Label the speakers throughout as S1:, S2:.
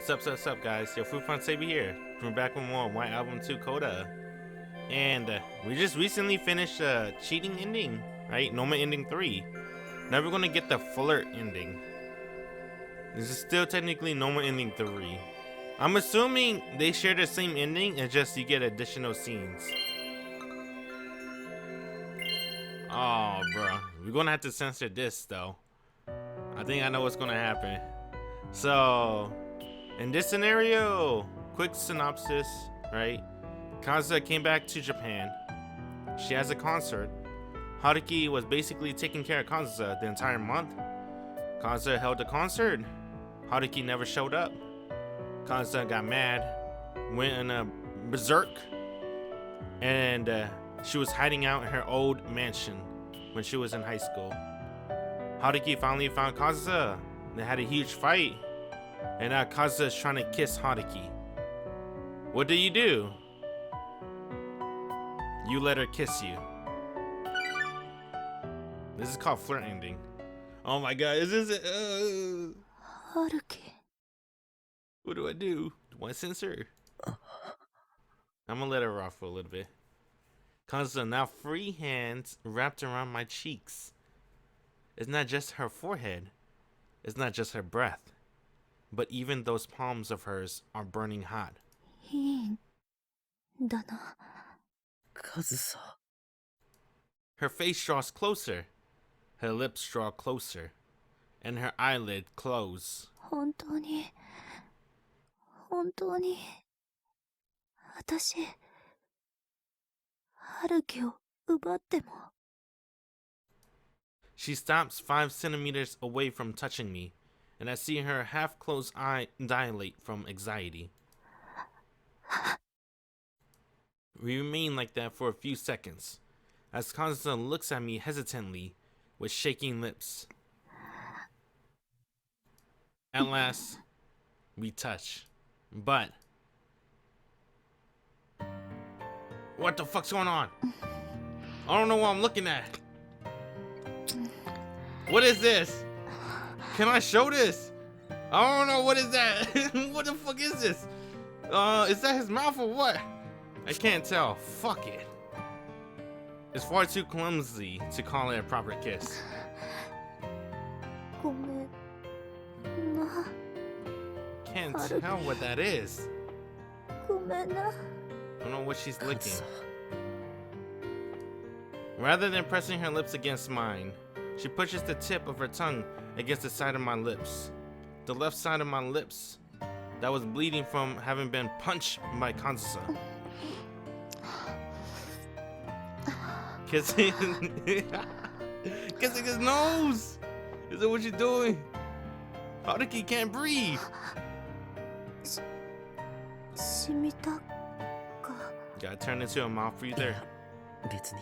S1: What's up, guys? Your Food Fun Saber here. We're back with more White Album 2 Coda. And we just recently finished Cheating ending, right? Noma ending 3. Now we're gonna get the Flirt ending. This is still technically Noma ending 3. I'm assuming they share the same ending, it's just you get additional scenes. Oh, bro. We're gonna have to censor this, though. I think I know what's gonna happen. So, in this scenario, quick synopsis, right? Kazusa came back to Japan. She has a concert. Haruki was basically taking care of Kazusa the entire month. Kazusa held the concert. Haruki never showed up. Kazusa got mad, went in a berserk, and she was hiding out in her old mansion when she was in high school. Haruki finally found Kazusa. They had a huge fight, and now Kazusa is trying to kiss Haruki. What do? You let her kiss you. This is called Flirt ending. Oh my god, is this it?
S2: Haruki.
S1: What do? Do I censor? I'm gonna let her off for a little bit. Kazusa, now free hands wrapped around my cheeks. It's not just her forehead. It's not just her breath. But even those palms of hers are burning hot.
S2: いいんだな。Kazusa.
S1: Her face draws closer. Her lips draw closer. And her eyelid close.
S2: 本当に私春樹を奪っても
S1: She stops 5 centimeters away from touching me, and I see her half-closed eye dilate from anxiety. We remain like that for a few seconds, as Kazusa looks at me hesitantly, with shaking lips. At last, we touch. But... what the fuck's going on? I don't know what I'm looking at. What is this? Can I show this? I don't know, what is that? What the fuck is this? Is that his mouth or what? I can't tell. Fuck it. It's far too clumsy to call it a proper kiss.
S2: ごめんな。
S1: Can't tell what that is.
S2: ごめんな。
S1: I don't know what she's licking. Rather than pressing her lips against mine, she pushes the tip of her tongue against the side of my lips. The left side of my lips that was bleeding from having been punched by Kazusa. Kissing his nose! Is that what you're doing? Haruki can't breathe!
S2: 染みたか。
S1: Gotta turn into a mouth breather.
S3: 別に。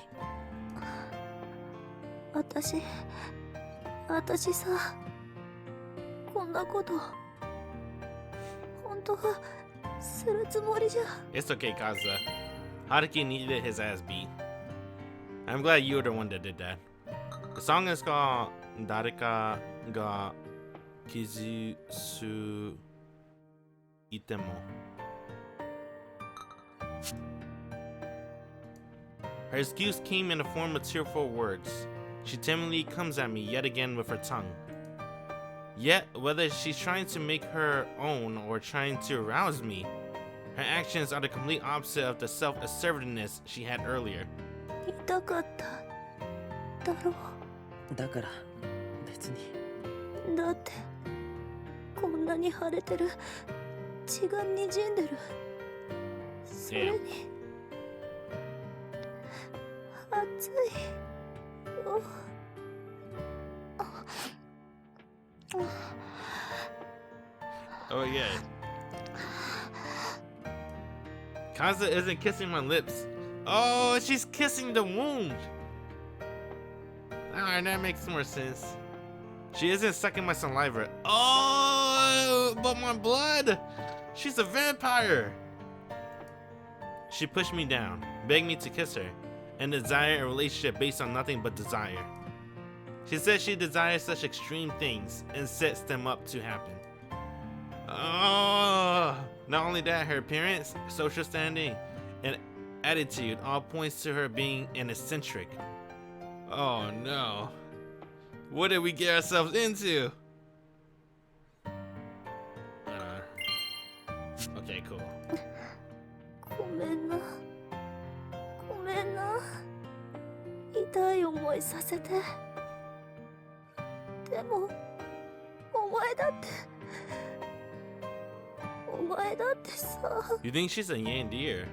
S2: 私さ、こんなこと本当はするつもりじゃ。
S1: It's okay, Kazusa. Haruki needed his ass beat. I'm glad you were the one that did that. The song is called Dareka ga Kizusu Itemo. Her excuse came in the form of tearful words. She timidly comes at me yet again with her tongue. Yet, whether she's trying to make her own or trying to arouse me, her actions are the complete opposite of the self-assertiveness she had earlier.
S2: 痛かっただろう。
S3: だから別に。
S2: だってこんなに腫れてる、血がにじんでる。それに熱いよ。
S1: Oh yeah. Kazusa isn't kissing my lips. Oh, she's kissing the wound. Alright, that makes more sense. She isn't sucking my saliva. Oh, but my blood. She's a vampire. She pushed me down, begged me to kiss her, and desired a relationship based on nothing but desire. She said she desires such extreme things and sets them up to happen. Oh, Not only that, her appearance, social standing, and attitude all points to her being an eccentric. Oh no. What did we get ourselves into? Okay, cool.
S2: ごめんな。ごめんな。痛い思いさせて。でも、お前だって。お前だってさ。
S1: You think she's a Yandeer?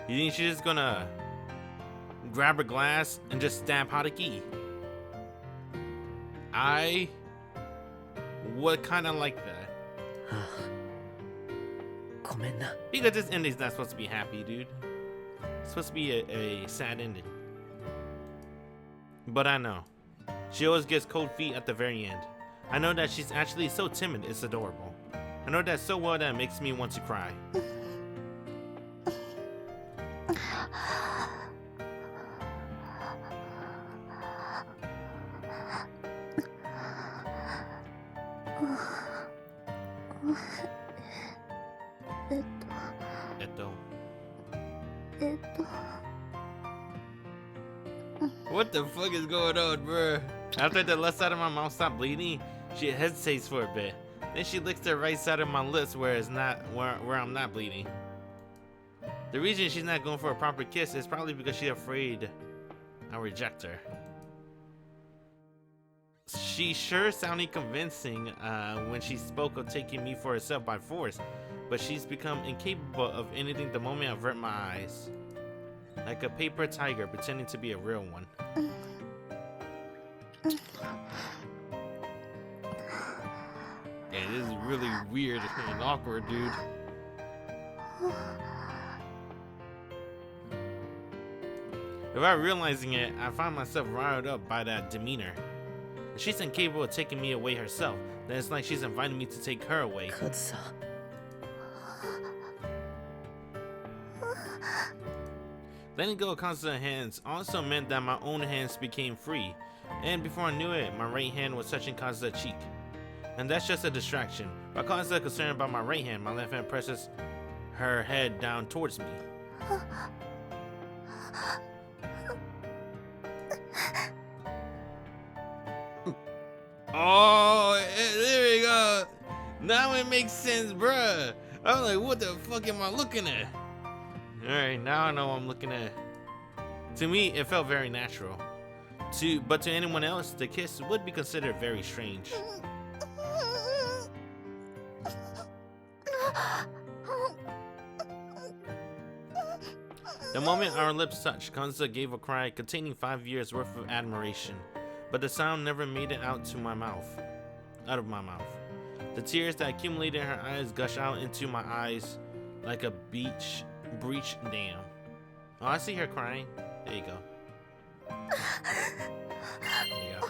S1: You think she's just gonna grab her glass and just stab Haruki? I would kind of like that.
S3: ごめんな。
S1: Because this ending's not supposed to be happy, dude. It's supposed to be a sad ending. But I know. She always gets cold feet at the very end. I know that she's actually so timid, it's adorable. I know that so well that it makes me want to cry. What the fuck is going on, bruh? After the left side of my mouth stopped bleeding, she hesitates for a bit. Then she licks the right side of my lips where I'm not bleeding. The reason she's not going for a proper kiss is probably because she's afraid I'll reject her. She sure sounded convincing when she spoke of taking me for herself by force, but she's become incapable of anything the moment I avert my eyes. Like a paper tiger pretending to be a real one. Yeah, this is really weird and awkward, dude. Without realizing it, I find myself riled up by that demeanor. If she's incapable of taking me away herself, then it's like she's inviting me to take her away.
S3: Kazusa.
S1: Letting go of Kazusa's hands also meant that my own hands became free, and before I knew it, my right hand was touching Kazusa's cheek. And that's just a distraction. While Kazusa is concerned about my right hand, my left hand presses her head down towards me. Oh, there we go. Now it makes sense, bruh. I was like, what the fuck am I looking at? Alright, now I know what I'm looking at. To me, it felt very natural. But to anyone else, the kiss would be considered very strange. The moment our lips touched, Kazusa gave a cry containing 5 years worth of admiration, but the sound never made it out of my mouth. The tears that accumulated in her eyes gushed out into my eyes like a breached dam. Oh, I see her crying. There you go. There you go.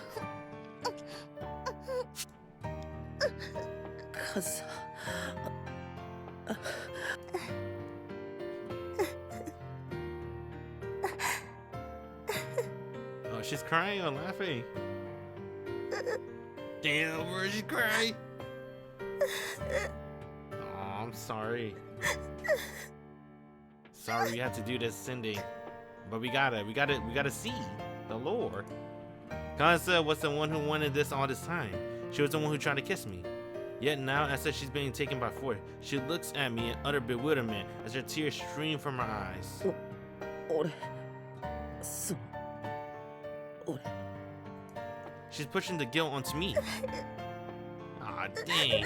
S3: Kazusa.
S1: Oh, she's crying or laughing? Damn, bro, she's crying. Oh, I'm sorry. Sorry we had to do this sending, but we gotta see the lore. Kazusa was the one who wanted this all this time. She was the one who tried to kiss me. Yet now, as if she's being taken by force, she looks at me in utter bewilderment as her tears stream from her eyes.
S3: 俺
S1: She's pushing the guilt onto me. Aw, dang.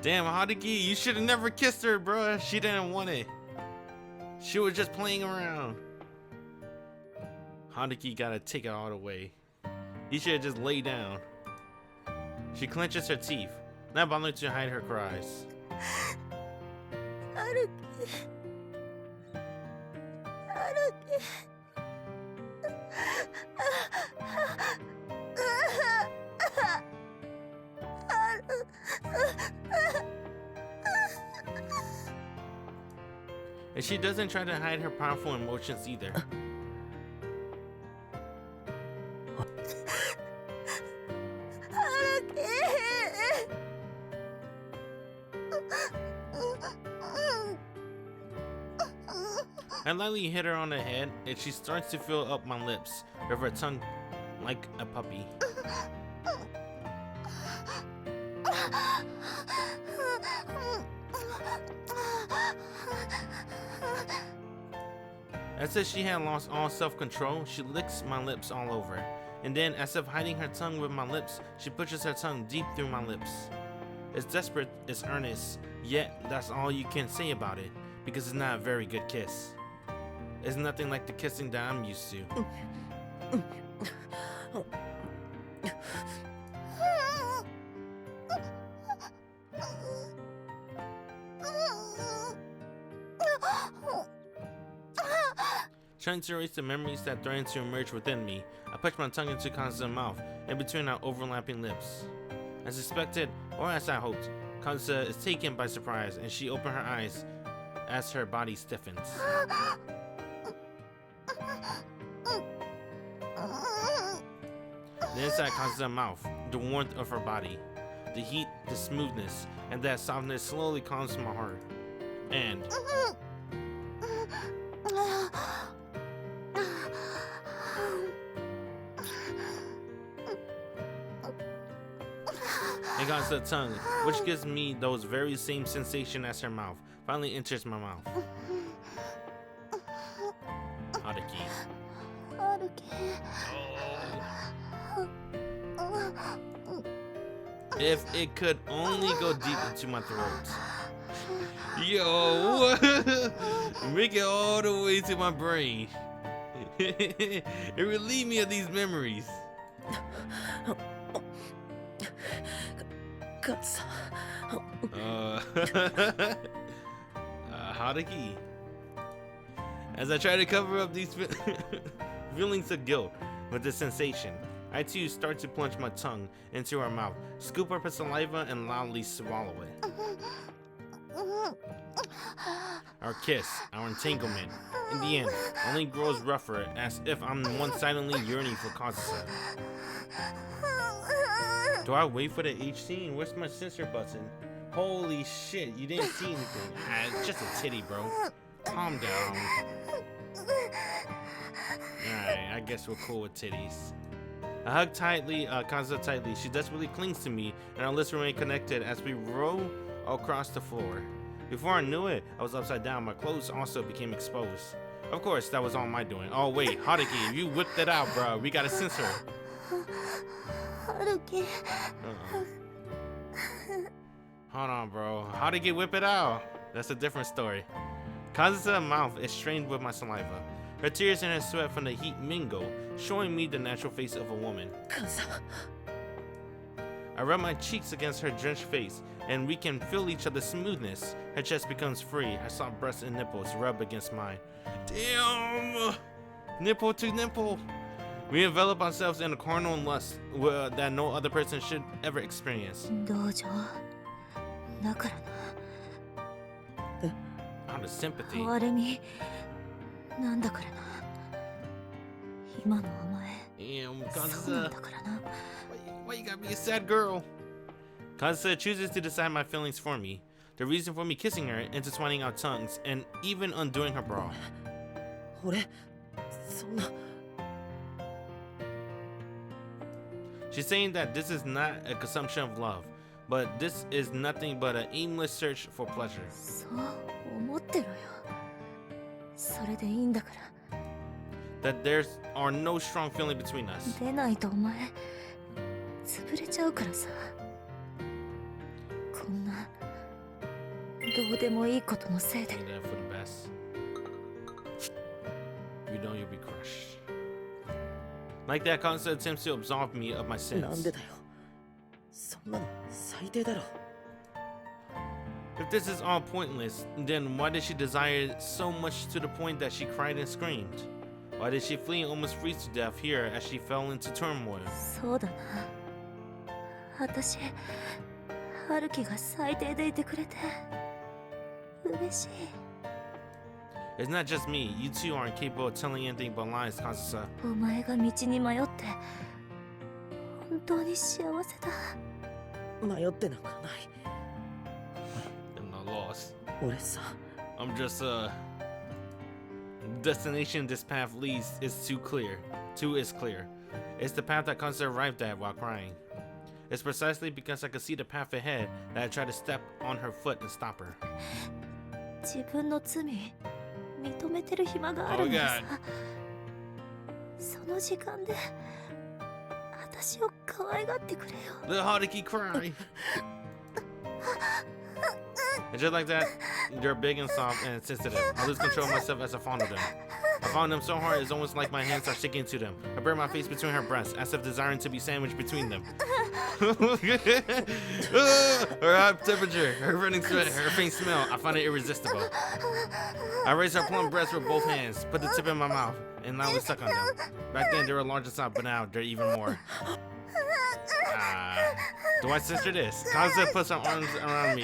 S1: Damn, Haruki, you should have never kissed her, bro. She didn't want it. She was just playing around. Haruki gotta take it all the way. He should have just laid down. She clenches her teeth, not bothering to hide her cries. And she doesn't try to hide her powerful emotions either. I lightly hit her on the head, and she starts to fill up my lips with her tongue like a puppy. As if she had lost all self-control, she licks my lips all over. And then, as if hiding her tongue with my lips, she pushes her tongue deep through my lips. It's desperate, it's earnest, yet that's all you can say about it, because it's not a very good kiss. It's nothing like the kissing that I'm used to. Trying to erase the memories that threaten to emerge within me, I push my tongue into Kazusa's mouth, in between our overlapping lips. As expected, or as I hoped, Kazusa is taken by surprise, and she opens her eyes as her body stiffens. The inside Kazusa's mouth, the warmth of her body, the heat, the smoothness, and that softness slowly calms my heart. And Kazusa's tongue, which gives me those very same sensation as her mouth, finally enters my mouth. Haruki. If it could only go deep into my throat. Yo, make it all the way to my brain. It relieve me of these memories. Haruki. As I try to cover up these feelings of guilt with the sensation, I too start to plunge my tongue into her mouth, scoop up her saliva, and loudly swallow it. Our kiss, our entanglement, in the end, only grows rougher, as if I'm the one silently yearning for Kazusa. Do I wait for the H scene? Where's my censor button? Holy shit, you didn't see anything. It's just a titty, bro. Calm down. Alright, I guess we're cool with titties. I hug tightly, Kazusa tightly. She desperately clings to me, and our lips remain connected as we roll across the floor. Before I knew it, I was upside down. My clothes also became exposed. Of course, that was all my doing. Oh wait, Haruki, you whipped it out, bro. We gotta censor.
S2: Haruki.
S1: Hold on, bro. Haruki, whip it out. That's a different story. Kazusa's mouth is strained with my saliva. Her tears and her sweat from the heat mingle, showing me the natural face of a woman. I rub my cheeks against her drenched face, and we can feel each other's smoothness. Her chest becomes free, her soft breasts and nipples rub against mine. Damn! Nipple to nipple! We envelop ourselves in a carnal lust that no other person should ever experience. Out of sympathy. Damn, Kazusa. Why you gotta be a sad girl? Kazusa chooses to decide my feelings for me. The reason for me kissing her, intertwining our tongues, and even undoing her bra. She's saying that this is not a consumption of love, but this is nothing but an aimless search for pleasure. That there are no strong feelings between us. That for the best. You know you'll be crushed. Like that, Kazusa attempts to absolve me of my sins. If this is all pointless, then why did she desire it so much to the point that she cried and screamed? Why did she flee and almost freeze to death here as she fell into turmoil? It's not just me. You two aren't capable of telling anything but lies, Kazusa.
S2: お前が道に迷って本当に幸せだ。
S3: 迷ってなんかない。
S1: I'm not lost.
S3: 俺さ、
S1: I'm just destination this path leads is too clear. Too is clear. It's the path that Kazusa arrived at while crying. It's precisely because I could see the path ahead that I tried to step on her foot and stop her.
S2: 自分の罪認めてる暇があるのさ。その時間で私を可愛がってくれよ。
S1: The Haruki cry. And just like that, they're big and soft and sensitive. I lose control of myself as I fondle them. I fondle them so hard it's almost like my hands are shaking to them. I bury my face between her breasts, as if desiring to be sandwiched between them. Her hot temperature, her running sweat, her faint smell, I find it irresistible. I raise her plump breasts with both hands, put the tip in my mouth, and loudly suck on them. Back then they were large and soft, but now they're even more. Do I sister this? Kazusa puts her arms around me,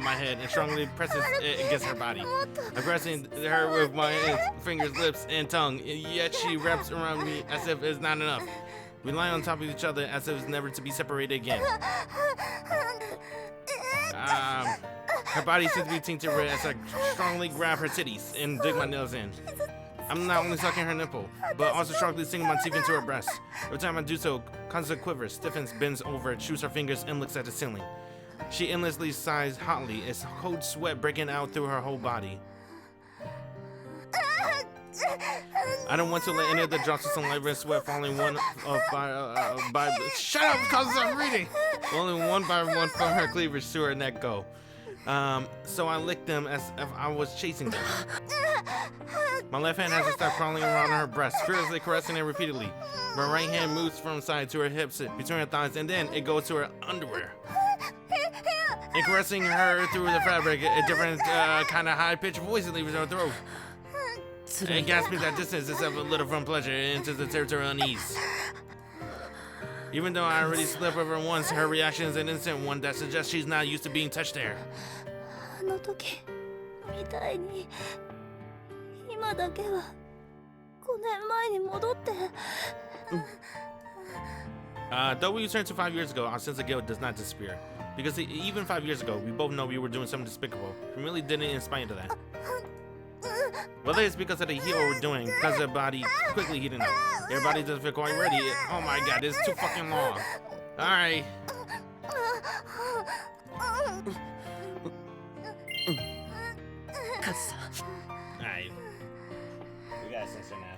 S1: my head, and strongly presses it against her body. I'm caressing her with my fingers, lips, and tongue, yet she wraps around me as if it's not enough. We lie on top of each other as if it's never to be separated again. Her body seems to be tinted red as I strongly grab her titties and dig my nails in. I'm not only sucking her nipple, but also strongly sinking my teeth into her breast. Every time I do so, Kazusa quivers, stiffens, bends over, chews her fingers, and looks at the ceiling. She endlessly sighs hotly, its cold sweat breaking out through her whole body. I don't want to let any of the drops of saliva and sweat falling one by shut up, Kazusa, I'm reading! Only one by one from her cleavage to her neck go. So I licked them as if I was chasing them. My left hand has to stop crawling around her breast, furiously caressing it repeatedly. My right hand moves from side to her hips, between her thighs, and then it goes to her underwear. And caressing her through the fabric, a different kind of high-pitched voice leaves her throat. It gasping that distance itself a little from pleasure into the territory of unease. Even though I already slept with her once, her reaction is an instant one that suggests she's not used to being touched there.
S2: あの時みたいに今だけは5年前に戻って。
S1: Though we returned to 5 years ago, our sense of guilt does not disappear. Because even 5 years ago, we both know we were doing something despicable. We really didn't in spite of that. Whether it's because of the heat we're doing, because her body quickly heating up. Your body doesn't feel quite ready. Oh my god, this is too fucking long. Alright. Alright. We gotta censor now.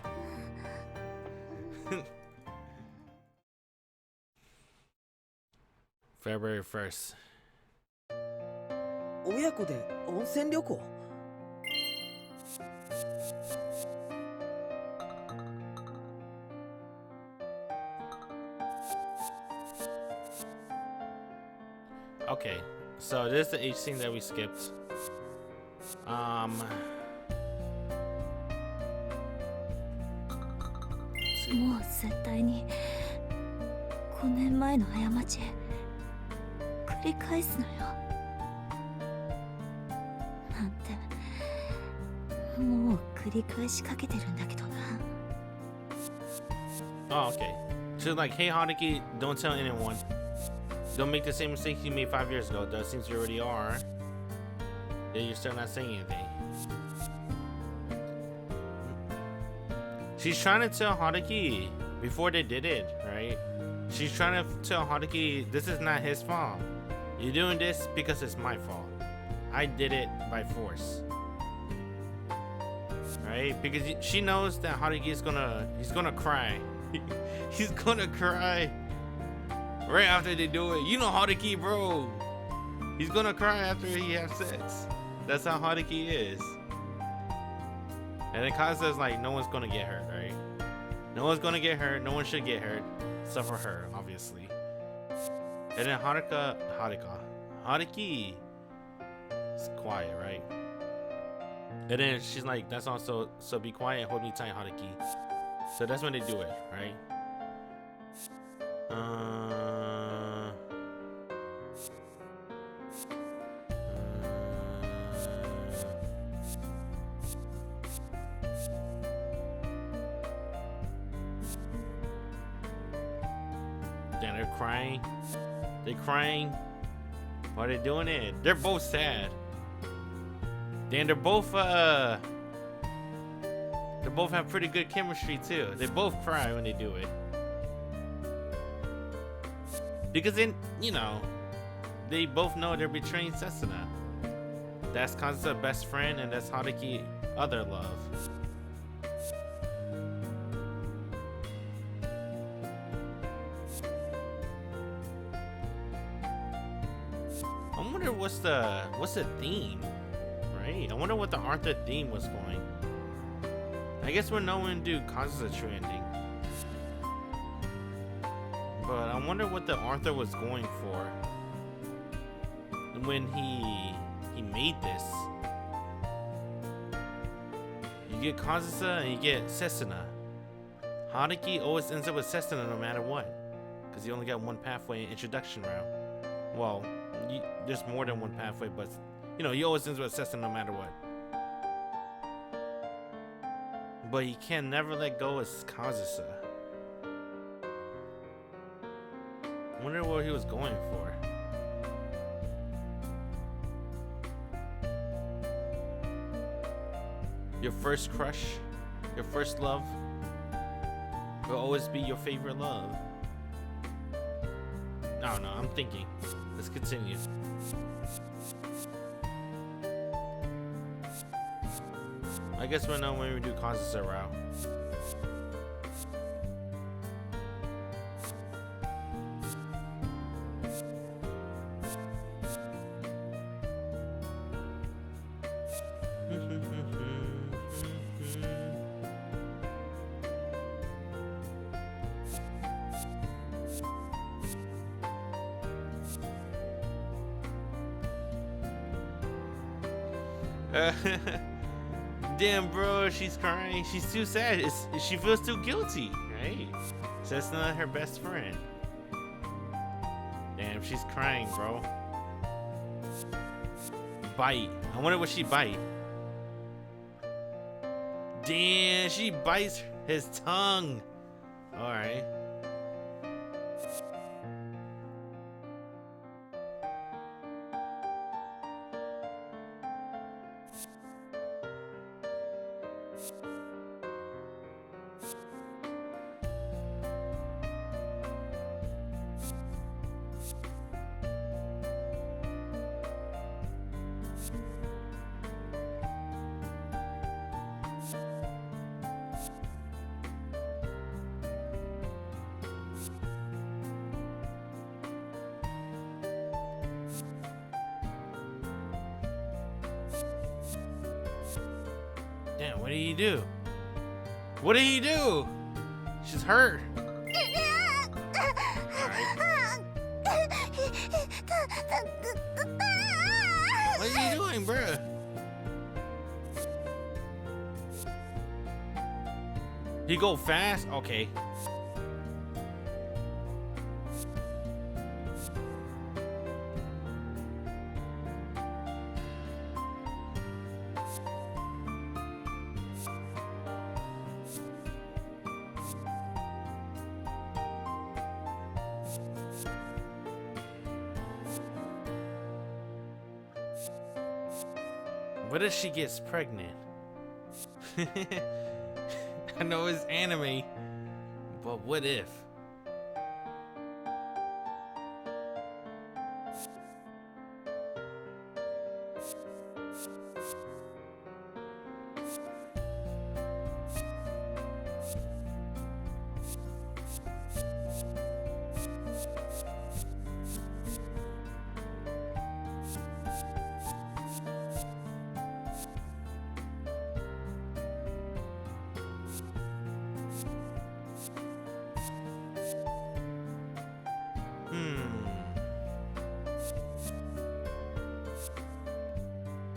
S1: February 1st.
S3: 親子で温泉旅行。
S1: Okay, so this is the H scene that we skipped.
S2: もう絶対に5年前の過ち繰り返すのよ。なんてもう繰り返しかけてるんだけどな。
S1: Oh, okay. She's like, hey Haruki, don't tell anyone. Don't make the same mistakes you made 5 years ago, though it seems you already are. Then you're still not saying anything. She's trying to tell Haruki before they did it, right? She's trying to tell Haruki this is not his fault. You're doing this because it's my fault. I did it by force. Right? Because she knows that Haruki is he's gonna cry. He's gonna cry. Right after they do it. You know Haruki, bro. He's gonna cry after he has sex. That's how Haruki is. And then Kazusa's like, no one's gonna get hurt, right? No one's gonna get hurt. No one should get hurt. Except for her, obviously. And then Haruki is quiet, right? And then she's like, that's also, so be quiet, hold me tight, Haruki. So that's when they do it, right? Damn, they're crying. They crying. Why are they doing it? They're both sad. Damn, they both have pretty good chemistry too. They both cry when they do it. Because then, you know, they both know they're betraying Setsuna. That's Kazusa's best friend, and that's Haruki other love. I wonder what's the theme, right? I wonder what the Arthur theme was going. I guess we're not going to do Kazusa's true ending. But I wonder what the Arthur was going for when he made this. You get Kazusa and you get Setsuna. Haruki always ends up with Setsuna no matter what, because you only got one pathway in Introduction Route. Well, there's more than one pathway, but you know, he always ends up with Setsuna no matter what. But he can never let go of Kazusa. I wonder what he was going for. Your first crush, your first love, will always be your favorite love. No, I'm thinking. Let's continue. I guess we'll know when we do Kazusa route. Damn, bro, she's crying. She's too sad. She feels too guilty, right? So that's not her best friend. Damn, she's crying, bro. Bite. I wonder what she bite. Damn, she bites his tongue. All right. Damn, what did he do? What did he do? She's hurt. What are you doing, bruh? He go fast? Okay. What if she gets pregnant? I know it's anime, but what if?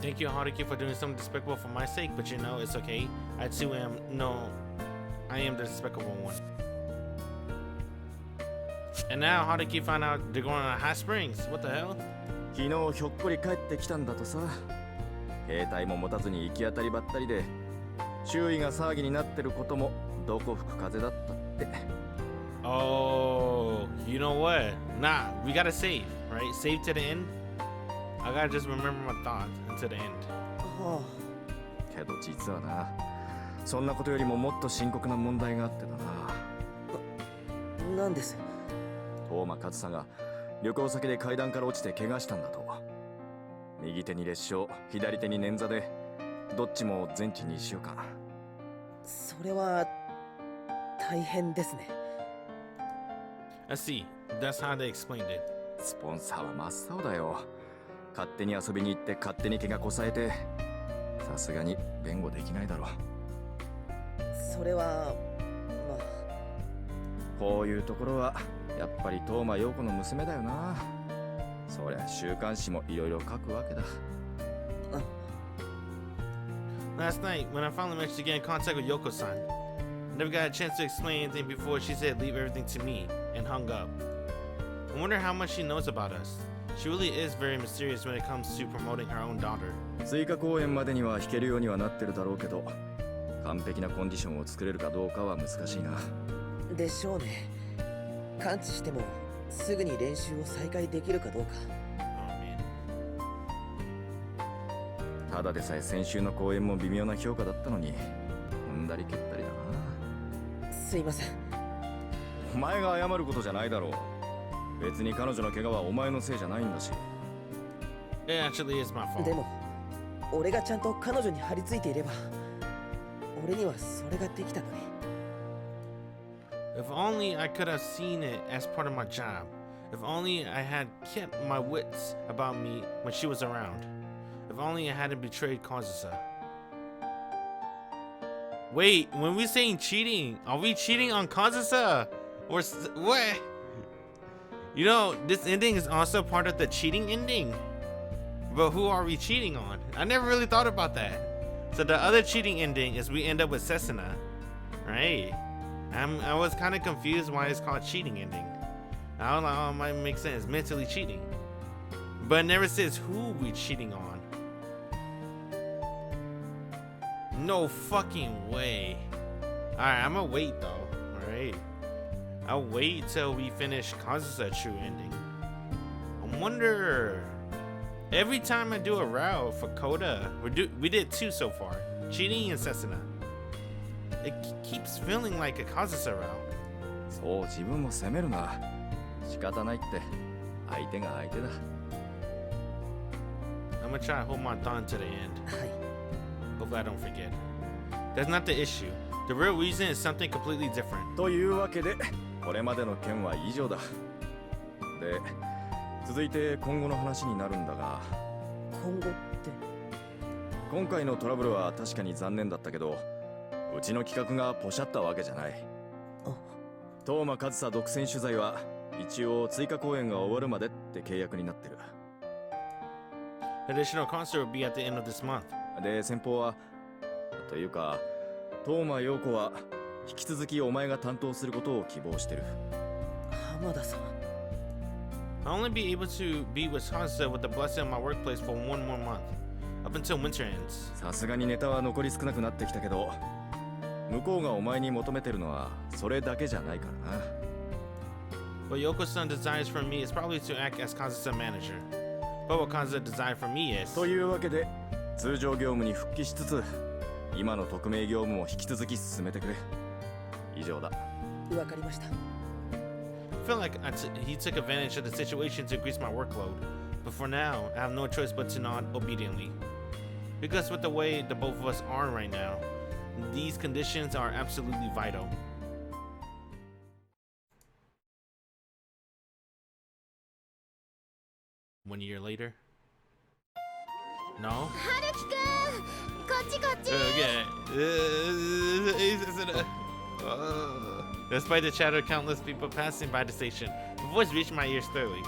S1: Thank you, Haruki, for doing something despicable for my sake, but you know, it's okay. I too am, I am the despicable one. And now Haruki found out they're going to hot springs. What the hell?
S4: 昨日ひょっこり帰ってきたんだとさ。兵隊も持たずに行き当たりばったりで、周囲が騒ぎになってることもどこ吹く風だったって。
S1: Oh, You know what? Nah, we gotta save, right? Save to the end. I gotta just remember my thoughts until the end.
S3: は
S4: けど実はな、そんなことよりももっと深刻な問題があってだな。
S3: あ、なんです。
S4: 東間和沙が旅行先で階段から落ちて怪我したんだと。右手に裂傷、左手に捻挫で、どっちも全治2週間。
S3: それは大変ですね。
S1: I see. That's how they explained it.
S4: スポンサーは真っ青だよ。勝手に遊びに行って勝手に怪我こさえて、さすがに弁護できないだろう。
S3: それはまあ、
S4: こういうところはやっぱり東間陽子の娘だよな。そりゃ週刊誌もいろいろ書くわけだ。
S1: Last night, when I finally managed to get in contact with Yoko-san, I never got a chance to explain anything before she said leave everything to me and hung up. I wonder how much she knows about us. She really is very mysterious when it comes to promoting her own daughter.
S4: 追加公演までには弾けるようにはなってるだろうけど、完璧なコンディションを作れるかどうかは難しいな。
S3: でしょうね。完治してもすぐに練習を再開できるかどうか。
S4: ただでさえ先週の公演も微妙な評価だったのに、踏んだり蹴ったりだな。
S3: すいません。
S4: お前が謝ることじゃないだろう。別に彼女の怪我はお前のせいじゃないんだし。
S1: It actually is my fault.
S3: でも俺がちゃんと彼女に張り付いていれば、俺にはそれができたのに。
S1: If only I could have seen it as part of my job. If only I had kept my wits about me when she was around. If only I hadn't betrayed Kazusa. Wait, when we saying cheating, are we cheating on Kazusa? Or what? You know, this ending is also part of the cheating ending. But who are we cheating on? I never really thought about that. So the other cheating ending is we end up with Setsuna, right? I was kind of confused why it's called cheating ending. I don't know, it might make sense, mentally cheating. But it never says who we cheating on. No fucking way. Alright, I'm gonna wait though, alright? I'll wait till we finish Kazusa true ending. I wonder... Every time I do a route for Coda, we did 2 so far, cheating and Setsuna. It keeps feeling like a Kazusa route.
S4: そう自分も責めるな。仕方ないって相手が相手だ。
S1: I'm gonna try to hold my thought to the end.
S3: はい。
S1: Hopefully I don't forget. That's not the issue. The real reason is something completely different.
S4: というわけで、これまでの件は以上だ。で、続いて今後の話になるんだが、
S3: 今後って
S4: 今回のトラブルは確かに残念だったけど、うちの企画がポシャったわけじゃない。東間和沙独占取材は一応追加公演が終わるまでって契約になってる。
S1: Additional concert will be at the end of this month.
S4: で、先方はというか東間陽子は引き続きお前が担当することを希望してる。
S3: 浜田さん。
S1: I'll only be able to be with Kazusa with the blessing of my workplace for 1 more month, up until winter ends.
S4: さすがにネタは残り少なくなってきたけど、向こうがお前に求めてるのはそれだけじゃないからな。
S1: What Yoko-san desires from me is probably to act as Kazusa manager. But what Kazusa desires from me is...
S4: というわけで、通常業務に復帰しつつ、今の匿名業務も引き続き進めてくれ。以上だ。
S3: わかりました。
S1: I feel like he took advantage of the situation to increase my workload. But for now, I have no choice but to nod obediently. Because with the way the both of us are right now, these conditions are absolutely vital. One year later? No?
S2: Haruki-kun! こっちこっち!
S1: Despite the chatter of countless people passing by the station, her voice reached my ears clearly.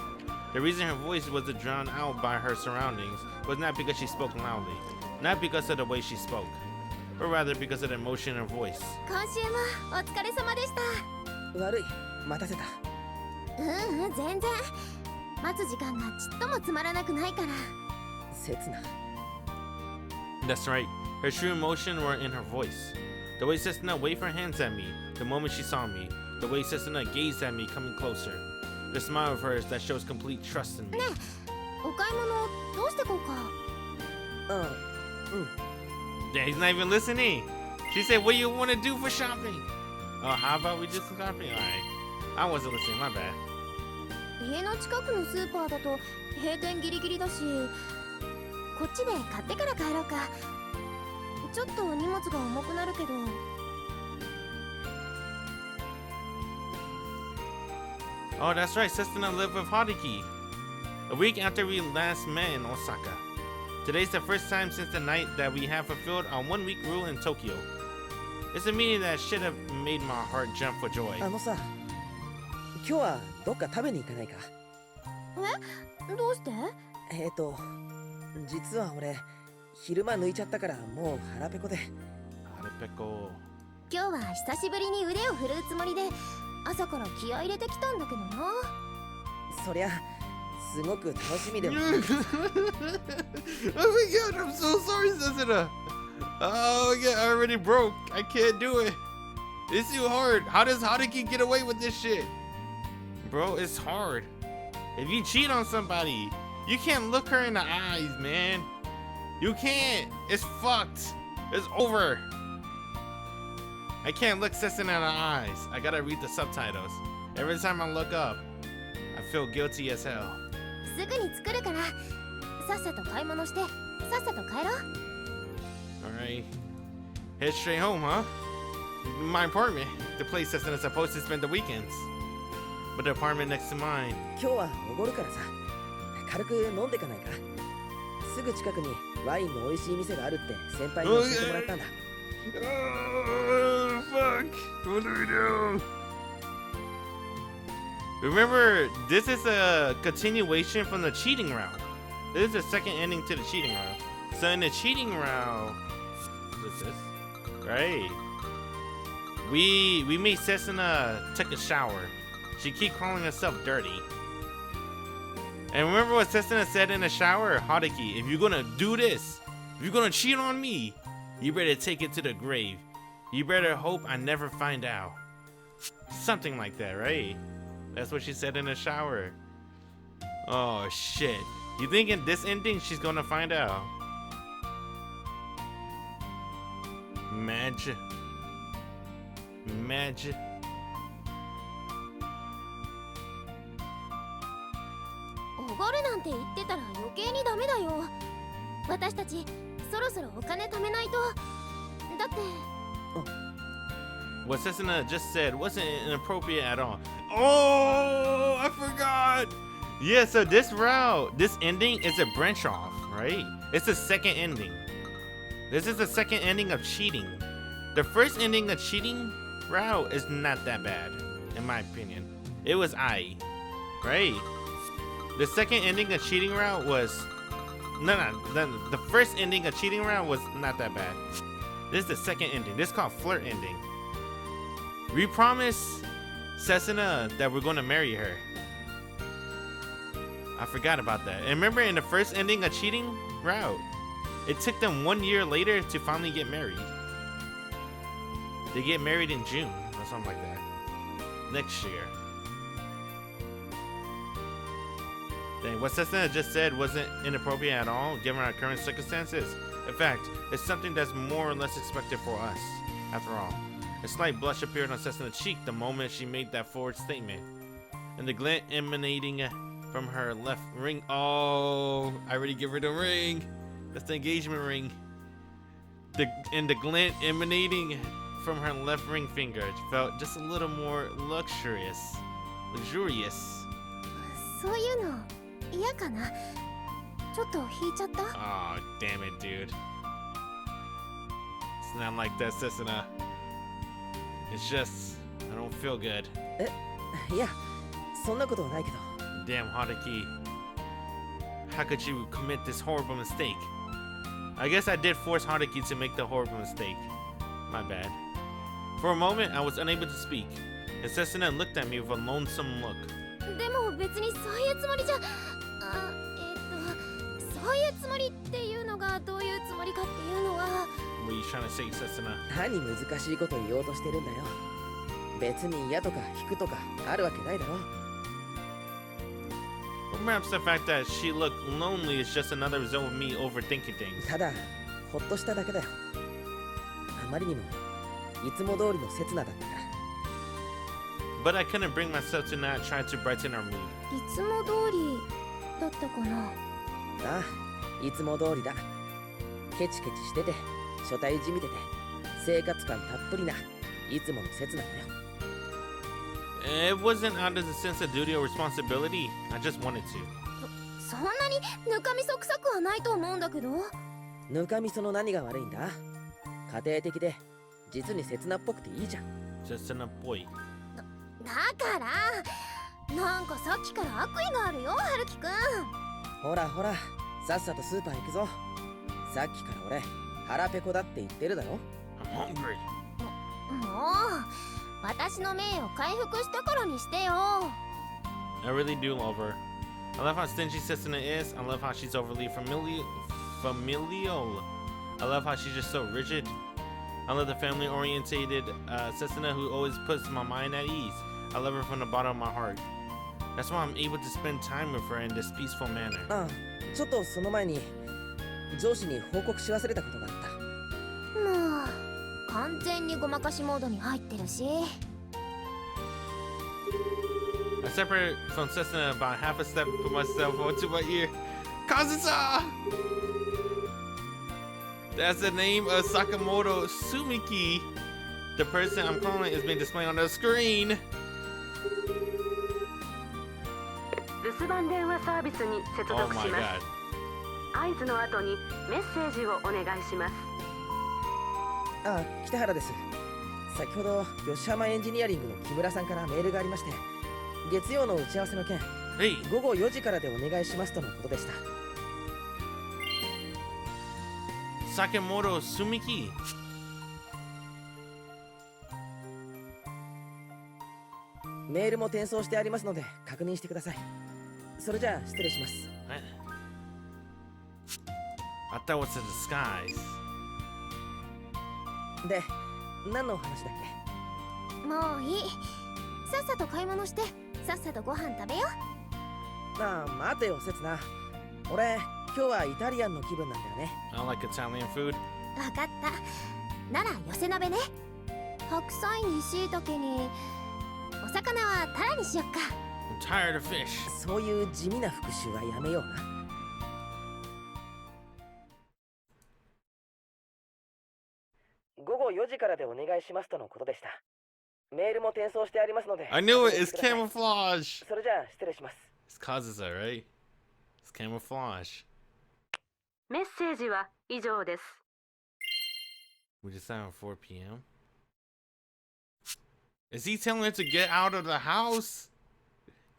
S1: The reason her voice was drowned out by her surroundings was not because she spoke loudly, not because of the way she spoke, but rather because of the emotion in her voice.
S2: 今週もお疲れ様でした。
S3: 悪い、待たせた。
S2: 全然。待つ時間がちっともつまらなくないから。
S3: 刹那。
S1: That's right. Her true emotion were in her voice. The way Setsuna waved her hands at me the moment she saw me. The way Setsuna gazed at me coming closer. The smile of hers that shows complete trust in me.
S2: ねえ、お買い物どうしてこうか。
S1: Yeah, he's not even listening. She said, what do you want to do for shopping? Oh, how about we do some shopping? Alright. I wasn't listening, my bad.
S2: 家の近くのスーパーだと閉店ギリギリだし、こっちで買ってから帰ろうか。ちょっと荷物が重くなるけど。
S1: Oh, that's right. Setsuna lived with Haruki. A week after we last met in Osaka. Today's the first time since the night that we have fulfilled our 1-week rule in Tokyo. It's a meeting that should have made my heart jump for joy.
S3: さ、今日はどっか食べに行かないか？
S2: え？どうして？
S3: 実は俺昼間抜いちゃったからもう腹ペコで。
S1: 腹ペコ。
S2: 今日は久しぶりに腕を振るうつもりで朝から気合い入れてきたんだけどな。
S3: そりゃすごく楽しみでも。
S1: Oh my god, I'm so sorry, Setsuna. Oh my god, I already broke. I can't do it. It's too hard. How does Haruki get away with this shit? Bro, it's hard. If you cheat on somebody, you can't look her in the eyes, man. You can't. It's fucked. It's over. I can't look Setsuna in the eyes. I gotta read the subtitles. Every time I look up, I feel guilty as hell.
S2: すぐに作るからさっさと買い物してさっさと帰ろう。
S1: Alright. Head straight home, huh? My apartment. The place Setsuna's supposed to spend the weekends. But the apartment next to mine.
S3: 今日はおごるからさ、軽く飲んでかないか？すぐ近くにワインの美味しい店があるって先輩に教えてもらったんだ。
S1: Oh, fuck. What do we do? Remember, this is a continuation from the cheating route. This is the second ending to the cheating route. So in the cheating route, what's this? Right. We made Setsuna take a shower. She keep calling herself dirty. And remember what Setsuna said in the shower? Haruki, if you're gonna do this, if you're gonna cheat on me, you better take it to the grave. You better hope I never find out. Something like that, right? That's what she said in the shower. Oh shit. You think in this ending she's gonna find out? Magic. Magic.
S2: おごるなんて言ってたら余計にダメだよ。私たちそろそろお金貯めないと。だって。
S1: What Setsuna just said wasn't inappropriate at all. Oh, I forgot. Yeah, so this route, this ending is a branch off, right? It's the second ending. This is the second ending of cheating. The first ending of cheating route is not that bad, in my opinion. It was right? The second ending of cheating route was the first ending of cheating route was not that bad. This is the second ending. This is called Flirt ending. We promised Setsuna that we're gonna marry her. I forgot about that. And remember in the first ending of cheating route, it took them 1 year later to finally get married. They get married in June or something like that. Next year. Dang, what Setsuna just said wasn't inappropriate at all, given our current circumstances. In fact, it's something that's more or less expected for us, after all. A slight blush appeared on Setsuna's cheek the moment she made that forward statement. And the glint emanating from her left ring. Oh, I already give her the ring. That's the engagement ring. And the glint emanating from her left ring finger felt just a little more luxurious.
S2: そういうの嫌かな。ちょっと引いちゃった。
S1: Oh, damn it, dude. It's not like that, Setsuna. It's just, I don't feel good.
S3: いや、そんなことはないけど。
S1: Damn, Haruki. How could you commit this horrible mistake? I guess I did force Haruki to make the horrible mistake. My bad. For a moment, I was unable to speak, and Setsuna looked at me with a lonesome look.
S2: でも別にそういうつもりじゃ。そういうつもりっていうのがどういうつもりかっていうのは。
S1: What are you trying to say, Setsuna?
S3: 何難しいこと言おうとしてるんだよ。別に嫌とか引くとかあるわけないだろ。
S1: perhaps the fact that she looked lonely is just another result of me overthinking things.
S3: ただほっとしただけだよ。あまりにもいつも通りの刹那だったから。
S1: But I couldn't bring myself to not try to brighten our mood.
S2: いつも通りだったかな。
S3: ああ、いつも通りだ。ケチケチしてて、書体じみてて、生活感たっぷりないつもの刹那だよ。
S1: It wasn't out of the sense of duty or responsibility. I just wanted to.
S2: そんなにぬかみそ臭くはないと思うんだけど。
S3: ぬかみその何が悪いんだ？家庭的で実に刹那っぽくていいじゃん。
S1: Just in a boy.
S2: だからなんかさっきから悪意があるよ、春樹くん。
S3: ほらほら、さっさとスーパー行くぞ。さっきから俺腹ペコだって言ってるだろ。
S1: I'm hungry.
S2: もう私の名誉回復したからにしてよ。
S1: I really do love her. I love how stingy Setsuna is. I love how she's overly familial. I love how she's just so rigid. I love the family-orientated Setsuna who always puts my mind at ease. I love her from the bottom of my heart. That's why I'm able to spend time with her in this peaceful manner.
S3: ああ、ちょっとその前に上司に報告し忘れたことがあった。
S2: もう完全にごまかしモードに入ってるし。
S1: I separate from Setsuna about half a step and put myself onto my ear. Kazusa! That's the name of Sakamoto Sumiki. The person I'm calling is being displayed on the screen.
S5: 留守番電話サービスに接
S1: Oh
S5: 続し
S1: my
S5: ます。
S1: god.
S5: 合図の後にメッセージをお願いします。
S3: ああ、北原です。先ほど吉浜エンジニアリングの木村さんからメールがありまして、月曜の打ち合わせの件、
S1: Hey.
S3: 午後4時からでお願いしますとのことでした。
S1: Sakamoto Sumiki.
S3: メールも転送してありますので確認してください。それじゃあ失礼します。
S1: What? I thought it was a disguise.
S3: で、何の話だっ
S2: もういい。さっさと買い物してさっさとご飯食べよ。
S3: け？ああ、待てよ、せつな。俺、今日はイタリアンの気分なんだよね。
S1: I like Italian food.
S2: わかった。なら寄せ鍋ね。白菜に椎茸にお魚はタラにしよっか。
S1: I'm tired of fish.
S3: そういう地味な復習はやめような。午後4時からでお願いしますとのことでした。メールも転送してありますので。
S1: I knew it. It's camouflage.
S3: それじゃあ失礼します。
S1: It's Kazusa, right? It's camouflage.
S5: メッセージは以上です。
S1: We decided on 4 p.m. Is he telling her to get out of the house?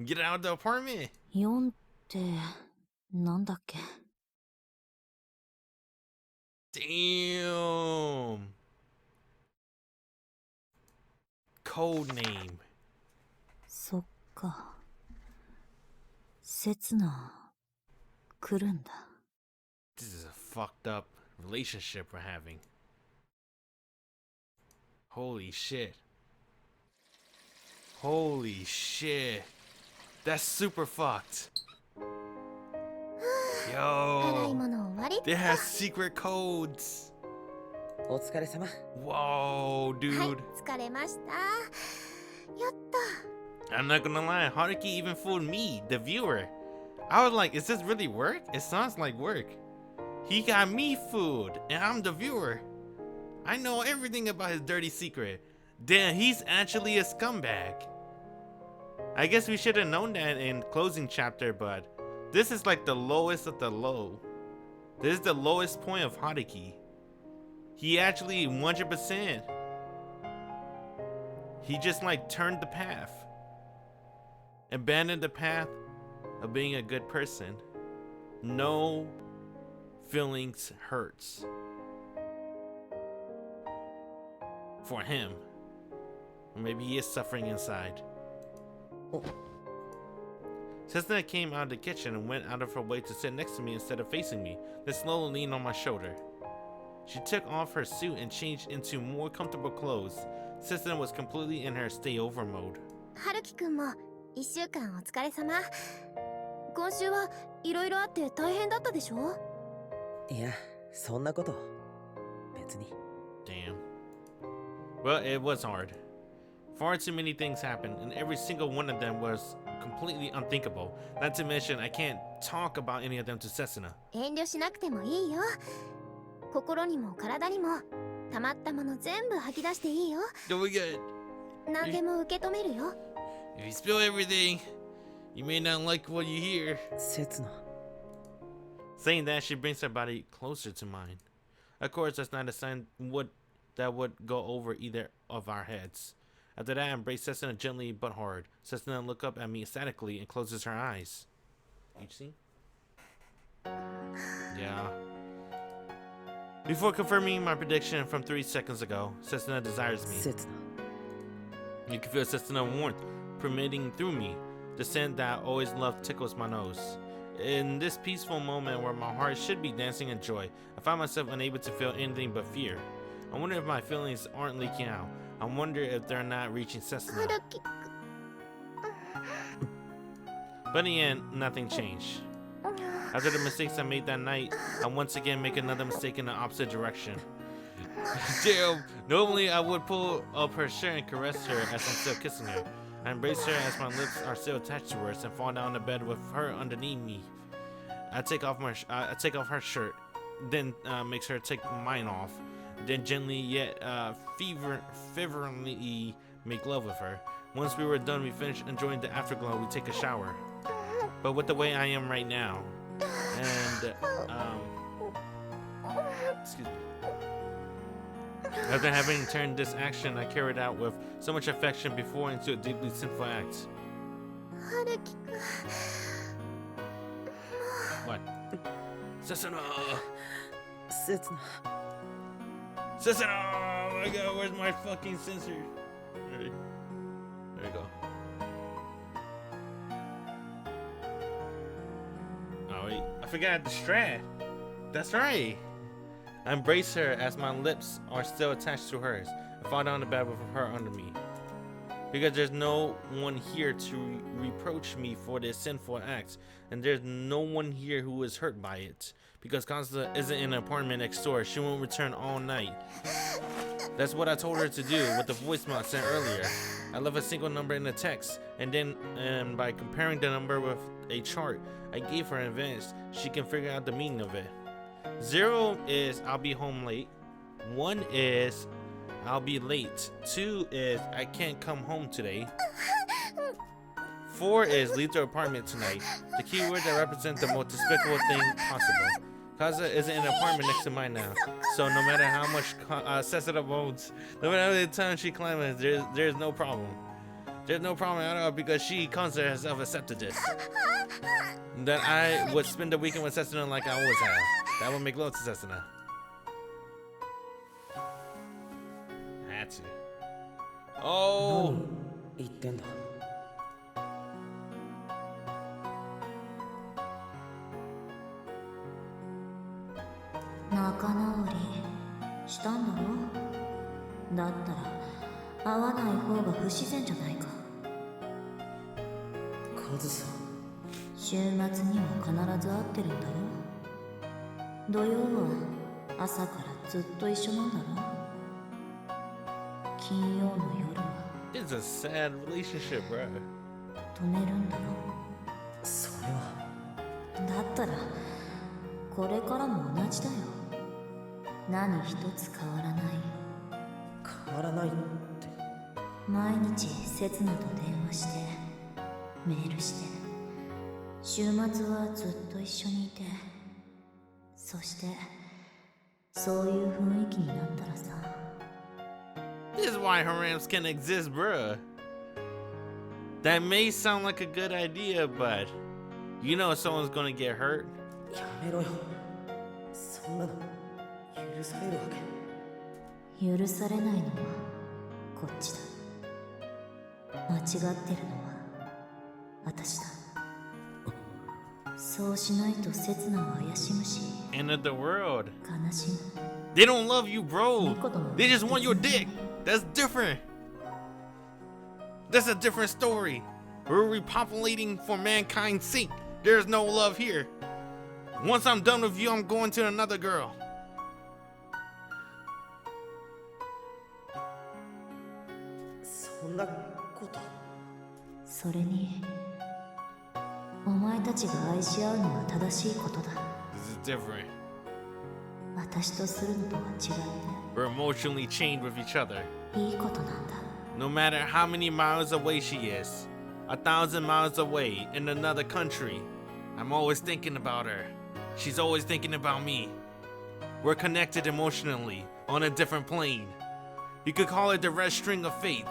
S1: Get out of the apartment?
S2: 4ってなんだっけ？
S1: Damn. Code name.
S2: そっか。刹那来るんだ。
S1: This is a fucked up relationship we're having. Holy shit. Holy shit. That's super fucked.
S2: 洗い
S1: Yo.
S2: 物終わりっと。
S1: They have secret codes.
S3: お疲れ様。
S1: Whoa,
S2: はい、
S1: dude.
S2: 疲れました。やった。
S1: I'm not gonna lie, Haruki even fooled me, the viewer. I was like, is this really work? It sounds like work. He got me fooled, and I'm the viewer. I know everything about his dirty secret. Damn, he's actually a scumbag. I guess we should have known that in closing chapter, but this is like the lowest of the low. This is the lowest point of Haruki. He actually 100%. He just like turned the path. Abandoned the path of being a good person. No feelings hurts. For him. Or maybe he is suffering inside.
S3: Oh.
S1: Setsuna came out of the kitchen and went out of her way to sit next to me instead of facing me, then slowly leaned on my shoulder. She took off her suit and changed into more comfortable clothes. Setsuna was completely in her stay over mode.
S2: 春樹くんも1週間お疲れ様。今週はいろいろあって大変だったでしょ？
S3: いや、そんなこと別に。
S1: Damn. Well, it was hard. Far too many things happened, and every single one of them was completely unthinkable. Not to mention, I can't talk about any of them to Setsuna.
S2: 遠慮しなくてもいいよ。心にも体にも溜まったもの全部吐き出していいよ。
S1: Don't forget,
S2: 何でも受け止めるよ。
S1: if you spill everything, you may not like what you hear.
S3: せつな。
S1: Saying that, she brings her body closer to mine. Of course, that's not a sign that would go over either of our heads. After that, I embrace Setsuna gently but hard. Setsuna looks up at me ecstatically and closes her eyes. You see? Yeah. Before confirming my prediction from 3 seconds ago, Setsuna desires me.
S3: せつな。
S1: You can feel Setsuna warmth permeating through me. The scent that I always loved tickles my nose. In this peaceful moment where my heart should be dancing in joy, I find myself unable to feel anything but fear. I wonder if my feelings aren't leaking out. I wonder if they're not reaching Setsuna.
S2: ハルキ。
S1: But in the end, nothing changed. After the mistakes I made that night, I once again make another mistake in the opposite direction. Damn, normally I would pull up her shirt and caress her as I'm still kissing her. I embrace her as my lips are still attached to hers and fall down the bed with her underneath me. I take off her shirt, then makes her take mine off. Then gently yet fervently make love with her. Once we were done, we finished enjoying the afterglow. We take a shower. But with the way I am right now, and excuse me. After having turned this action I carried out with so much affection before into a deeply sinful act.
S2: ハルキ君。
S1: What? Setsuna!
S3: せつな。
S1: Setsuna! Oh my god, where's my fucking sensor? There you go. Oh wait, I forgot the strap. That's right. I embrace her as my lips are still attached to hers. I fall down the bed with her under me. Because there's no one here to reproach me for this sinful act, and there's no one here who is hurt by it. Because Kazusa isn't in an apartment next door, she won't return all night. That's what I told her to do with the voicemail I sent earlier. I left a single number in the text, and then by comparing the number with a chart I gave her in advance, she can figure out the meaning of it. 0 is I'll be home late. 1 is I'll be late. 2 is I can't come home today. 4 is leave the apartment tonight. The key word that represents the most despicable thing possible. Kazusa isn't in an apartment next to mine now, so no matter how much Setsuna moans, no matter how many times she climbs, there's no problem. There's no problem at all because she Kazusa herself accepted this. That I would spend the weekend with Setsuna like I always have. That would make love to Setsuna. I had to. Oh!
S3: 何言ってんだ。
S2: 仲直りしたんだろ？だったら会わない方が不自然じゃないか。
S3: カズさん。
S2: 週末には必ず会ってるんだろ？土曜は朝からずっと一緒なんだろ？金曜の夜は
S1: It's a sad relationship, bro.
S2: 止めるんだろ？
S3: それは。
S2: だったらこれからも同じだよ。何一つ変わらない。
S3: 変わらないって。
S2: 毎日刹那と電話してメールして週末はずっと一緒にいて、そしてそういう雰囲気になったらさ。
S1: This is why harems can exist, bruh. That may sound like a good idea, but you know someone's gonna get hurt.
S3: やめろよ。そんなの許されるわけ。
S2: 許されないのはこっちだ。間違ってるのは私だ。そうしないと刹那は怪しむし。
S1: End of the world.
S2: 悲しむ。
S1: They don't love you, bro. They just want your dick. That's different. That's a different story. We're repopulating for mankind's sake. There's no love here. Once I'm done with you, I'm going to another girl.
S3: そんなこと。
S2: それにお前たちが愛し合うのは正しいことだ。
S1: This is different.
S2: 私とするのとは違って
S1: We're emotionally chained with each other.
S2: いいことなんだ。
S1: No matter how many miles away she is, 1,000 miles away in another country, I'm always thinking about her. She's always thinking about me. We're connected emotionally on a different plane. You could call it the red string of fate,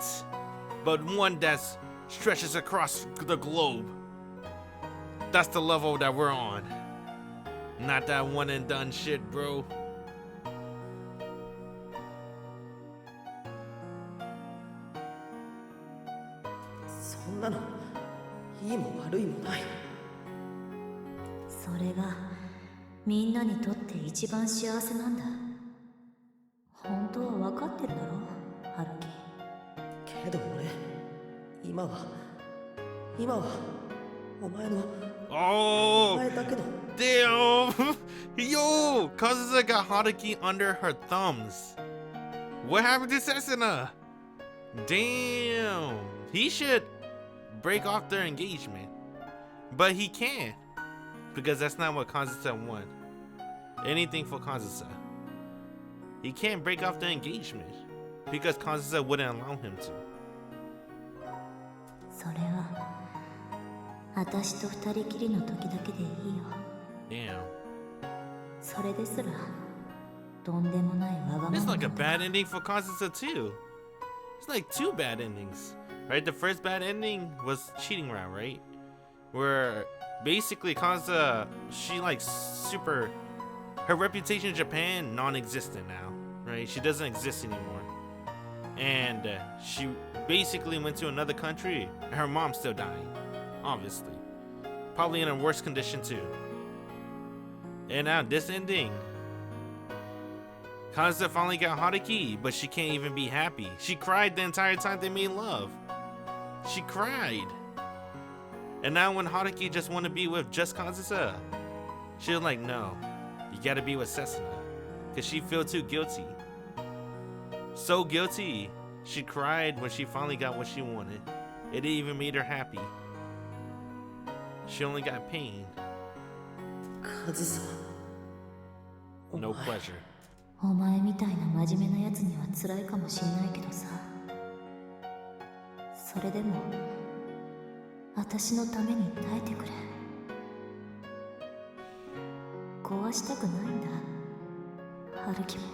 S1: but one that stretches across the globe. That's the level that we're on. Not that one and done shit, bro.
S3: そんなのいいも悪いもない。
S2: それがみんなにとって一番幸せなんだ。本当は分かってるだろ、ハルキ。
S3: けど俺、今はお前の、お
S1: Oh,
S3: 前だけの。
S1: damn. Yo, Kazusa got Haruki under her thumbs. What happened to Setsuna? Damn. He should break off their engagement. But he can't. Because that's not what Kazusa want. Anything for Kazusa. He can't break off the engagement. Because Kazusa wouldn't allow him to.
S2: それは私と二人きりの時だけでいいよ。
S1: Damn.
S2: それですらとんでもないわがま
S1: It's
S2: ま
S1: like a
S2: なんだ。
S1: bad ending for Kazusa too. It's like two bad endings. Right? The first bad ending was cheating round, right? Where basically Kazusa, she like super, her reputation in Japan non-existent now, right? She doesn't exist anymore. And she basically went to another country and her mom's still dying, obviously. Probably in a worse condition too. And now this ending, Kazusa finally got Haruki, but she can't even be happy. She cried the entire time they made love. She cried. And now when Haruki just want to be with just Kazusa, she was like, no, you gotta be with Setsuna. Cause she feel too guilty. So guilty, she cried when she finally got what she wanted. It even made her happy. She only got pain,
S3: カズサ。
S1: no pleasure.
S2: お前みたいな真面目なやつには辛いかもしんないけどさ、それでも私のために耐えてくれ。壊したくないんだ、春樹も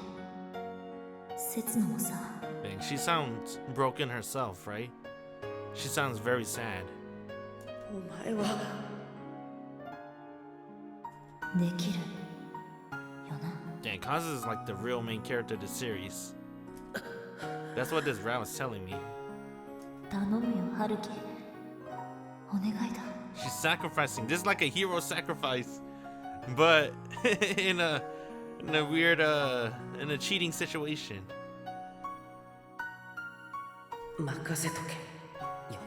S2: 刹那もさ。
S1: Dang, she sounds broken herself, right? She sounds very sad.
S3: お前は
S2: できるよな。
S1: Dang, Kazusa is like the real main character of the series. That's what this route was telling me.
S2: 頼むよ、春樹。お願いだ。
S1: She's sacrificing. This is like a hero sacrifice, but in a weird in a cheating situation.
S3: 任せとけよ。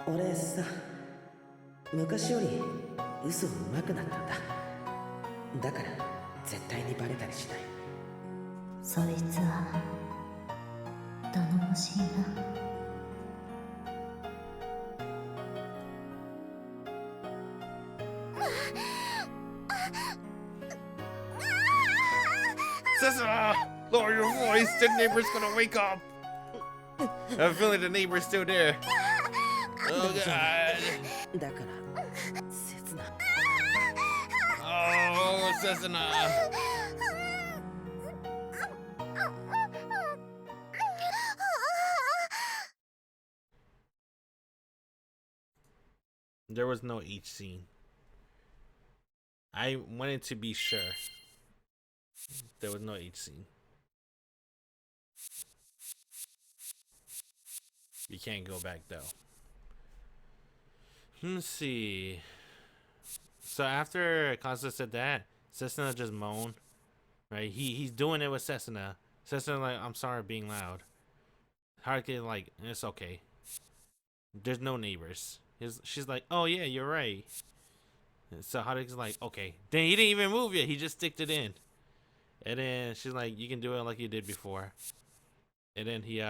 S3: 俺さ、昔より嘘上手くなったんだ。だから絶対にバレたりしない。
S2: そいつは頼もしいな。
S1: Setsuna, lower your voice. The neighbor's gonna wake up. I have a feeling the neighbor's still there. Oh god.
S3: だから切な。
S1: Oh, Setsuna. There was no H scene. I wanted to be sure. There was no H scene. You can't go back though. Let's see. So after Kazusa said that, Setsuna just moaned. Right? He's doing it with Setsuna. Setsuna like, I'm sorry being loud. Haruki like, it's okay. There's no neighbors. She's like, oh yeah, you're right. So Haruki's like, okay. Then he didn't even move yet. He just sticked it in. And then she's like, you can do it like you did before. And then he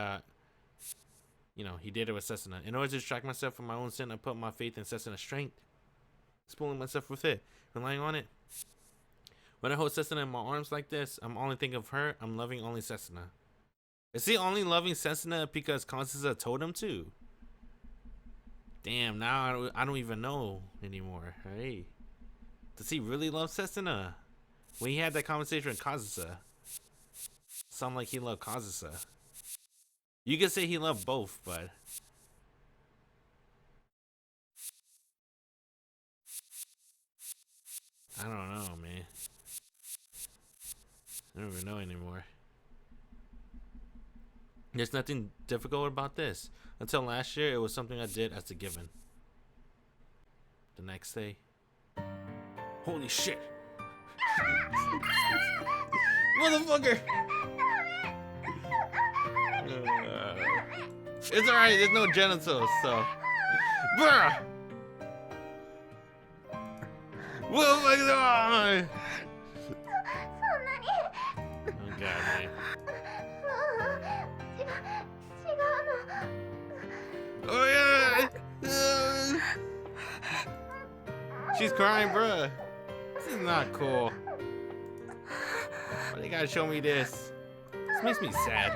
S1: he did it with Setsuna. In order to distract myself from my own sin, I put my faith in Setsuna's strength. Spooling myself with it, relying on it. When I hold Setsuna in my arms like this, I'm only thinking of her. I'm loving only Setsuna. Is he only loving Setsuna because Kazusa told him to? Damn, now I don't even know anymore. Hey, does he really love Setsuna? When he had that conversation with Kazusa, sound like he loved Kazusa. You could say he loved both, but I don't know, man. I don't even know anymore. There's nothing difficult about this. Until last year, it was something I did as a given. The next day. Holy shit! Motherfucker! It's alright, there's no genitals, so. Bruh! What the fuck is on? Oh god, man. Oh yeah! She's crying, bruh. This is not cool. Why they gotta show me this? This makes me sad.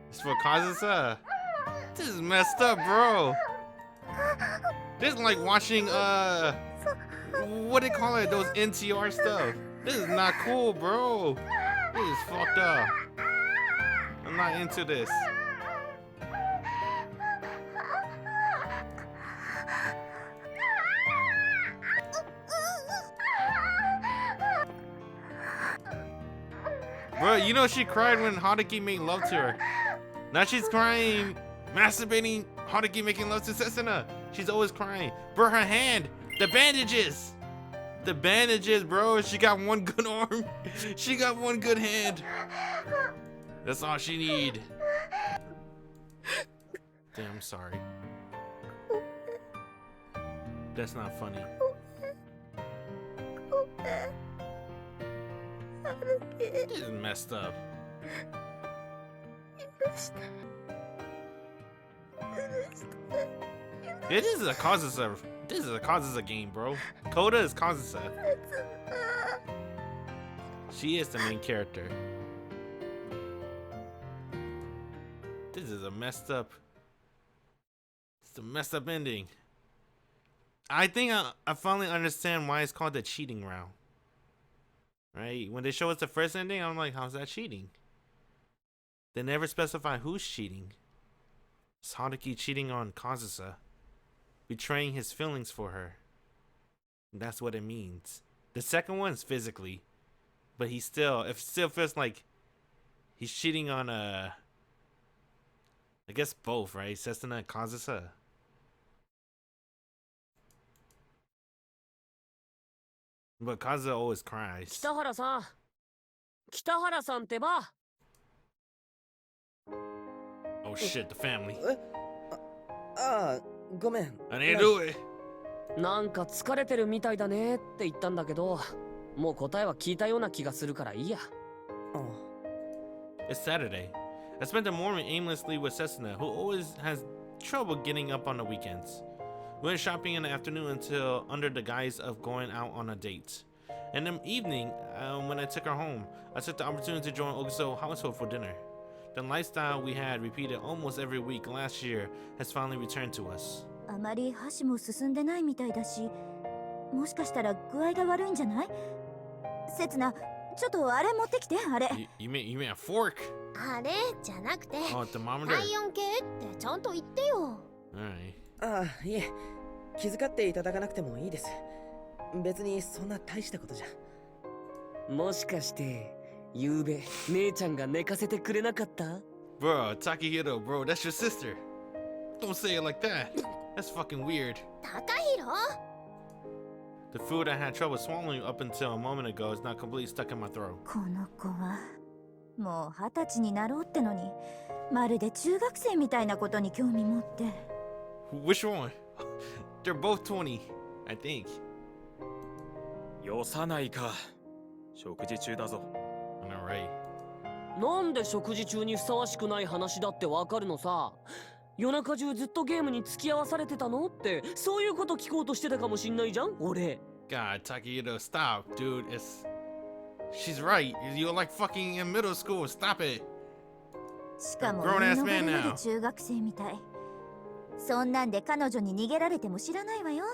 S1: It's for Kazusa. This is messed up, bro. This is like watching what do they call it? Those NTR stuff. This is not cool, bro. This is fucked up. I'm not into this. Bro, you know she cried when Haruki made love to her. Now she's crying, masturbating, Haruki making love to Setsuna. She's always crying. Bro, her hand, the bandages. The bandages, bro. She got one good arm. She got one good hand. That's all she need. Damn, I'm sorry. That's not funny. This is messed up. This is a Kazusa. This is a Kazusa game, bro. Coda is Kazusa. She is the main character. This is a messed up. It's a messed up ending. I think I finally understand why it's called the cheating round. Right? When they show us the first ending, I'm like, how's that cheating? They never specify who's cheating. Is Haruki cheating on Kazusa? Betraying his feelings for her. That's what it means. The second one's physically. But it still feels like he's cheating on I guess both, right? Setsuna and Kazusa. But Kazusa always cries.
S5: 北原さん。北原さんってば。
S1: Oh shit, the family.
S3: ああ、ごめん。
S1: I didn't do it.
S5: なんか疲れてるみたいだねって言ったんだけど、もう答えは聞いたような気がするからいいや。
S1: It's Saturday. I spent the morning aimlessly with Setsuna, who always has trouble getting up on the weekends. We went shopping in the afternoon until under the guise of going out on a date. In the evening, when I took her home, I took the opportunity to join Ogiso's household for dinner. The lifestyle we had repeated almost every week last year has finally returned to us.
S2: あまり箸も進んでないみたいだし、もしかしたら具合が悪いんじゃない？せつな、ちょっとあれ持ってきて、あれ。
S1: You mean a fork?
S6: あれじゃなくて、
S1: Oh, a thermometer.
S6: 体温計ってちゃんと言ってよ。
S1: Alright.
S3: ああ、いえ、気遣っていただかなくてもいいです。別にそんな大したことじゃ。
S5: もしかして、ゆうべ姉ちゃんが寝かせてくれなかった？
S1: Bro, Takahiro, bro, that's your sister. Don't say it like that. That's fucking weird.
S6: 高弘
S1: The food I had trouble swallowing up until a moment ago is now completely stuck in my throat.
S2: この子はもう20歳になろうってのに、まるで中学生みたいなことに興味持って。
S1: Which one? They're both 20, I think.
S7: よさないか。食事中だぞ。
S1: Alright.
S5: なんで食事中にふさわしくない話だってわかるのさ。夜中中ずっとゲームに付き合わされてたのって、そういうこと聞こうとしてたかもしんないじゃん、俺。
S1: God, Takahito, stop, dude. She's right. You're like fucking in middle school. Stop it.
S2: しかも
S1: Grown
S2: 見
S1: ass
S2: 逃
S1: man
S2: れ
S1: now.
S2: る中学生みたい。そんなんで彼女に逃げられても知らないわよ。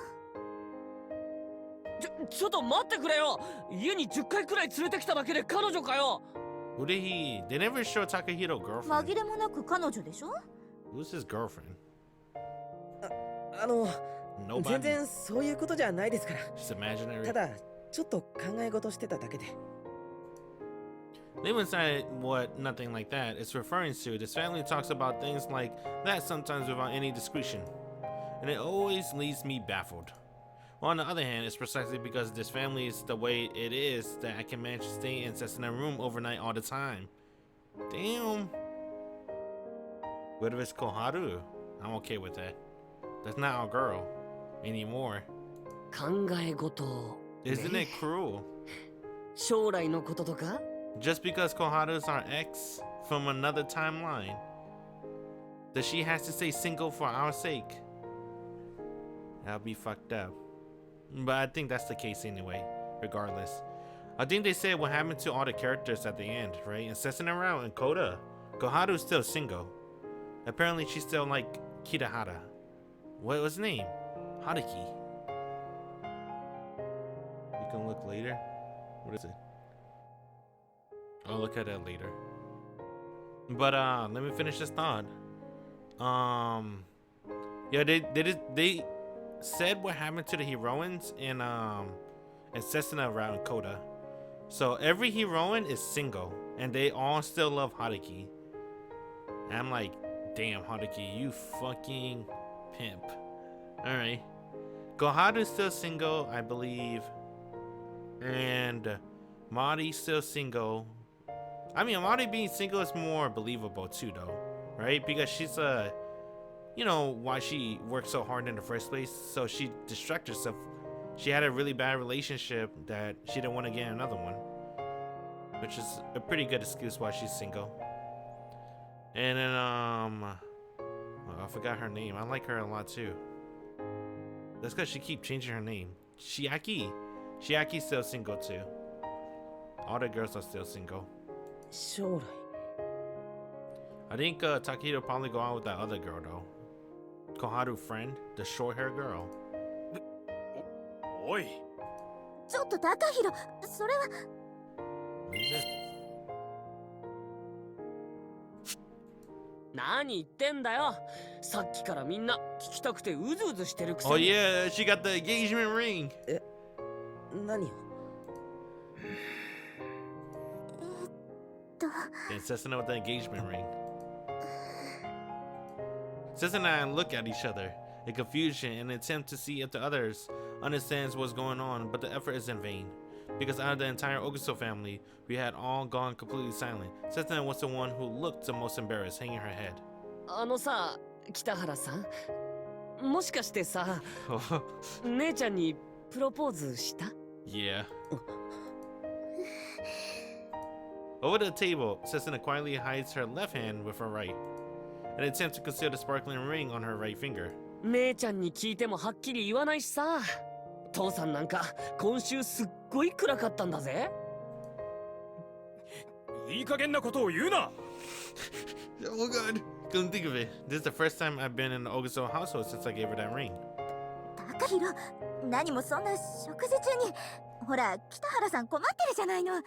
S5: ちょっと待ってくれよ。家に10回くらい連れてきただけで彼女かよ。
S1: Who did he? They never show Takahito girlfriend.
S2: 紛れもなく彼女でしょ。
S1: Who's his girlfriend?
S3: 全
S1: Nobody.
S3: 然そういうことじゃないですから。
S1: Just imaginary.
S3: ただちょっと考え事してただけで。
S1: They would say what nothing like that is referring to. This family talks about things like that sometimes without any discretion, and it always leaves me baffled. Well, on the other hand, it's precisely because this family is the way it is that I can manage to stay in Setsuna room overnight all the time. Damn. What if it's Koharu? I'm okay with that. That's not our girl anymore.
S5: 考え事。
S1: Isn't it cruel?
S5: 将来のこととか
S1: Just because Koharu's our ex from another timeline, that she has to stay single for our sake. That'll be fucked up. But I think that's the case anyway, regardless. I think they said what happened to all the characters at the end, right? And Setsuna Route and Coda. Koharu's still single. Apparently she's still like Kitahara. What was his name? Haruki. You can look later. What is it? I'll look at it later. But let me finish this thought. Yeah, they said what happened to the heroines in Setsuna Route and Coda. So every heroine is single and they all still love Haruki. And I'm like, damn Haruki, you fucking pimp. Alright. Koharu's still single, I believe. And Mari's still single. I mean, Mari being single is more believable too, though, right? Because she's you know why she worked so hard in the first place. So she distracted herself. She had a really bad relationship that she didn't want to get another one, which is a pretty good excuse why she's single. And then oh, I forgot her name. I like her a lot too. That's because she keeps changing her name. Chiaki's still single too. All the girls are still single.
S3: 将来
S1: I think Takahito probably go out with that other girl though. Koharu friend, the short hair girl.
S7: おい。
S2: ちょっと高弘、それは。
S1: What is it?
S5: 何言ってんだよ。さっきからみんな聞きたくてうずうずしてるくせに。
S1: Oh yeah, she got the engagement ring.
S3: 何を
S1: And Setsuna with the engagement ring. Setsuna and I look at each other in confusion and attempt to see if the others understands what's going on, but the effort is in vain. Because out of the entire Oguso family, we had all gone completely silent. Setsuna was the one who looked the most embarrassed, hanging her head.
S5: あのさ、北原さん、もしかしてさ、姉ちゃんにプロポーズした？
S1: Yeah. Over the table, Setsuna quietly hides her left hand with her right, and attempts to conceal the sparkling ring on her right finger.
S5: 姉ちゃんに聞いてもはっきり言わないしさ。父さんなんか今週すっごい暗かったんだぜ。
S7: いい加減なことを言うな。
S1: Oh god. Couldn't think of it. This is the first time I've been in the Oguso household since I gave her that ring.
S2: 高弘、何もそんな食事中に。ほら、北原さん困ってるじゃないの。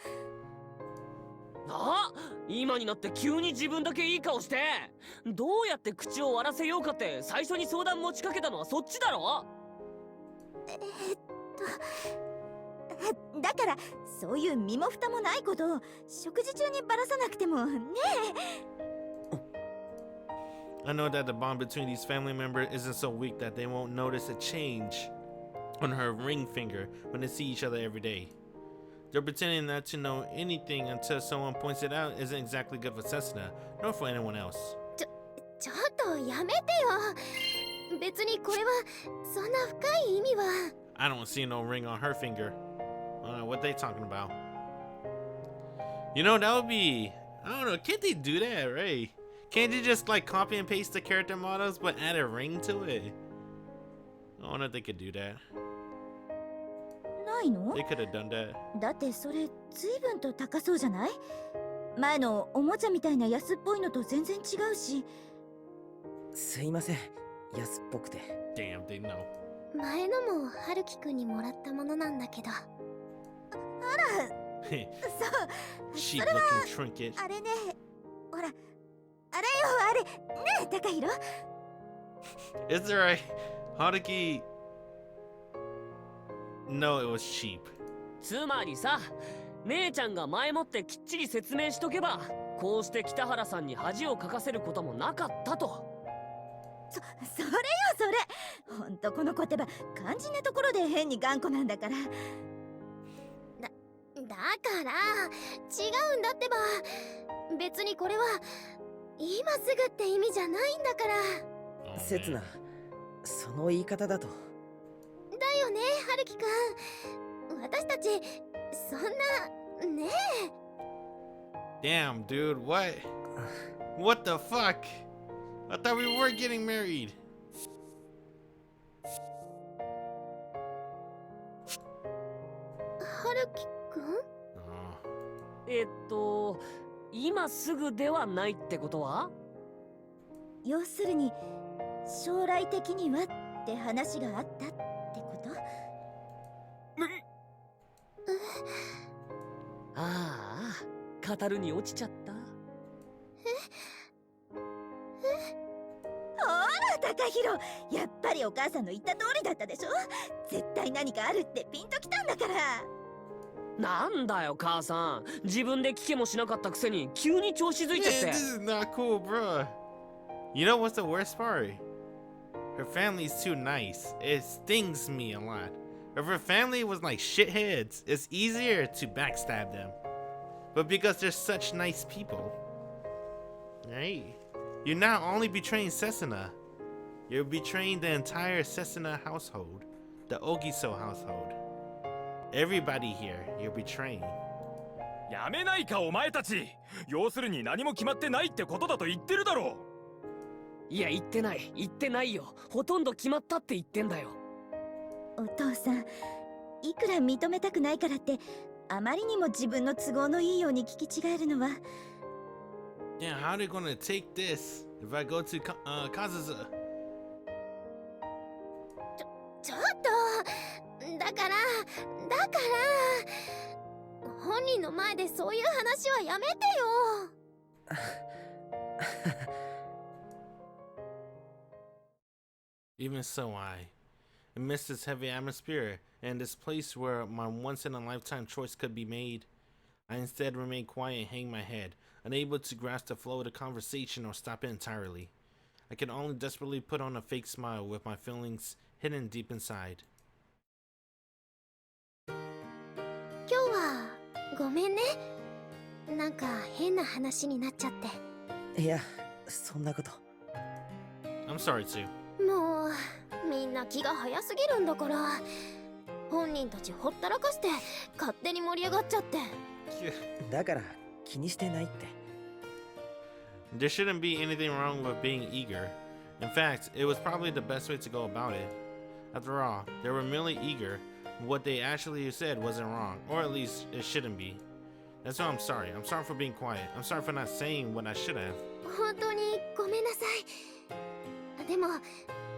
S5: あ、今になって急に自分だけいい顔して。どうやって口を割らせようかって最初に相談持ちかけたのはそっちだろ。
S2: だからそういう身も蓋もないことを食事中にばらさなくてもねえ。
S1: I know that the bond between these family members isn't so weak that they won't notice a change on her ring finger when they see each other every day. They're pretending not to know anything until someone points it out isn't exactly good for Setsuna, nor for anyone else.
S6: ちょっとやめてよ。別にこれはそんな深い意味は。
S1: I don't see no ring on her finger. What they talking about? You know, that would be... I don't know, can't they do that, right? Can't you just like copy and paste the character models but add a ring to it? I wonder if they could do that.
S2: ないの？
S1: They could have done that.
S2: だってそれ随分と高そうじゃない？前のおもちゃみたいな安っぽいのと全然違うし。
S3: すいません、安っぽくて。
S1: Damn, they know.
S6: 前のも春樹くんにもらったものなんだけど。
S2: そう、
S1: Cheap
S2: それは
S1: looking trinket.
S2: あれね、ほら、あれよあれ、ねえ高弘。
S1: Is there a Haruki? No, it was cheap.
S5: つまりさ、姉ちゃんが前もってきっちり説明しとけば、こうして北原さんに恥をかかせることもなかったと。
S2: それよそれ。ほんとこの言葉肝心なところで変に頑固なんだから。
S6: だから違うんだってば。別にこれは今すぐって意味じゃないんだから。
S1: Oh,
S3: せつ
S1: man.
S3: な、その言い方だと。
S6: だよね春樹くん。私たちそんなねえ。
S1: Damn, dude, what? What the fuck? I thought we were getting married.
S6: 春樹くん。
S1: Oh.
S5: 今すぐではないってことは？
S2: 要するに将来的にはって話があったってこと？
S5: ああ、語るに落ちちゃった。
S2: ほら高弘、やっぱりお母さんの言った通りだったでしょ。絶対何かあるってピンときたんだから。
S5: なんだよ母さん、自分で聞けもしなかったくせに急に調子づいちゃっ
S1: Man,
S5: て。
S1: this is not cool, bruh. You know what's the worst part? Her family's too nice. It stings me a lot. If her family was like shitheads, it's easier to backstab them. But because they're such nice people, right? You're not only betraying Setsuna, you're betraying the entire Setsuna household, the Ogiso household. Everybody here, you're betraying.
S7: やめないかお前たち。要するに何も決まってないってことだと言ってるだろう。
S5: いや言ってないよ。ほとんど決まったって言ってんだよ。
S2: お父さん、いくら認めたくないからってあまりにも自分の都合のいいように聞き違えるのは。
S1: Yeah, how are they gonna take this if I go to Kazusa?
S6: ちょっとだから本人の前でそういう話はやめてよ。
S1: Even so, amidst this heavy atmosphere and this place where my once-in-a-lifetime choice could be made, I instead remain quiet and hang my head, unable to grasp the flow of the conversation or stop it entirely. I can only desperately put on a fake smile with my feelings hidden deep inside.
S6: 今日はごめんね。なんか変な話になっちゃって。
S3: いや、そんなこと。
S1: I'm sorry too.
S6: もうみんな気が早すぎるんだから。本人たちほったらかして勝手に盛り上がっちゃって。
S3: だから気にしてないって。
S1: There shouldn't be anything wrong with being eager. In fact, it was probably the best way to go about it. After all, they were merely eager. What they actually said wasn't wrong, or at least it shouldn't be. That's why I'm sorry. I'm sorry for being quiet. I'm sorry for not saying what I should have.
S6: 本当にごめんなさい。でも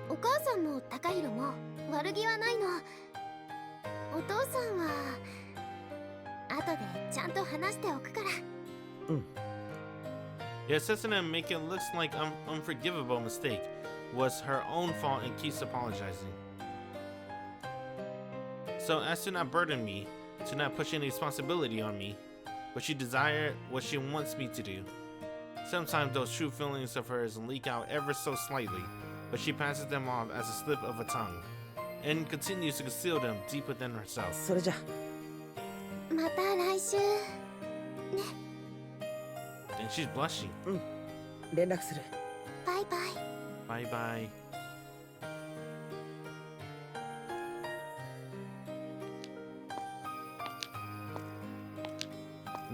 S6: お母さんも高弘も悪気はないの。お父さんは後でちゃんと話しておくから。
S1: Yeah, Setsuna making it looks like an unforgivable mistake was her own fault and keeps apologizing. So as to not burden me, to not push any responsibility on me, but she desired what she wants me to do. Sometimes those true feelings of hers leak out ever so slightly, but she passes them off as a slip of a tongue, and continues to conceal them deep within herself.
S3: それじゃ。
S6: また来週。
S1: And she's blushing.
S3: 連絡する。
S6: バイバイ。
S1: Bye bye.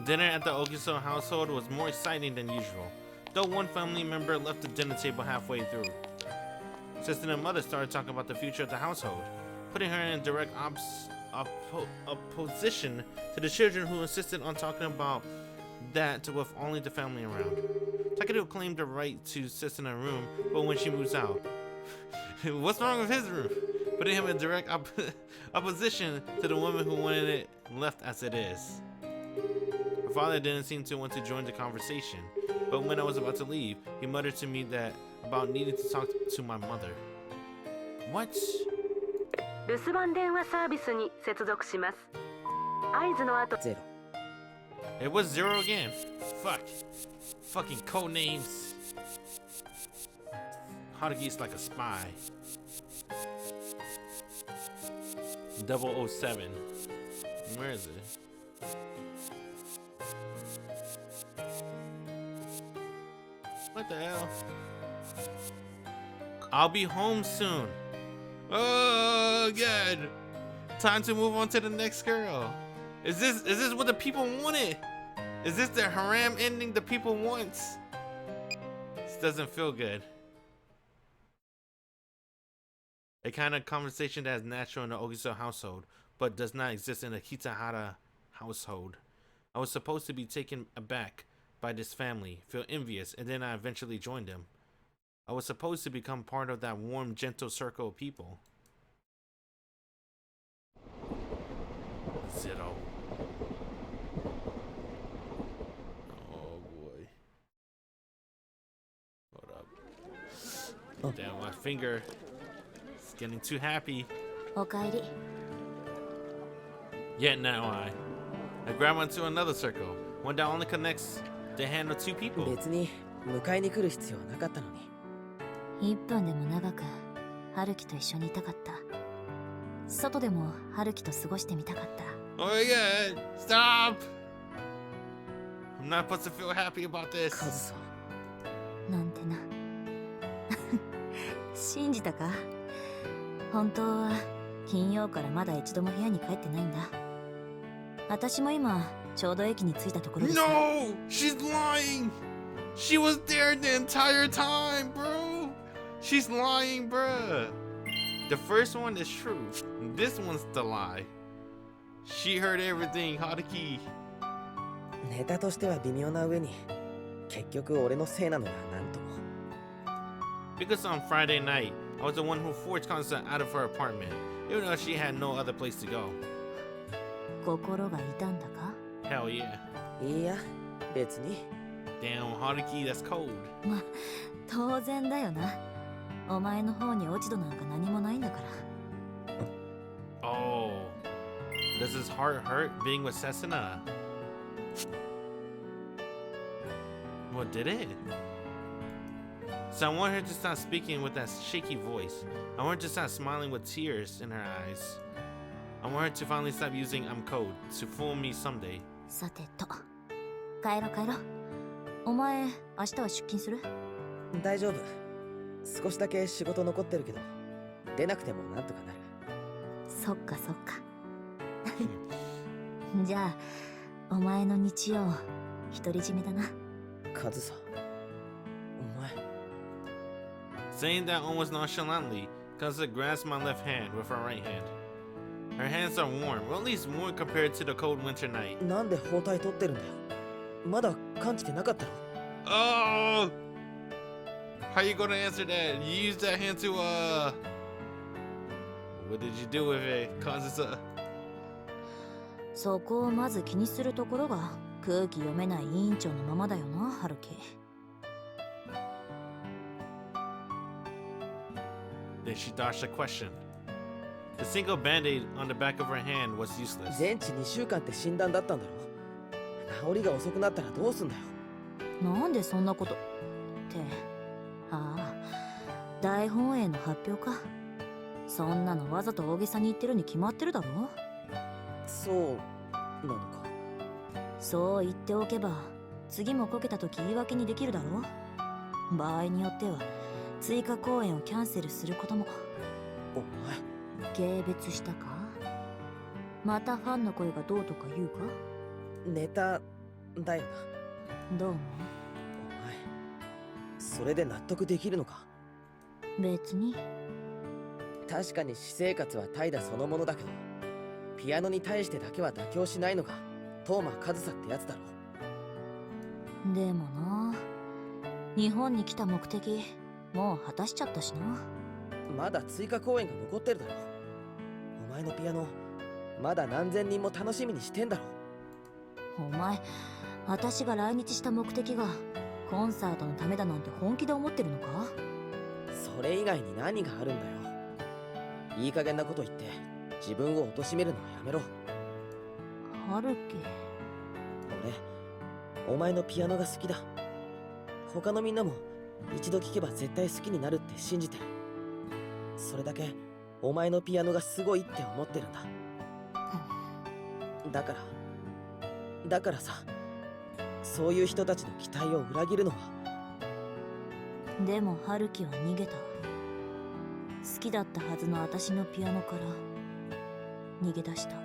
S1: dinner at the Ogiso household was more exciting than usual, though one family member left the dinner table halfway through. Sister and mother started talking about the future of the household, putting her in direct opposition to the children who insisted on talking about that with only the family around. Takeru claimed the right to sit in her room, but when she moves out, what's wrong with his room? Putting him in direct opposition to the woman who wanted it left as it is. Her father didn't seem to want to join the conversation, but when I was about to leave, he muttered to me that about needing to talk to my mother. What?
S8: 留守番電話サービスに接続します。合図の後。
S3: ゼロ。
S1: It was zero again. Fuck. Fucking code names. Haruki's like a spy. 007. Where is it? What the hell? I'll be home soon. Oh, God. Time to move on to the next girl. Is this what the people wanted? Is this the haram ending the people want? This doesn't feel good. A kind of conversation that is natural in the Ogiso household, but does not exist in the Kitahara household. I was supposed to be taken aback by this family, feel envious, and then I eventually joined them. I was supposed to become part of that warm, gentle circle of people. Zero. Oh boy. Hold up. Oh. Damn, my finger. It's getting too happy.
S2: おかえり。
S1: Yet now I grab onto another circle, one that only connects the hand of two people.
S3: 別に迎えに来る必要はなかったのに。
S2: 1分でも長く春樹と一緒にいたかった。外でも春樹と過ごしてみたかった。
S1: Oh my god! Stop! I'm not supposed to feel happy about this.
S3: カズさん。
S2: なんてな。信じたか？本当は金曜からまだ一度も部屋に帰ってないんだ。私も今ちょうど駅に着いたところです。
S1: No! She's lying! She was there the entire time, bro! She's lying, bruh! The first one is true. This one's the lie. She heard everything, Haruki.
S3: ネタとしては微妙な上に、結局俺のせいなのがなんとも。
S1: Because on Friday night, I was the one who forced Kazusa out of her apartment, even though she had no other place to go.
S2: 心が痛んだか？
S1: Hell yeah.
S3: いいや、別に。
S1: Damn, Haruki, that's cold.
S2: ま、当然だよな。お前の方に落ち度なんか何もないんだから。
S1: Oh. Does his heart hurt being with Setsuna? What did it? So I want her to stop speaking with that shaky voice. I want her to stop smiling with tears in her eyes. I want her to finally stop using I'm code to fool me someday.
S2: さてと、帰ろう帰ろう。お前、明日は出勤する？
S3: 大丈夫。少しだけ仕事残ってるけど、出なくてもなんとかなる。
S2: そっかそっか。じゃあ、お前の日曜、独り占めだな。
S3: カズさん、お前。
S1: Saying that almost nonchalantly, Kazusa grasps my left hand with her right hand. Her hands are warm, or at least warm compared to the cold winter night.
S3: なんで包帯取ってるんだよ。まだ感じてなかったろ。
S1: Oh! How you gonna answer that? You used that hand to, What did you do with it, Kazusa?
S2: そこをまず気にするところが空気読めない委員長のままだよな、春樹。
S1: Then she dodged the question. The single band-aid on the back of her hand was useless.
S3: 全治2週間って診断だったんだろ。治りが遅くなったらどうすんだよ。
S2: なんでそんなことって。ああ、大本営の発表か。そんなのわざと大げさに言ってるに決まってるだろ。
S3: そうなのか。
S2: そう言っておけば次もこけた時言い訳にできるだろ。場合によっては追加公演をキャンセルすることも。
S3: お前
S2: 軽蔑したか？またファンの声がどうとか言うか？
S3: ネタだよな。
S2: どう思
S3: お前それで納得できるのか？
S2: う？別に。
S3: 確かに私生活は怠惰そのものだけど、ピアノに対してだけは妥協しないのが東間和沙ってやつだろ。
S2: でもな、日本に来た目的もう果たしちゃったしな。
S3: まだ追加公演が残ってるだろ。お前のピアノまだ何千人も楽しみにしてんだろ。
S2: お前、私が来日した目的がコンサートのためだなんて本気で思ってるのか？
S3: それ以外に何があるんだよ。いい加減なこと言って自分を貶めるのはやめろ。
S2: 春樹。
S3: 俺、お前のピアノが好きだ。他のみんなも一度聴けば絶対好きになるって信じてる。それだけお前のピアノがすごいって思ってるんだ。だからさ、そういう人たちの期待を裏切るのは。
S2: でも春樹は逃げた。好きだったはずの私のピアノから逃げ出した。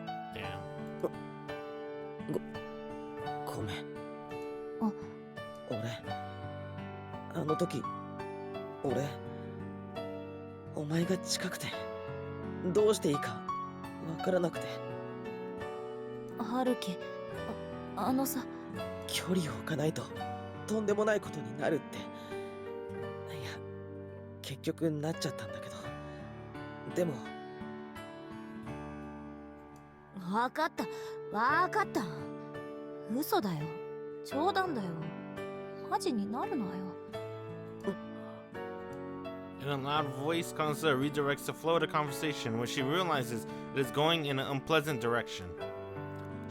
S3: ごめん。
S2: あ、
S3: 俺、あの時お前が近くてどうしていいかわからなくて。
S2: 春樹、あのさ、
S3: 距離を置かないととんでもないことになるって。いや、結局なっちゃったんだけど、でも。
S2: わかった。嘘だよ。冗談だよ。マジになるなよ。
S1: In a loud voice, Kazusa redirects the flow of the conversation when she realizes it is going in an unpleasant direction.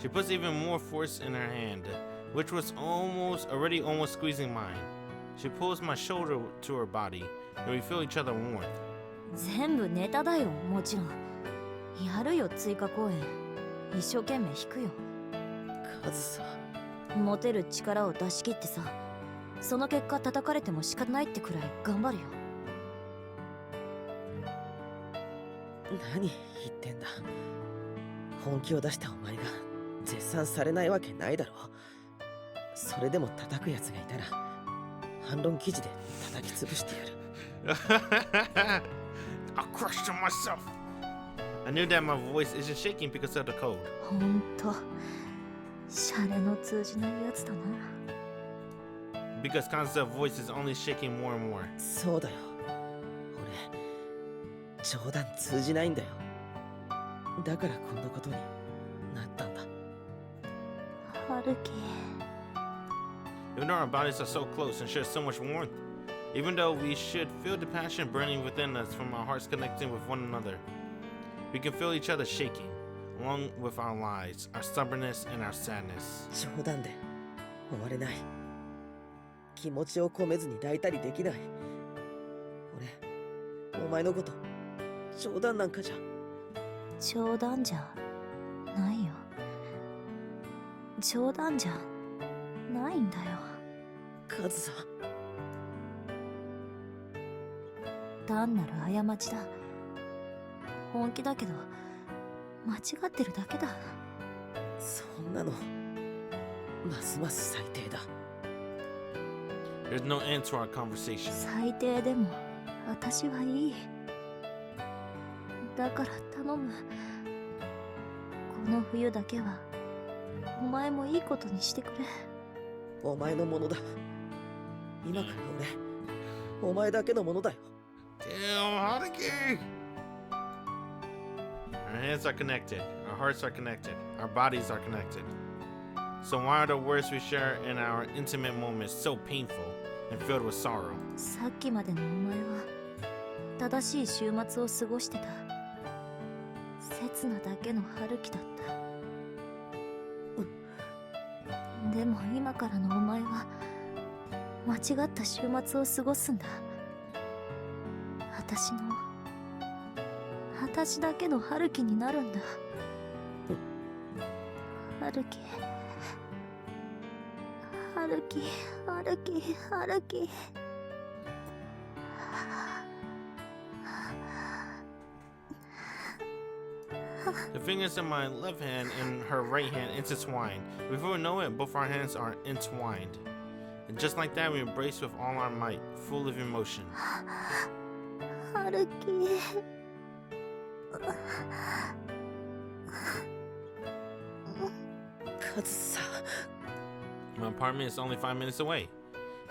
S1: She puts even more force in her hand, which was already squeezing mine. She pulls my shoulder to her body, and we feel each other warmth.
S2: 全部ネタだよ、もちろん。やるよ、追加公演。一生懸命弾くよ。
S3: カズサ。
S2: 持てる力を出し切ってさ、その結果叩かれても仕方ないってくらい頑張るよ。
S3: 何言ってんだ。本気を出したお前が絶賛されないわけないだろ。それでも叩くやつがいたら反論記事で叩き潰してやる。
S1: I crushed her myself. I knew that my voice isn't shaking because of the code.
S2: ほんと、シャレの通じないやつだな。
S1: Because Kazusa's voice is only shaking more and more.
S3: そうだよ。俺、冗談通じないんだよ。だからこんなことになったんだ。
S2: 春樹。
S1: Even though our bodies are so close and share so much warmth, even though we should feel the passion burning within us from our hearts connecting with one another, we can feel each other shaking, along with our lies, our stubbornness, and our sadness.
S3: 冗談で終われない。気持ちを込めずに抱いたりできない。俺、お前のこと、冗談なんかじゃ。
S2: 冗談じゃないよ。冗談じゃないんだよ。
S3: カズサ。
S2: 単なる過ちだ。本気だけど間違ってるだけだ。
S3: そんなのますます最低だ。
S1: There's no end to our conversation.
S2: 最低でも私はいい。だから頼む。この冬だけはお前もいいことにしてくれ。
S3: お前のものだ。今から俺、お前だけのものだよ。
S1: Damn, Haruki! Our hands are connected, our hearts are connected, our bodies are connected. So why are the words we share in our intimate moments so painful and filled with sorrow?
S2: さっきまでのお前は正しい週末を過ごしてた。刹那だけの春樹だった。でも今からのお前は間違った週末を過ごすんだ。私だけの春樹になるんだ。春樹、春樹、春樹、春樹。
S1: The fingers in my left hand and her right hand intertwine. Before we know it, both our hands are entwined. And just like that, we embrace with all our might, full of emotion.
S2: 春樹
S3: Kazusa.
S1: My apartment is only 5 minutes away.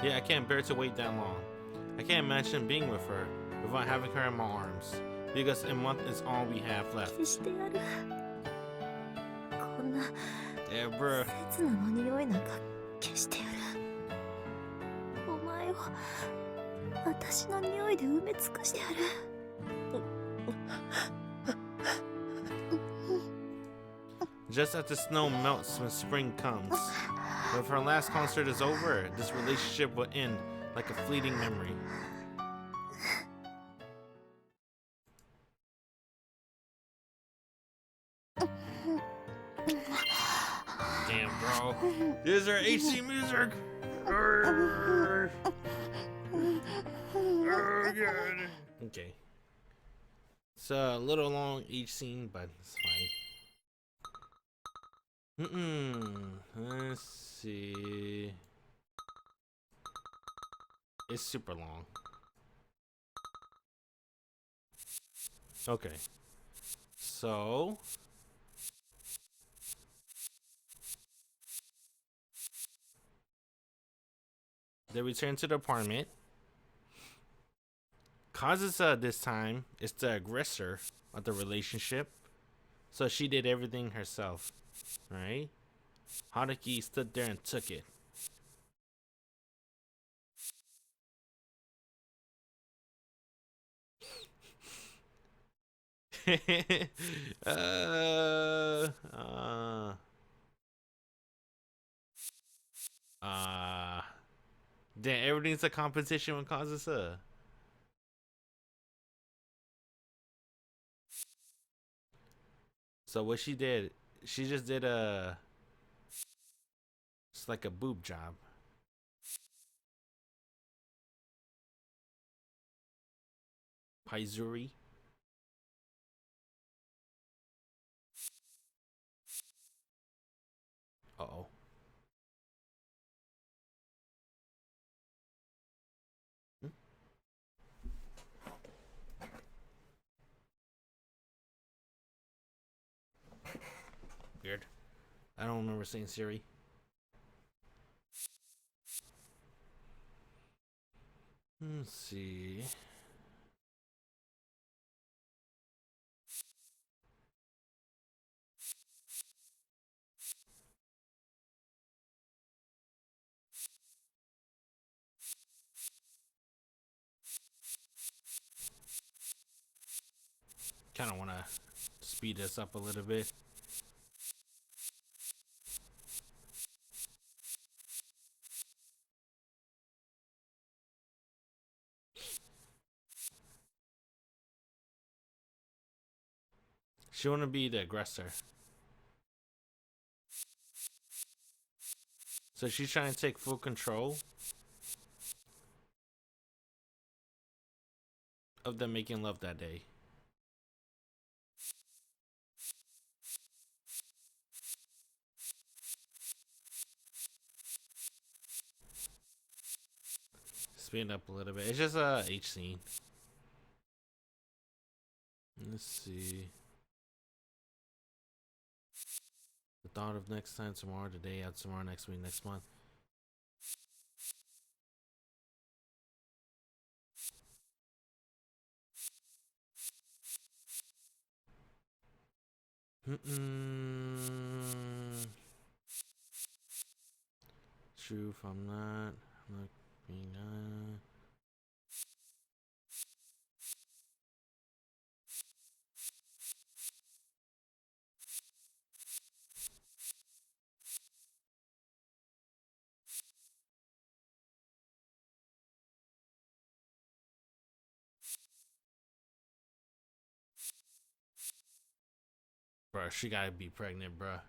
S1: Yet I can't bear to wait that long. I can't imagine being with her without having her in my arms. Because a month is all we have left.
S2: 消してやるこんな
S1: Yeah, bruh.
S2: 刹那の匂いなんか消してやるお前を私の匂いで埋め尽くしてやる
S1: Just as the snow melts when spring comes. But if her last concert is over, this relationship will end like a fleeting memory. Damn, bro. This is our HC music. Okay. It's a little long each scene, but it's fine. Let's see. It's super long. Okay. So they return to the apartment. Kazusa this time is the aggressor of the relationship. So she did everything herself. Right? Haruki stood there and took it. Damn, everything's a competition with Kazusa. So what she did, she just did it's like a boob job. Paizuri. Uh-oh. Weird. I don't remember saying Siri. Let's see. Kind of want to speed this up a little bit. She want to be the aggressor. So she's trying to take full control of them making love that day. Speed up a little bit. It's just a H scene. Let's see. The thought of next time, tomorrow, the day after tomorrow, next week, next month. True, if I'm not being Bro, she gotta be pregnant, bro.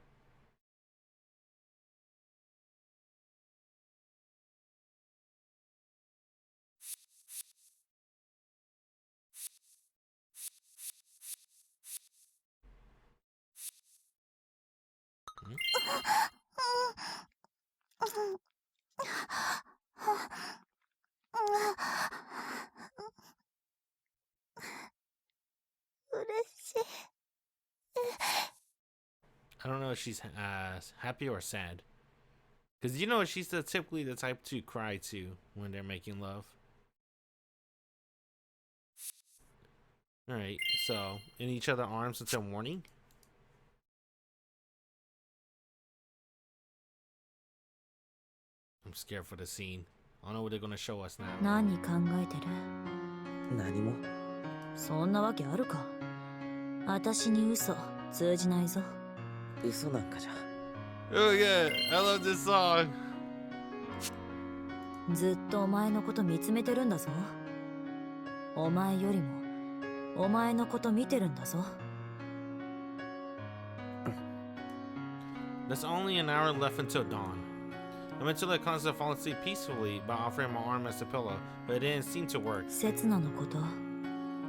S1: I don't know if she's happy or sad. Because you know she's typically the type to cry too when they're making love. Alright, so in each other's arms until morning. I'm scared for the scene. I don't know what they're gonna show us now.
S2: 何考えてる？
S3: 何も。
S2: そんなわけあるか。私に嘘通じないぞ。
S3: 嘘なんかじゃ。
S1: Oh yeah, I love this song.
S2: ずっとお前のこと見つめてるんだぞ。お前よりもお前のこと見てるんだぞ。
S1: There's only an hour left until dawn. I meant to let Kazusa fall asleep peacefully by offering my arm as a pillow, but it didn't seem to work.
S2: 刹那のこと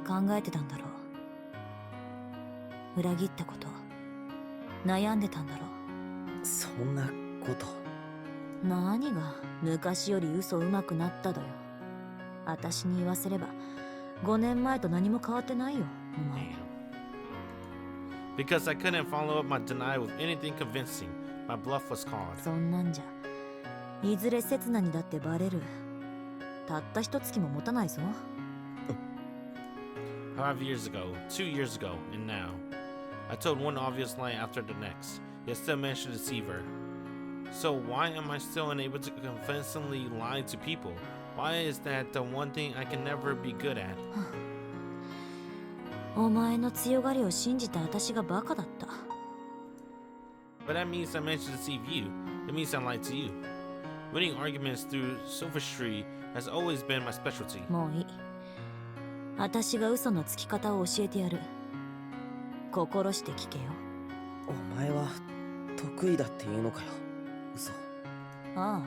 S2: 考えてたんだろう。裏切ったこと悩んでたんだろう。
S3: そんなこと。
S2: 何が昔より嘘うまくなっただよ。私に言わせれば5年前と何も変わってないよ、お前。
S1: Because I couldn't follow up my denial with anything convincing, my bluff was called.
S2: そんなんじゃいずれ刹那にだってバレる。たった一月も持たないぞ。
S1: 5 years ago, 2 years ago, and now. I told one obvious lie after the next, yet still managed to deceive her. So why am I still unable to convincingly lie to people? Why is that the one thing I can never be good at?
S2: お前の強がりを信じた私がバカだった。
S1: But that means I managed to deceive you. It means I lied to you. Winning arguments through sophistry has always been my specialty.
S2: もういい。私が嘘のつき方を教えてやる。心して聞けよ。
S3: お前は得意だって言うのかよ。嘘。
S2: ああ、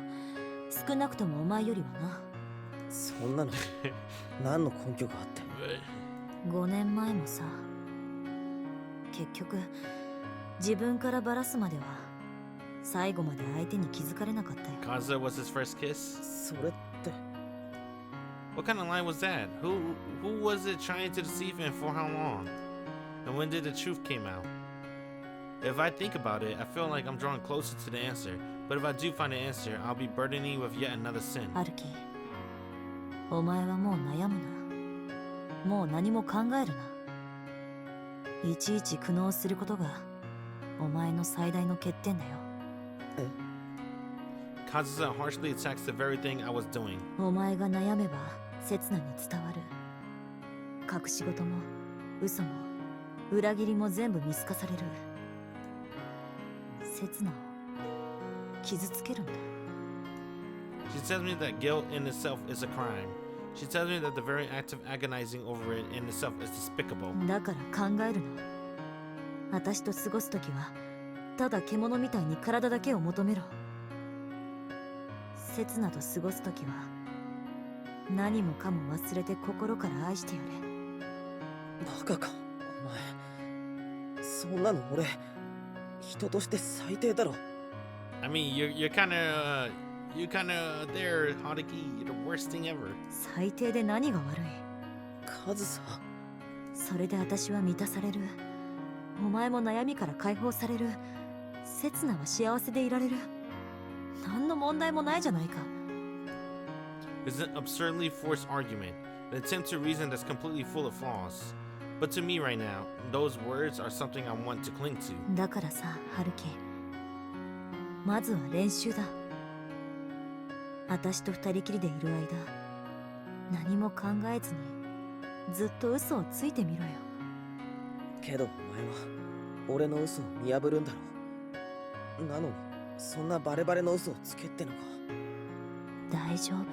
S2: 少なくともお前よりはな。
S3: そんなの何の根拠があって。
S2: 5年前もさ、結局自分からバラすまでは最後まで相手に気づかれなかったよ。
S1: Kazusa was his first kiss?
S3: それって。
S1: What kind of lie was that? Who was it trying to deceive and for how long? And when did the truth came out? If I think about it, I feel like I'm drawing closer to the answer. But if I do find the answer, I'll be burdening you with yet another sin.
S2: ハルキ、お前はもう悩むな。もう何も考えるな。いちいち苦悩することがお前の最大の欠点だよ。
S1: Kazusa harshly attacks the very thing I was doing.
S2: お前が悩めば刹那に伝わる。隠し事も嘘も裏切りも全部見透かされる。刹那を傷つけるんだ。
S1: She tells me that guilt in itself is a crime. She tells me that the very act of agonizing over it in itself is despicable.
S2: だから考えるの。私と過ごすときはただ獣みたいに体だけを求めろ。刹那と過ごすときは何もかも忘れて心から愛してやれ。
S3: バカかお前。そんなの俺人として最低だろ。
S1: I mean, you're kind of there, Haruki. You're the worst thing ever.
S2: 最低で何が悪い。
S3: カズサ。
S2: それで私は満たされる。お前も悩みから解放される。刹那は幸せでいられる。何の問題もないじゃないか。
S1: It's an absurdly forced argument, an attempt to reason that's completely full of flaws. But to me right now, those words are something I want to cling to.
S2: だからさ、ハルキ。まずは練習だ。私と二人きりでいる間、何も考えずにずっと嘘をついてみろよ。
S3: けどお前は俺の嘘を見破るんだろう。なのにそんなバレバレの嘘をつけってのか。
S2: 大丈夫。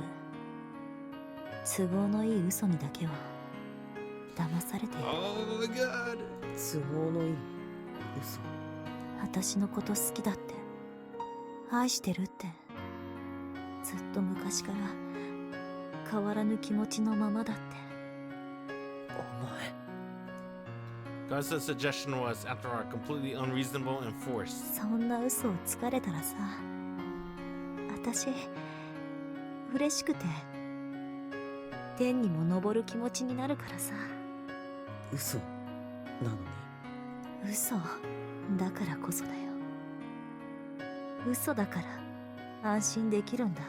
S2: 都合のいい嘘にだけは騙されている。
S1: Oh my god!
S3: 都合のいい嘘。
S2: 私のこと好きだって、愛してるって、ずっと昔から変わらぬ気持ちのままだって。
S3: お前。
S1: Kazusa's suggestion was, after all, completely unreasonable and forced.
S2: そんな嘘をつかれたらさ、私嬉しくて天にも昇る気持ちになるからさ。
S3: 嘘なのに。
S2: 嘘だからこそだよ。嘘だから安心できるんだ。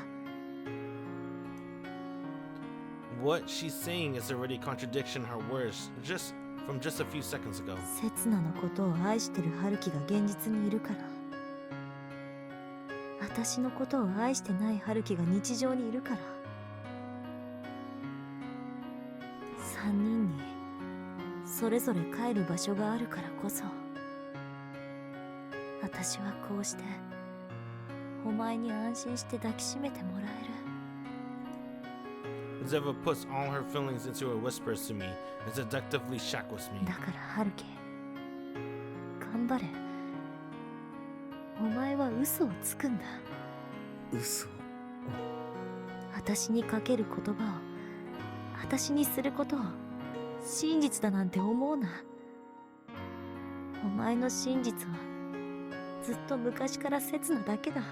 S1: What she's saying is already contradiction her words from just a few seconds ago.
S2: セツナのことを愛してるハルキが現実にいるから、私のことを愛してないハルキが日常にいるから、3人にそれぞれ帰る場所があるからこそ、私はこうしてお前に安心して抱きしめてもらえる。
S1: Zeva puts all her feelings into her whispers to me and seductively shackles me.
S2: だからハルキ、頑張れ。お前は嘘をつくんだ。
S3: 嘘。
S2: 私にかける言葉を、私にすることを真実だなんて思うな。お前の真実はずっと昔から刹那だけだ。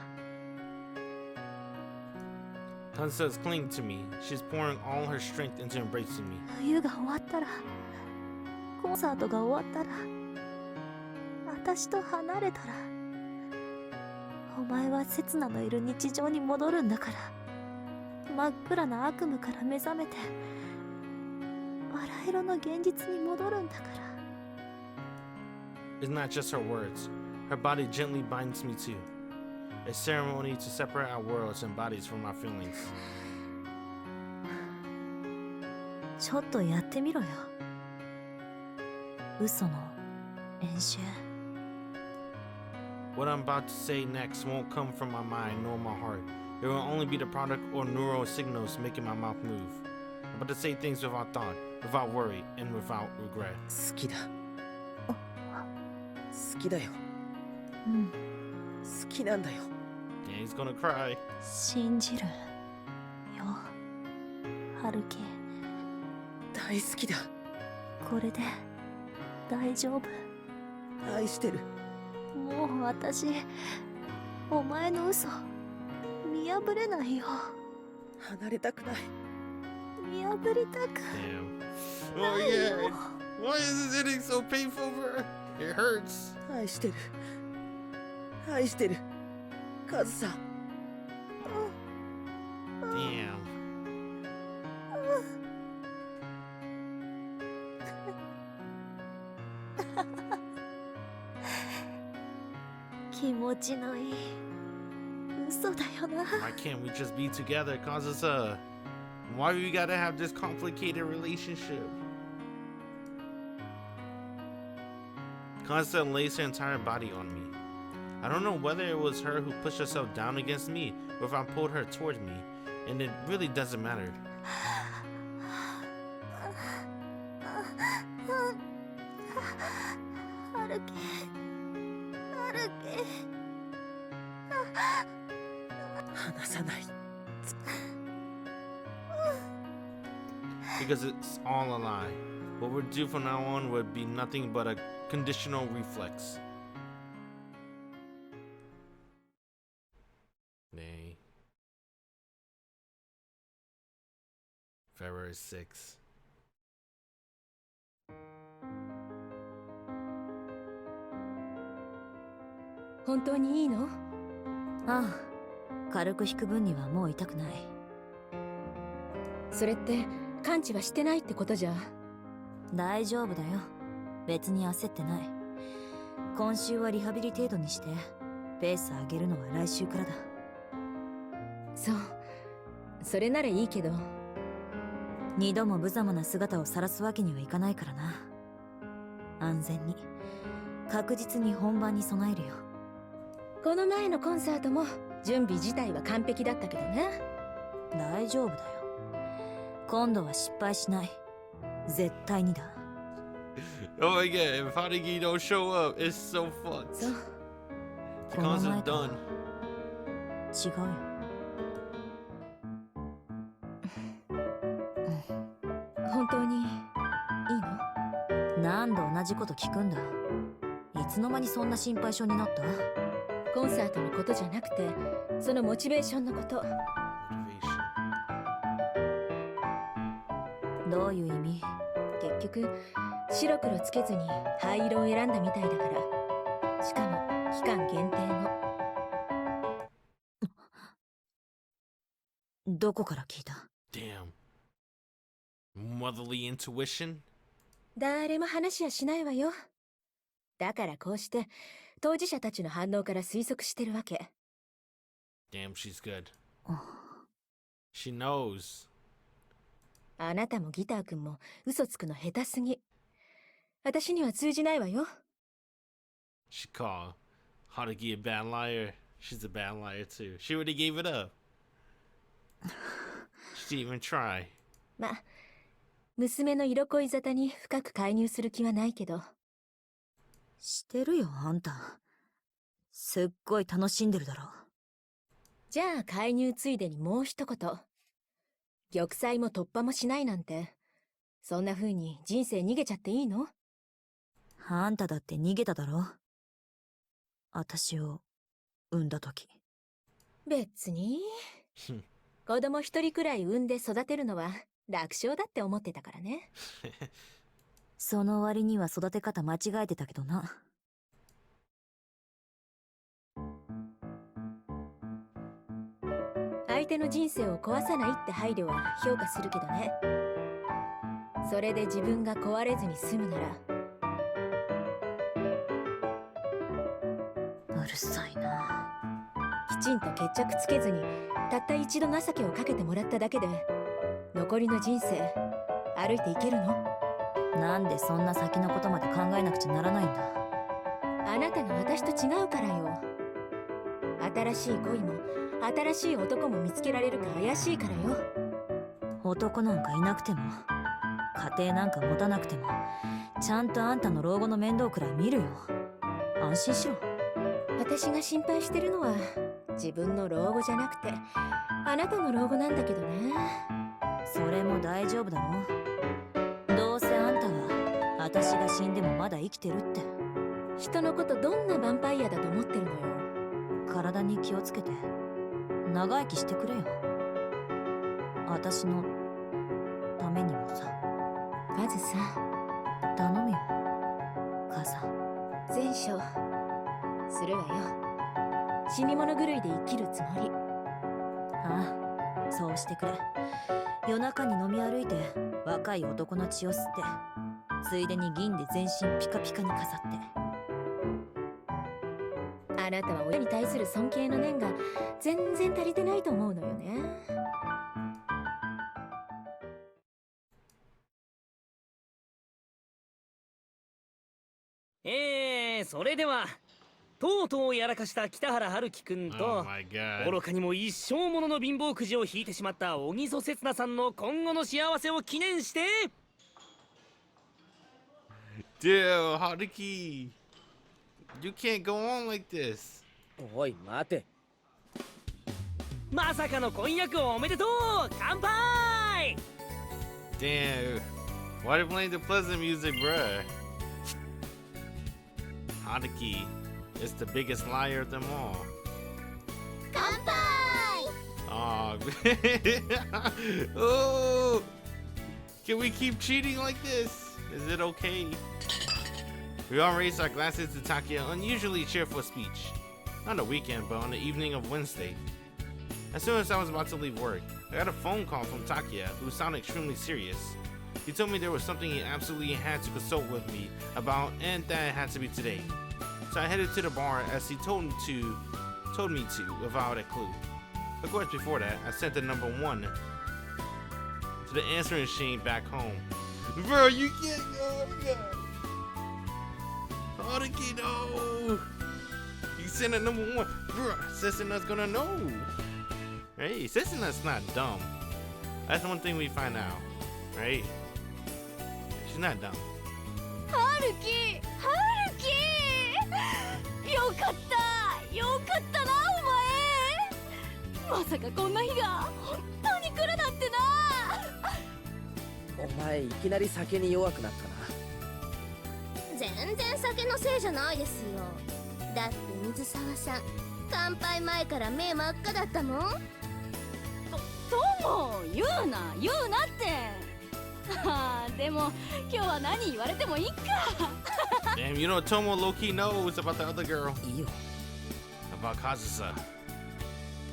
S1: Kazusa is clinging to me. She's pouring all her strength into embracing me.
S2: 冬が終わったら、コンサートが終わったら、私と離れたら、お前は刹那のいる日常に戻るんだから。真っ暗な悪夢から目覚めて、バラ色の現実に戻るんだから。
S1: It's not just her words. Her body gently binds me too. A ceremony to separate our worlds and bodies from our feelings.
S2: ちょっとやってみろよ。嘘の練習。
S1: What I'm about to say next won't come from my mind nor my heart. It will only be the product or neural signals making my mouth move. I'm about to say things without thought, without worry, and without regret.
S3: 好きだ。好きだよ。
S2: うん。
S3: 好きなんだよ。
S1: Yeah, he's gonna cry.
S2: 信じるよ、ハルキ。
S3: 大好きだ。
S2: これで大丈夫。
S3: 愛してる。
S2: もう私、お前の嘘見破れないよ。
S3: 離れたくない。
S2: 見破りたく
S1: Damn. Oh yeah. Why is this ending so painful, bro? It hurts.
S3: 愛してる。愛してる。カズサ。
S1: Damn.
S2: 気持ちのいい嘘だよな。
S1: Why can't we just be together, Kazusa? Why we gotta have this complicated relationship? Kazusa lays her entire body on me. I don't know whether it was her who pushed herself down against me or if I pulled her towards me, and it really doesn't matter.
S2: ハルキ、ハルキ。
S3: 離さない。
S1: Because it's all a lie. What we'll do from now on would be nothing but a conditional reflex. Nay. February 6th.
S9: 本当にいいの？
S2: ああ、軽く引く分にはもう痛くない。
S9: それって完治はしてないってことじゃ。
S2: 大丈夫だよ。別に焦ってない。今週はリハビリ程度にして、ペース上げるのは来週からだ。
S9: そう、それならいいけど。
S2: 二度も無様な姿を晒すわけにはいかないからな。安全に、確実に本番に備えるよ。
S9: この前のコンサートも準備自体は完璧だったけどね。
S2: 大丈夫だよ。今度は失敗しない。絶対にだ。
S1: Oh my god, if Haruki don't show up, it's so fucked.
S9: そう。
S1: The concert's done.
S2: 違うよ。
S9: 本当にいいの？
S2: 何度同じこと聞くんだ。いつの間にそんな心配性になった？
S9: コンサートのことじゃなくて、そのモチベーションのこと。どういう意味？結局白黒つけずに灰色を選んだみたいだから。しかも期間限定の。
S2: どこから聞いた？
S1: Damn. Motherly intuition?
S9: 誰も話はしないわよ。だからこうして当事者たちの反応から推測してるわけ。
S1: Damn, she's good. She knows.
S9: あなたもギター君も嘘つくの下手すぎ。私には通じないわよ。
S1: She called Haruki a bad liar. She's a bad liar too. She already gave it up. She didn't even try.
S9: ま、娘の色恋沙汰に深く介入する気はないけど。
S2: してるよ、あんた。すっごい楽しんでるだろ。
S9: じゃあ介入ついでにもう一言。玉砕も突破もしないなんて、そんな風に人生逃げちゃっていいの？
S2: あんただって逃げただろ。私を産んだ時。
S9: 別に子供一人くらい産んで育てるのは楽勝だって思ってたからね。
S2: その割には育て方間違えてたけどな。
S9: 相手の人生を壊さないって配慮は評価するけどね。それで自分が壊れずに済むなら。
S2: うるさいな。
S9: きちんと決着つけずにたった一度情けをかけてもらっただけで残りの人生歩いていけるの？
S2: なんでそんな先のことまで考えなくちゃならないんだ。
S9: あなたが私と違うからよ。新しい恋も新しい男も見つけられるか怪しいからよ。
S2: 男なんかいなくても家庭なんか持たなくてもちゃんとあんたの老後の面倒くらい見るよ。安心しろ。
S9: 私が心配してるのは自分の老後じゃなくてあなたの老後なんだけどね。
S2: それも大丈夫だろ。どうせあんたは私が死んでもまだ生きてるって。
S9: 人のことどんなヴァンパイアだと思ってるのよ。
S2: 体に気をつけて長生きしてくれよ。私のためにもさ。
S9: カズさ、
S2: 頼むよ母さん。
S9: 善処するわよ。死に物狂いで生きるつもり。
S2: ああ、そうしてくれ。夜中に飲み歩いて若い男の血を吸ってついでに銀で全身ピカピカに飾って。
S9: あなたは親に対する尊敬の念が全然足りてないと思うのよね。
S5: それではとうとうやらかした北原春樹くん
S1: Oh
S5: と
S1: my god.
S5: 愚かにも一生ものの貧乏くじを引いてしまった小木曽刹那さんの今後の幸せを記念して。
S1: Dude, Haruki. You can't go on like this.
S3: おい待て。
S5: まさかの婚約おめでとう。乾杯。
S1: Damn. Why they playing the pleasant music, bruh? Haruki is the biggest liar of them all.
S6: 乾杯。
S1: Oh, oh. Can we keep cheating like this? Is it okay? We all raised our glasses to Takia's unusually cheerful speech. Not a weekend, but on the evening of Wednesday. As soon as I was about to leave work, I got a phone call from Takia, who sounded extremely serious. He told me there was something he absolutely had to consult with me about, and that it had to be today. So I headed to the bar as he told me to without a clue. Of course, before that, I sent the number 1 to the answering machine back home. Bro, you can't go. Oh my god. Haruki, no. You sent a number 1. Bro, Setsuna's gonna know. Hey, Setsuna's not dumb. That's one thing we find out, right? She's not dumb.
S6: 春樹、春樹。よかった、よかったなお前。まさかこんな日が本当に来るなんてな。
S3: お前いきなり酒に弱くなったな。
S6: 全然酒のせいじゃないですよ。だって水沢さん乾杯前から目真っ赤だったもん。
S10: もう言うなってでも今日は何言われてもいいか。
S1: Damn, you know Tomo low-key knows about the other girl.
S3: いいよ。
S1: About Kazusa.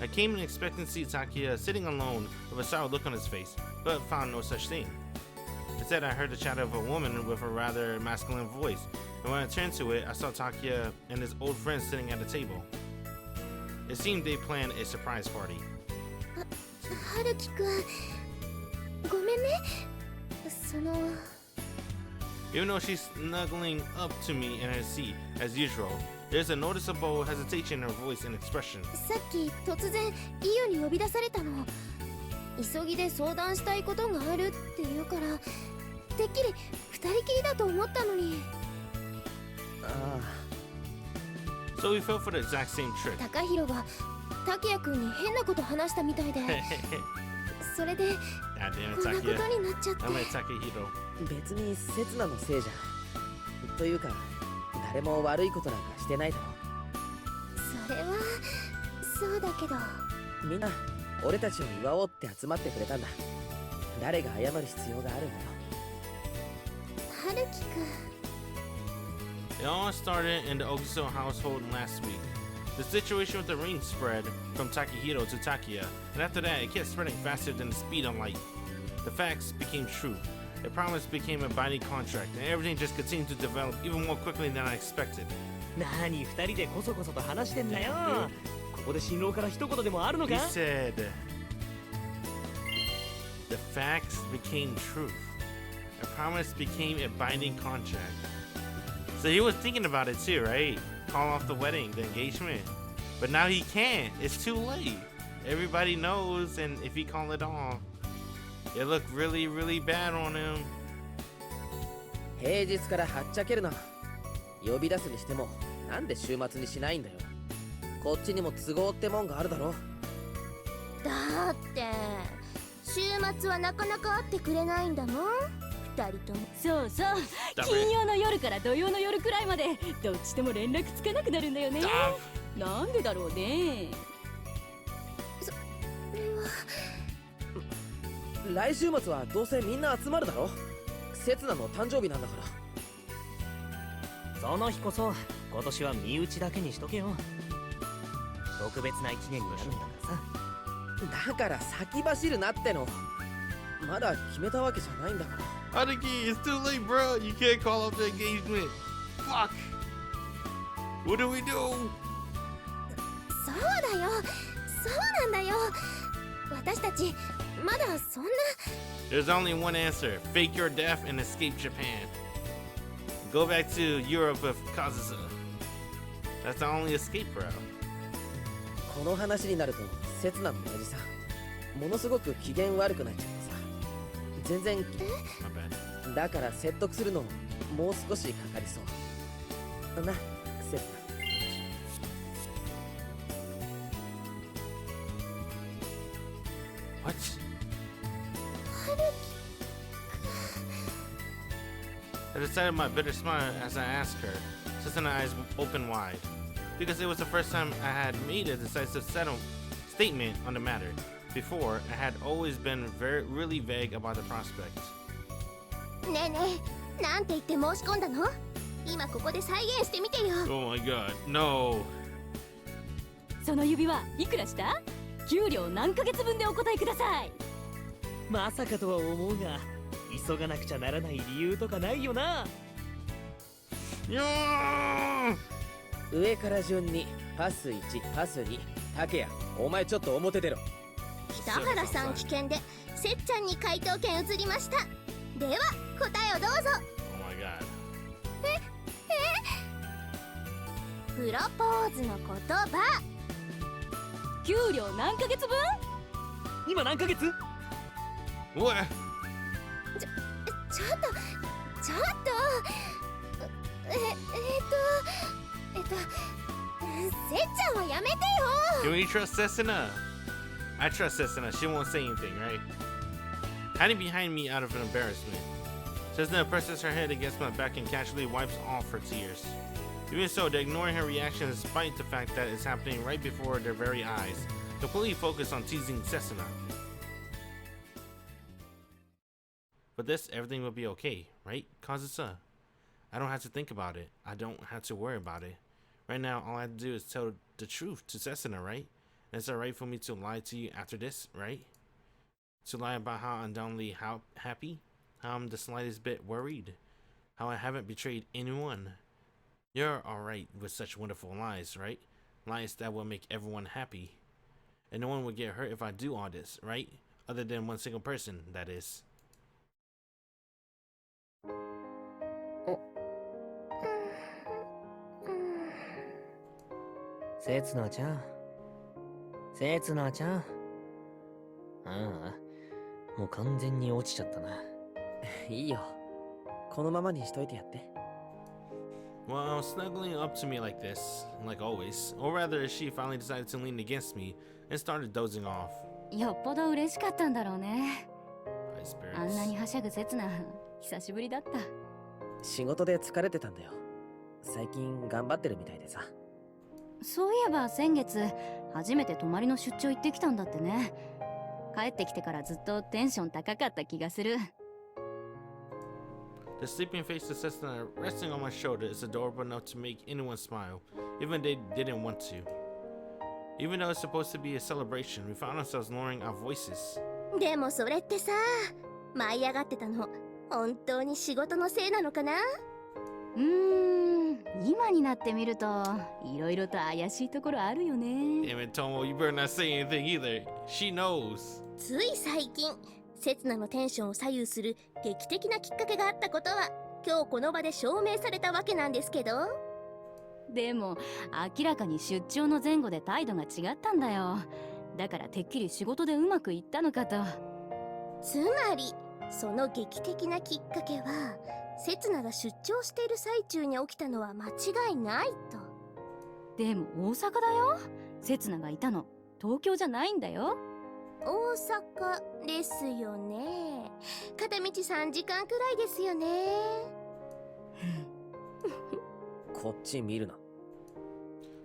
S1: I came in expecting to see Takia sitting alone with a sour look on his face, but found no such thing. Instead, I heard the chatter of a woman with a rather masculine voice, and when I turned to it, I saw Takia and his old friend sitting at a table. It seemed they planned a surprise party.
S6: 春樹くん、ごめんね。
S1: Even though she's snuggling up to me in her seat, as usual, there's a noticeable hesitation in her voice and expression.
S6: さっき突然イオに呼び出されたの。急ぎで相談したいことがあるって言うから、てっきり二人きりだと思ったのに。
S1: So we fell for the exact same trick.
S6: 高弘が竹谷くんに変なこと話したみたいで、それで
S1: Goddamn
S6: こんなこと
S1: Takia.
S6: になっちゃって。
S1: I'm like Takehiro.
S3: 別に刹那のせいじゃん。というか誰も悪いことなんかしてないだろ。
S6: それはそうだけど。
S3: みんな俺たちを祝おうって集まってくれたんだ。誰が謝る必要があるんだよ。
S6: 春樹くん。
S1: It all started in the Ogiso household last week. The situation with the ring spread from Takehiro to Takia, and after that, it kept spreading faster than the speed of light. The facts became true. A promise became a binding contract, and everything just continued to develop even more quickly than I expected.
S5: 何二人でこそこそと話してんだよ。ここで新郎から一言でもあるの
S1: He
S5: か？
S1: said, the facts became truth. A promise became a binding contract. So he was thinking about it too, right? Call off the wedding, the engagement. But now he can't. It's too late. Everybody knows, and if he call it off, it looked really, really bad on him.
S3: 平日からはっちゃけるな。呼び出すにしてもなんで週末にしないんだよ。こっちにも都合ってもんがあるだろ。
S6: だって週末はなかなか会ってくれないんだもん、二人とも。
S10: そうそう、金曜の夜から土曜の夜くらいまでどっちとも連絡つかなくなるんだよね。なんでだろうね。
S6: それは
S3: 来週末はどうせみんな集まるだろ。刹那の誕生日なんだから。
S5: その日こそ今年は身内だけにしとけよ。特別な一年になるんだからさ。
S3: だから先走るなっての。まだ決めたわけじゃないんだから。
S1: Haruki, it's too late, bro. You can't call off the engagement. Fuck. What do we do?
S6: そうだよ、そうなんだよ。私たちまだそんな。
S1: There's only one answer. Fake your death and escape Japan. Go back to Europe with Kazusa. That's the only escape route.
S3: この話になると刹那のおじさんものすごく機嫌悪くなっちゃってさ。全然
S1: My bad.
S3: だから説得するのもう少しかかりそうな、刹那。
S1: What? I decided my bitter smile as I asked her, Setsuna eyes open wide, because it was the first time I had made a decisive statement on the matter. Before, I had always been really vague about the prospect.
S6: ねえねえ、なんて言って申し込んだの？今ここで再現してみてよ。
S1: Oh my god, no.
S10: その指輪いくらした？給料何ヶ月分でお答えください。
S5: まさかとは思うが、急がなくちゃならない理由とかないよな。
S3: 上から順にパス1、パス2。竹谷、お前ちょっと表出ろ。
S6: 北原さん危険で、せっちゃんに回答権移りました。では答えをどうぞ。
S1: Oh my god.
S6: プロポーズの言葉。
S10: 給料何ヶ月分？
S5: 今何ヶ月？
S1: What?
S6: ちょっとせっちゃんはやめてよ。
S1: Can we trust Setsuna? I trust Setsuna. She won't say anything, right? Hiding behind me out of an embarrassment. Setsuna presses her head against my back and casually wipes off her tears. Even so, they're ignoring her reaction despite the fact that it's happening right before their very eyes, completely focused on teasing Setsuna. But this, everything will be okay, right, Kazusa? I don't have to think about it. I don't have to worry about it. Right now, all I have to do is tell the truth to Setsuna, right? And it's alright for me to lie to you after this, right? To lie about how undoubtedly happy, how I'm the slightest bit worried, how I haven't betrayed anyone. You're alright with such wonderful lies, right? Lies that will make everyone happy. And no one will get hurt if I do all this, right? Other than one single person, that is.
S5: Setsunaちゃん。Setsunaちゃん。ああ、もう完全に落ちちゃったな。
S3: いいよ。このままにしといてやって。
S1: Well, snuggling up to me like this, like always, or rather, she finally decided to lean against me and started dozing off.
S10: よっぽど嬉しかったんだろうね。
S1: High
S10: あんなに
S1: spirits.
S10: はしゃぐ刹那、久しぶりだった。
S3: 仕事で疲れてたんだよ。最近頑張ってるみたいでさ。
S10: そういえば先月、初めて泊まりの出張行ってきたんだってね。帰ってきてからずっとテンション高かった気がする。
S1: The sleeping face of Setsuna resting on my shoulder is adorable enough to make anyone smile, even if they didn't want to. Even though it's supposed to be a celebration, we found ourselves lowering our voices.
S6: でもそれってさ、舞い上がってたの本当に仕事のせいなのかな？
S10: 今になってみるといろいろと怪しいところあるよね。
S1: Damn it, Tomo, you better not say anything either. She knows.
S6: つい最近刹那のテンションを左右する劇的なきっかけがあったことは今日この場で証明されたわけなんですけど。
S10: でも明らかに出張の前後で態度が違ったんだよ。だからてっきり仕事でうまくいったのかと。
S6: つまりその劇的なきっかけは刹那が出張している最中に起きたのは間違いないと。
S10: でも大阪だよ。刹那がいたの東京じゃないんだよ。
S6: 大阪ですよね。片道3時間くらいですよね。
S3: こっち見るな。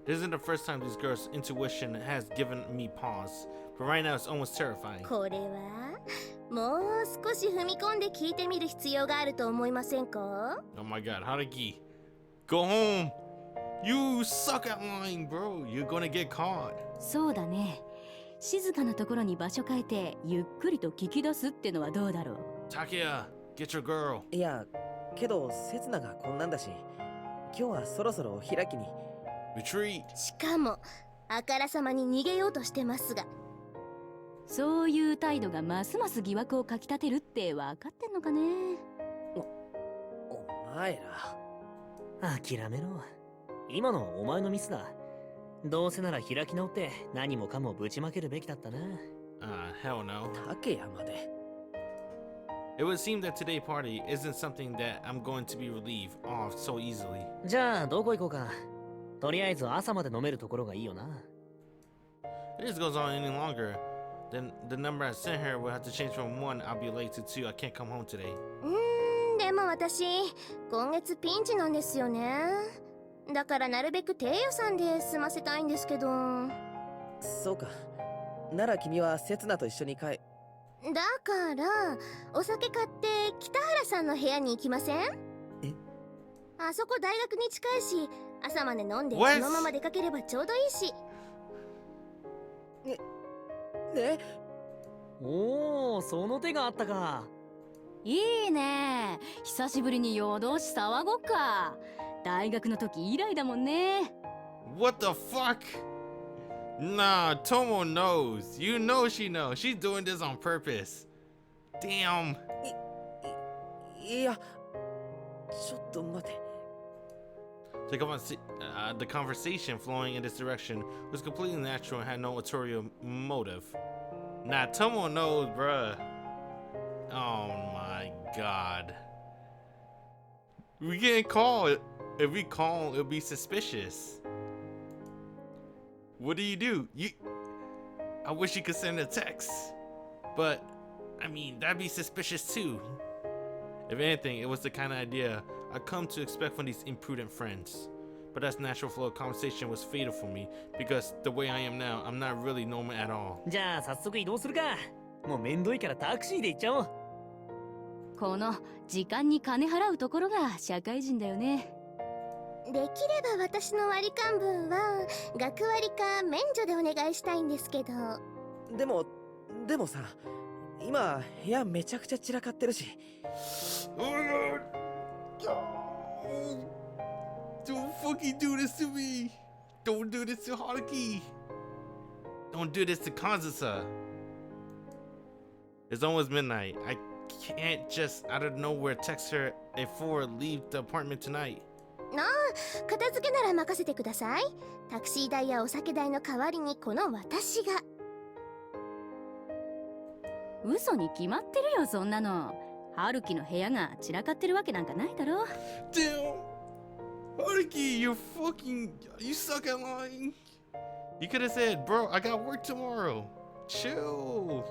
S1: This isn't the first time this girl's intuition has given me pause, but right now it's almost terrifying.
S6: これはもう少し踏み込んで聞いてみる必要があると思いませんか？
S1: Oh my god, Haruki. Go home! You suck at lying, bro. You're gonna get caught.
S10: そうだね。静かなところに場所変えてゆっくりと聞き出すってのはどうだろう。
S1: Takeya, get your girl.
S3: いや、けど刹那がこんなんだし、今日はそろそろお開きに。
S1: Retreat.
S6: しかもあからさまに逃げようとしてますが。
S10: そういう態度がますます疑惑をかき立てるって分かってんのかね。
S3: お前ら。
S5: 諦めろ。今のはお前のミスだ。どうせなら開き直って何もかもぶちまけるべきだったな。
S1: Hell no.
S3: 竹谷まで。
S1: It would seem that today's party isn't something that I'm going to be relieved of so easily.
S5: じゃあどこ行こうか。とりあえず朝まで飲めるところがいいよな。
S1: If this goes on any longer, then the number I sent her will have to change from 1, I'll be late, to 2, I can't come home today.
S6: でも私今月ピンチなんですよね。だからなるべく低予算で済ませたいんですけど。
S3: そうか。なら君は刹那と一緒に帰。
S6: だからお酒買って北原さんの部屋に行きません？
S3: え？
S6: あそこ大学に近いし朝まで飲んで
S1: What？
S6: そのまま出かければちょうどいいし。
S3: ね？
S5: おお、その手があったか。
S10: いいね。久しぶりに夜通し騒ごっか。大学の時以来だもんね。
S1: What the fuck? Nah, Tomo knows. You know she knows. She's doing this on purpose. Damn.
S3: いや、ちょっと待て。
S1: The conversation flowing in this direction was completely natural and had no ulterior motive. Nah, Tomo knows, bruh. Oh my god. We getting called. If we call, it'll be suspicious. What do? I wish you could send a text. But, I mean, that'd be suspicious too. If anything, it was the kind of idea I come to expect from these imprudent friends. But that natural flow of conversation was fatal for me because the way I am now, I'm not really normal at all.
S11: じゃあ早速移動するか。もうめんどいからタクシーで行っちゃおう。
S10: この時間に金払うところが社会人だよね。
S6: できれば私の割り勘分は学割か免除でお願いしたいんですけど。
S3: でもさ、今部屋めちゃくちゃ散らかってるし。
S1: Don't fucking do this to me! Don't do this to Haruki! Don't do this to Kazusa! It's almost midnight. I can't just out of nowhere text her before leave the apartment tonight.
S6: ああ、片付けなら任せてください。タクシー代やお酒代の代わりにこの私が。
S10: 嘘に決まってるよ、そんなの。春樹の部屋が散らかってるわけなんかないだろ。
S1: Damn! Haruki, you suck at lying. You could have said, bro, I got work tomorrow. Chill.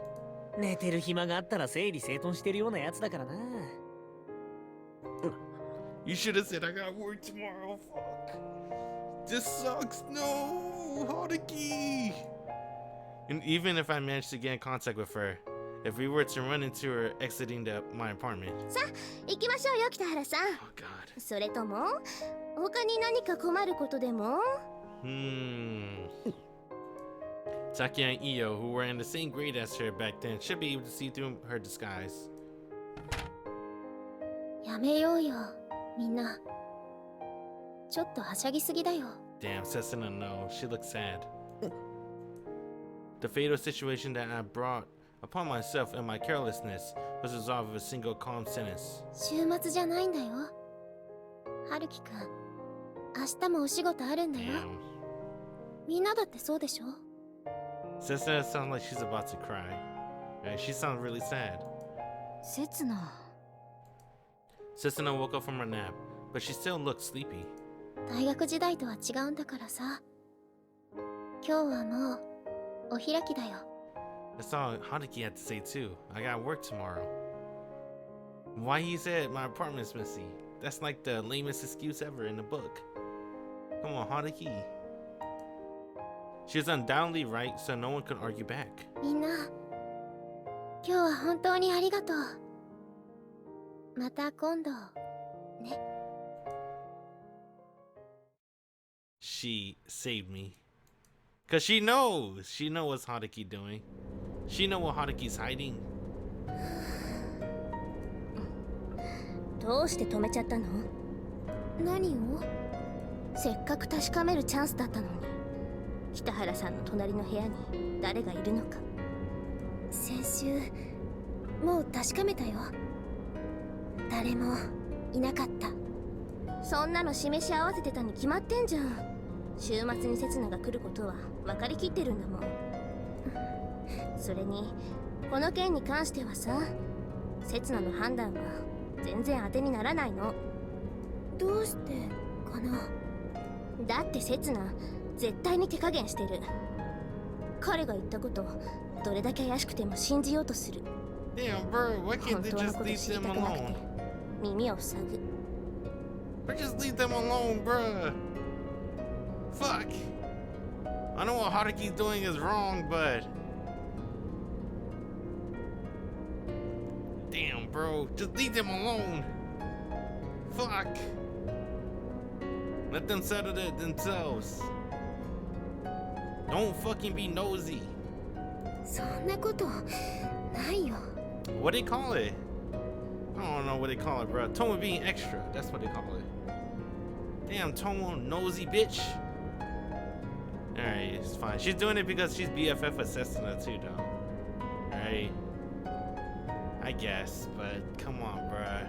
S11: 寝てる暇があったら整理整頓してるようなやつだからな。
S1: You should have said, I got work tomorrow. Fuck. This sucks. No, Haruki. And even if I managed to get in contact with her, if we were to run into her exiting my apartment.
S6: さあ、行きましょうよ、北原さん。
S1: Oh, God.
S6: それとも、他に何か困ることでも
S1: Chiaki and Io, who were in the same grade as her back then, should be able to see through her disguise.
S6: やめようよ、みんな。ちょっとはしゃぎすぎだよ。
S1: Damn, Setsuna, no. She looks sad. The fatal situation that I brought upon myself in my carelessness was resolved with a single calm sentence.
S6: 週末じゃないんだよ。春樹くん、明日もお仕事あるんだよ。
S1: Damn.
S6: みんなだってそうでしょ。
S1: Setsuna sounds like she's about to cry. And she sounds really sad.
S10: 刹那。
S1: Setsuna woke up from her nap, but she still looked sleepy.
S6: 大学時代とは違うんだからさ。今日はもうお開きだよ。
S1: That's all Haruki had to say too. I got work tomorrow. Why he said my apartment's messy? That's like the lamest excuse ever in the book. Come on, Haruki. She was undoubtedly right, so no one could argue back.
S6: みんな、今日は本当にありがとう。また今度、ね。
S1: She saved me. Cause she knows what's Haruki doing. She know what Haruki's hiding.
S6: どうして止めちゃったの？何を？せっかく確かめるチャンスだったのに。北原さんの隣の部屋に誰がいるのか。先週もう確かめたよ。誰もいなかった。そんなの示し合わせてたに決まってんじゃん。週末に刹那が来ることは分かりきってるんだもん。それにこの件に関してはさ、刹那の判断は全然当てにならないの。どうしてかな。だって刹那絶対に手加減してる。彼が言ったことどれだけ怪しくても信じようとする。
S1: Damn, bro, why can't
S6: 本
S1: they
S6: 当の
S1: just
S6: こと
S1: leave
S6: 知り
S1: them
S6: たくなくて
S1: alone?
S6: 耳を塞ぐ。
S1: Or just leave them alone, bruh. Fuck. I know what Haruki's doing is wrong, but damn, bro, just leave them alone. Fuck. Let them settle it themselves. Don't fucking be nosy.
S6: そんなことないよ。
S1: What they call it? I don't know what they call it, bro. Tomo being extra. That's what they call it. Damn, Tomo, nosy bitch. Alright, it's fine. She's doing it because she's BFF with Setsuna too, though. Alright. I guess, but come on, bruh.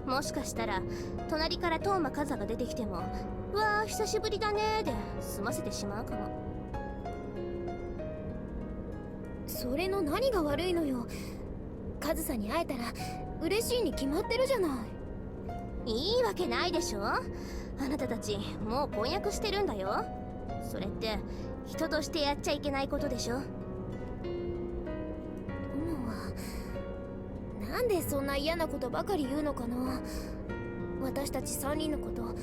S6: もしかしたら隣からトーマカザが出てきても、わあ久しぶりだねーで済ませてしまうかも。それの何が悪いのよ。カズサに会えたら嬉しいに決まってるじゃない。いいわけないでしょ。あなたたちもう婚約してるんだよ。それって人としてやっちゃいけないことでしょ。友はななんでそんな嫌なことばかり言うのかな。私たち3人のこと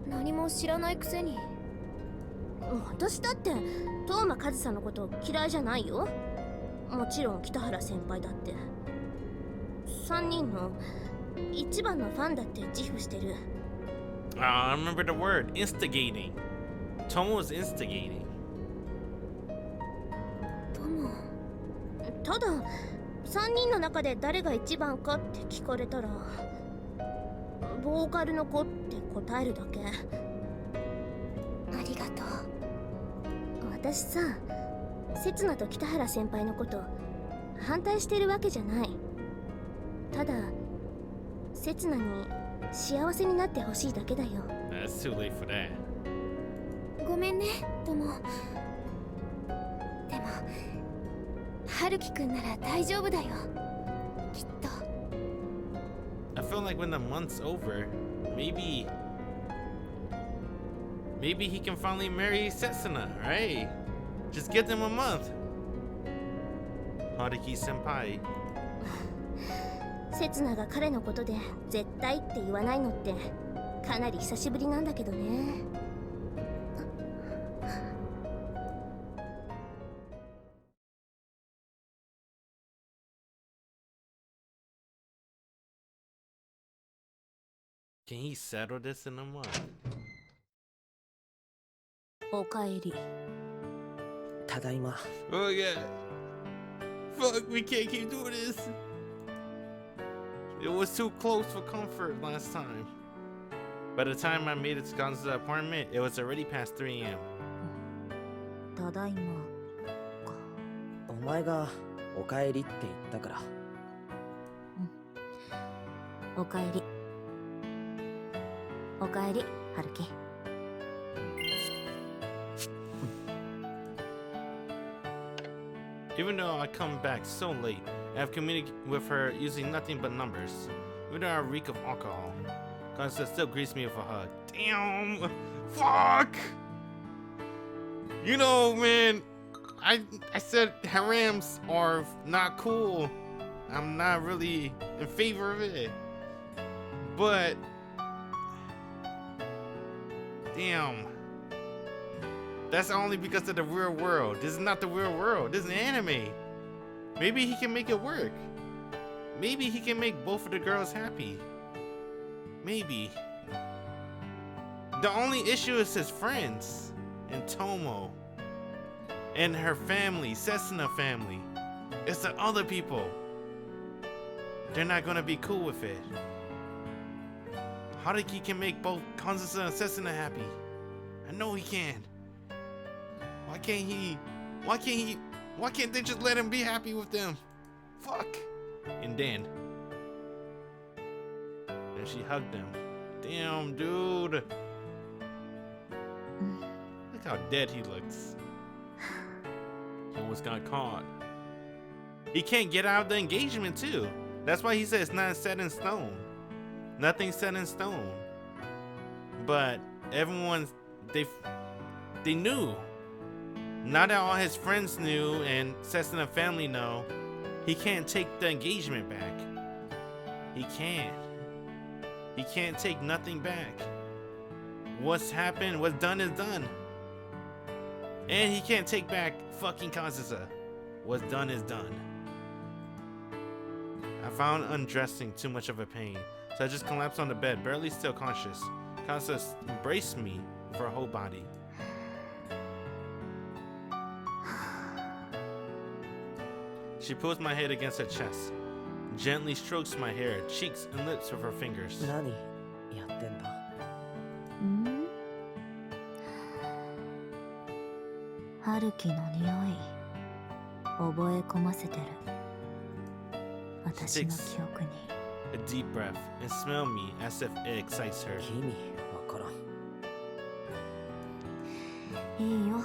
S6: 何も知らないくせに。
S2: 私だって東間和沙のこと嫌いじゃないよ。もちろん北原先輩だって3人の一番のファンだって自負してる。
S1: I remember the word instigating. Tomo was instigating.
S2: ただ3人の中で誰が一番かって聞かれたらボーカルの子って答えるだけ。
S6: ありがとう。
S2: 私さ、刹那と北原先輩のこと反対してるわけじゃない。ただ刹那に幸せになってほしいだけだよ。
S1: That's too late for that.
S6: ごめんね、友。でも春樹くんなら大丈夫だよ、きっと。
S1: I feel like when the month's over, maybe he can finally marry Setsuna, right? Just give them a month. Haruki senpai.
S2: 刹那が彼のことで絶対って言わないのってかなり久しぶりなんだけどね。
S1: Can he settle this in a month?
S2: おかえり。
S3: ただいま。
S1: Oh yeah. Fuck, we can't keep doing this. It was too close for comfort last time. By the time I made it to Kazusa's apartment, it was already past 3 a.m.
S2: ただいまか。
S3: お前がおかえりって言ったから。
S2: おかえり。おかえり、春樹。
S1: Even though I come back so late, I have communicated with her using nothing but numbers. Even though I reek of alcohol, Kazusa still greets me with a hug. Damn! Fuck! You know, man, I said harams are not cool. I'm not really in favor of it. But damn. That's only because of the real world. This is not the real world. This is an anime. Maybe he can make it work. Maybe he can make both of the girls happy. Maybe. The only issue is his friends and Tomo and her family, Setsuna family. It's the other people. They're not gonna be cool with it. Haruki can make both Kazusa and Setsuna happy. I know he can. Why can't they just let him be happy with them? Fuck. And then she hugged him. Damn, dude. Look how dead he looks. He almost got caught. He can't get out of the engagement too. That's why he said it's not set in stone. Nothing's set in stone. But everyone, they knew. Now that all his friends knew and Setsuna family know, he can't take the engagement back. He can't. He can't take nothing back. What's happened, what's done is done. And he can't take back fucking Kazusa. What's done is done. I found undressing too much of a pain, so I just collapsed on the bed, barely still conscious. Kazusa embraced me with her whole body. She pulls my head against her chest, gently strokes my hair, cheeks, and lips with her fingers.
S3: 何やってんだ。
S2: 春樹の匂い覚え込ませてる。私の記憶に。
S1: A deep breath and smell me as if it excites her.
S3: 意味わからん。
S2: いいよ、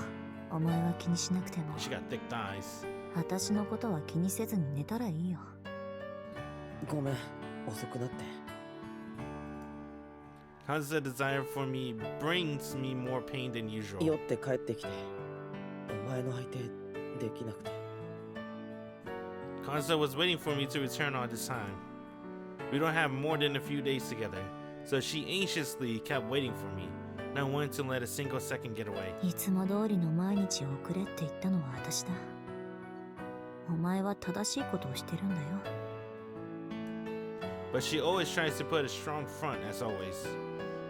S2: お前は気にしなくても。
S1: She got thick thighs.
S2: 私のことは気にせずに寝たらいいよ。
S3: ごめん、遅くなって。
S1: Kazusa's desire for me brings me more pain than usual.
S3: 酔って帰ってきて、お前の相手できなくて。
S1: Kazusa was waiting for me to return all this time. We don't have more than a few days together, so she anxiously kept waiting for me, not wanting to let a single second get away.
S2: いつも通りの毎日を送れって言ったのは私だ。お前は正しいことをしてるんだよ。
S1: But she always tries to put a strong front, as always.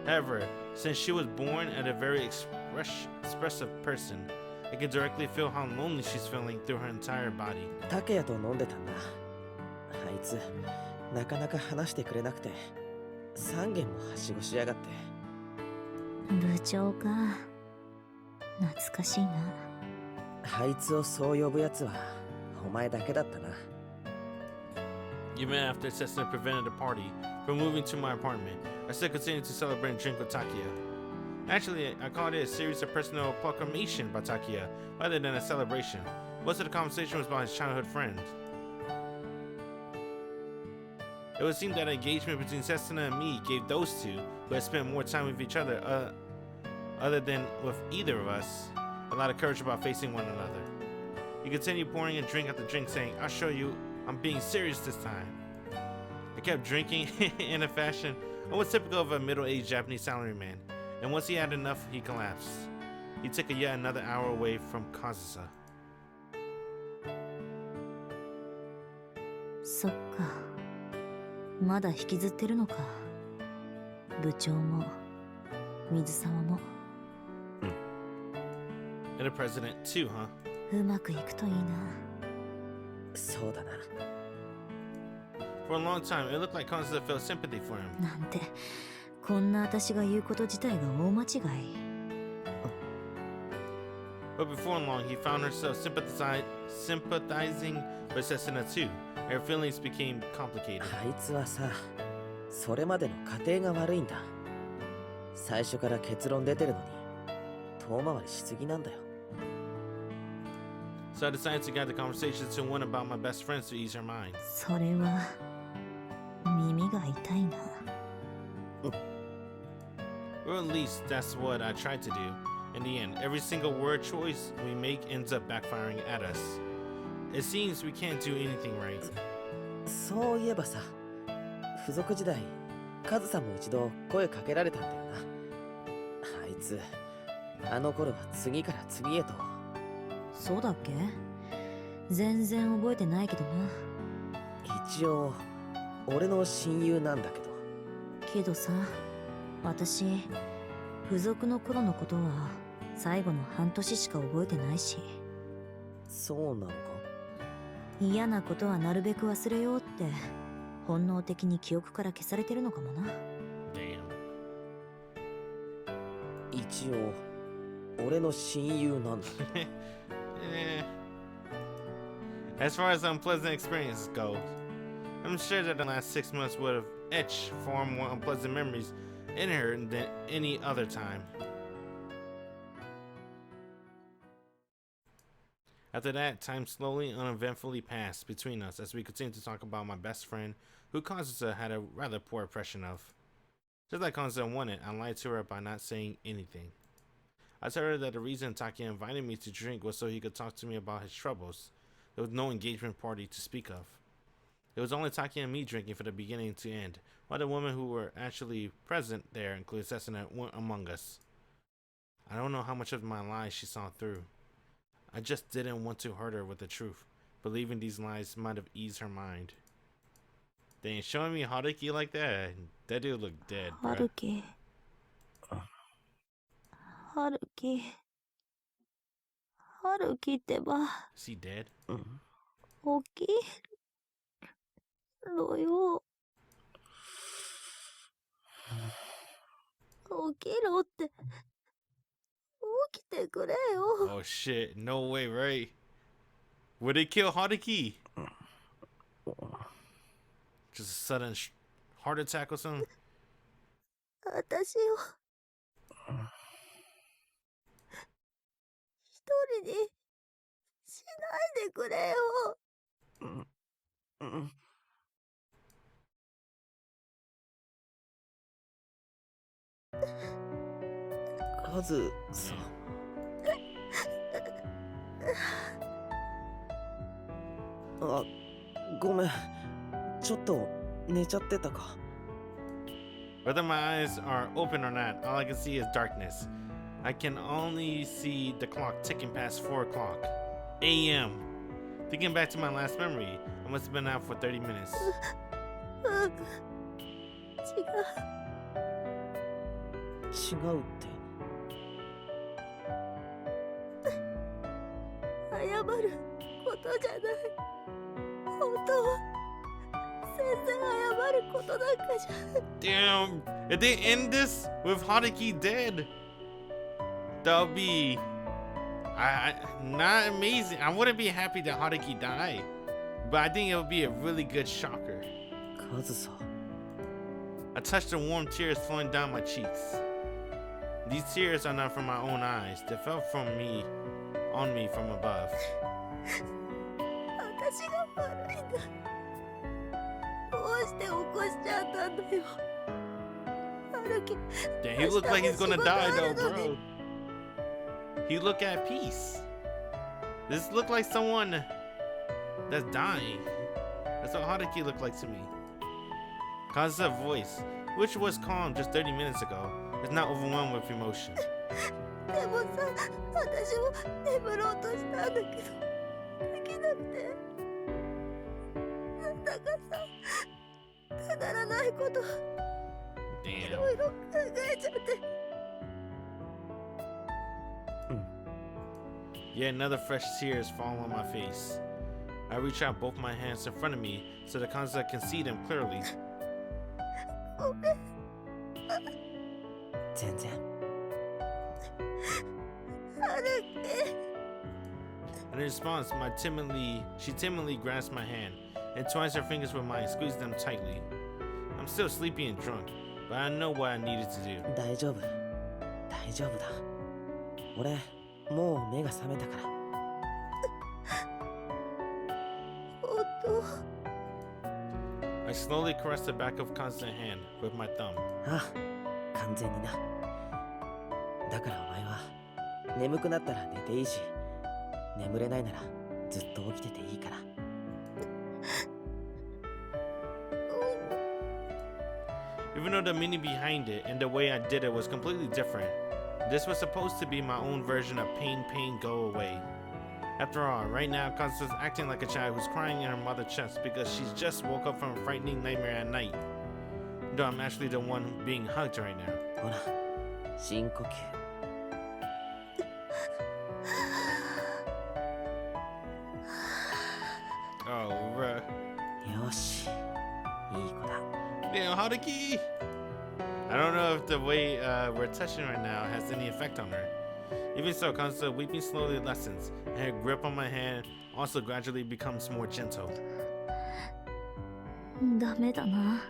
S1: However, since she was born at a very expressive person, I can directly feel how lonely she's feeling through her entire body.
S3: 竹谷と飲んでたんだ。あいつなかなか話してくれなくて3軒もはしごしやがって。
S2: 部長か。懐かしいな。
S3: あいつをそう呼ぶやつはお前だけだったな。
S1: Even after Setsuna prevented the party from moving to my apartment, I still continued to celebrate and drink with Takia. Actually, I called it a series of personal proclamation by Takia rather than a celebration. Most of the conversation was about his childhood friend. It would seem that engagement between Setsuna and me gave those two, who had spent more time with each other than with either of us, a lot of courage about facing one another. He continued pouring a drink after drink, saying, "I'll show you I'm being serious this time." I kept drinking in a fashion almost typical of a middle-aged Japanese salaryman, and once he had enough, he collapsed. He took yet another hour away from Kazusa.
S2: そっか。まだ引きずってるのか。部長も水沢も。
S1: And the president too, huh?
S2: うまくいくといいな。
S3: そうだな。
S1: For a long time, it looked like Kazusa felt sympathy for him.
S2: なんて、こんな私が言うこと自体が大間違い。
S1: But before long, he found herself sympathizing with Setsuna too. Her feelings became complicated.
S3: あいつはさ、それまでの過程が悪いんだ。最初から結論出てるのに、遠回りしすぎなんだよ。
S1: So I decided to guide the conversation to one about my best friends to ease her mind.
S2: それは耳が痛いな。
S1: Or at least that's what I tried to do. In the end, every single word choice we make ends up backfiring at us. It seems we can't do anything right.
S3: そういえばさ、付属時代、カズさんも一度声かけられたんだよな。あいつ、あの頃は次から次へと。
S2: そうだっけ？全然覚えてないけどな。
S3: 一応、俺の親友なんだけど。
S2: けどさ、私、付属の頃のことは最後の半年しか覚えてないし。
S3: そうなのか？
S2: 嫌なことはなるべく忘れようって本能的に記憶から消されてるのかもな。
S3: 一応俺の親友なんだ。
S1: As far as unpleasant experiences go, I'm sure that the last 6 months would have etched far more unpleasant memories in her than any other time. After that, time slowly and uneventfully passed between us as we continued to talk about my best friend, who Kazusa had a rather poor impression of. Just like Kazusa wanted, I lied to her by not saying anything. I told her that the reason Taki invited me to drink was so he could talk to me about his troubles. There was no engagement party to speak of. It was only Taki and me drinking from the beginning to end, while the women who were actually present there, including Setsuna, weren't among us. I don't know how much of my lies she saw through. I just didn't want to hurt her with the truth, believing these lies might have eased her mind. They ain't showing me Haruki like that. That dude looked dead, bro.
S2: Haruki. Haruki. Haruki ってば。
S1: Is he dead?
S2: 起きろよ。起きろって。起きてくれよ。
S1: Oh shit, no way, right? Would they kill Haruki? Just a sudden heart attack or something?
S2: 私を一人にしないでくれよ。
S3: カズさん。あ、ごめん。ちょっと寝ちゃってたか。
S1: Whether my eyes are open or not, all I can see is darkness. I can only see the clock ticking past 4 o'clock a.m. Thinking back to my last memory, I must have been out for 30 minutes.
S3: 違うって
S2: 謝ることじゃない。本当は全然謝ることなんかじゃ。
S1: Damn! If they end this with Haruki dead, that would be not amazing. I wouldn't be happy that Haruki died, but I think it would be a really good shocker.
S3: カズサ。
S1: I touched the warm tears flowing down my cheeks. These tears are not from my own eyes. They fell on me from above.
S2: 私が悪いんだ。どうして起こしちゃったんだよ。春樹。
S1: Damn, he looked like he's gonna die though, bro. He look at peace. This looked like someone that's dying. That's what Haruki looked like to me. Kazusa's voice, which was calm just 30 minutes ago, is now overwhelmed with emotion.
S2: でもさ、私も眠ろうとしたんだけど、できなくて。なんだかさ、くだらないこと、いろいろ考えちゃって。
S1: Yet another fresh tears fall on my face. I reach out both my hands in front of me so that Kazusa can see them clearly.
S2: ごめん。
S3: 全然。
S2: 春樹。
S1: In response, she timidly grasps my hand and twines her fingers with mine, squeezing them tightly. I'm still sleepy and drunk, but I know what I needed to do.
S3: 大丈夫。大丈夫だ。俺、もう目が覚めたから。
S2: 本当。
S1: I slowly caress the back of Kazusa's hand with my thumb.
S3: ああ、完全にな。だからお前は、眠くなったら寝ていいし、眠れないならずっと起きてていいから。
S1: Even though the meaning behind it and the way I did it was completely different, this was supposed to be my own version of pain, go away. After all, right now, Kazusa's acting like a child who's crying in her mother's chest because she's just woke up from a frightening nightmare at night. Though I'm actually the one being hugged right now.
S3: ほら、深呼吸。
S1: Oh, bruh.
S3: よし、いい子だ。
S1: Damn, Haruki! I don't know if the way we're touching right now has any effect on her. Even so, Kazusa weeping slowly lessens, and her grip on my hand also gradually becomes more gentle.
S2: ダメだな、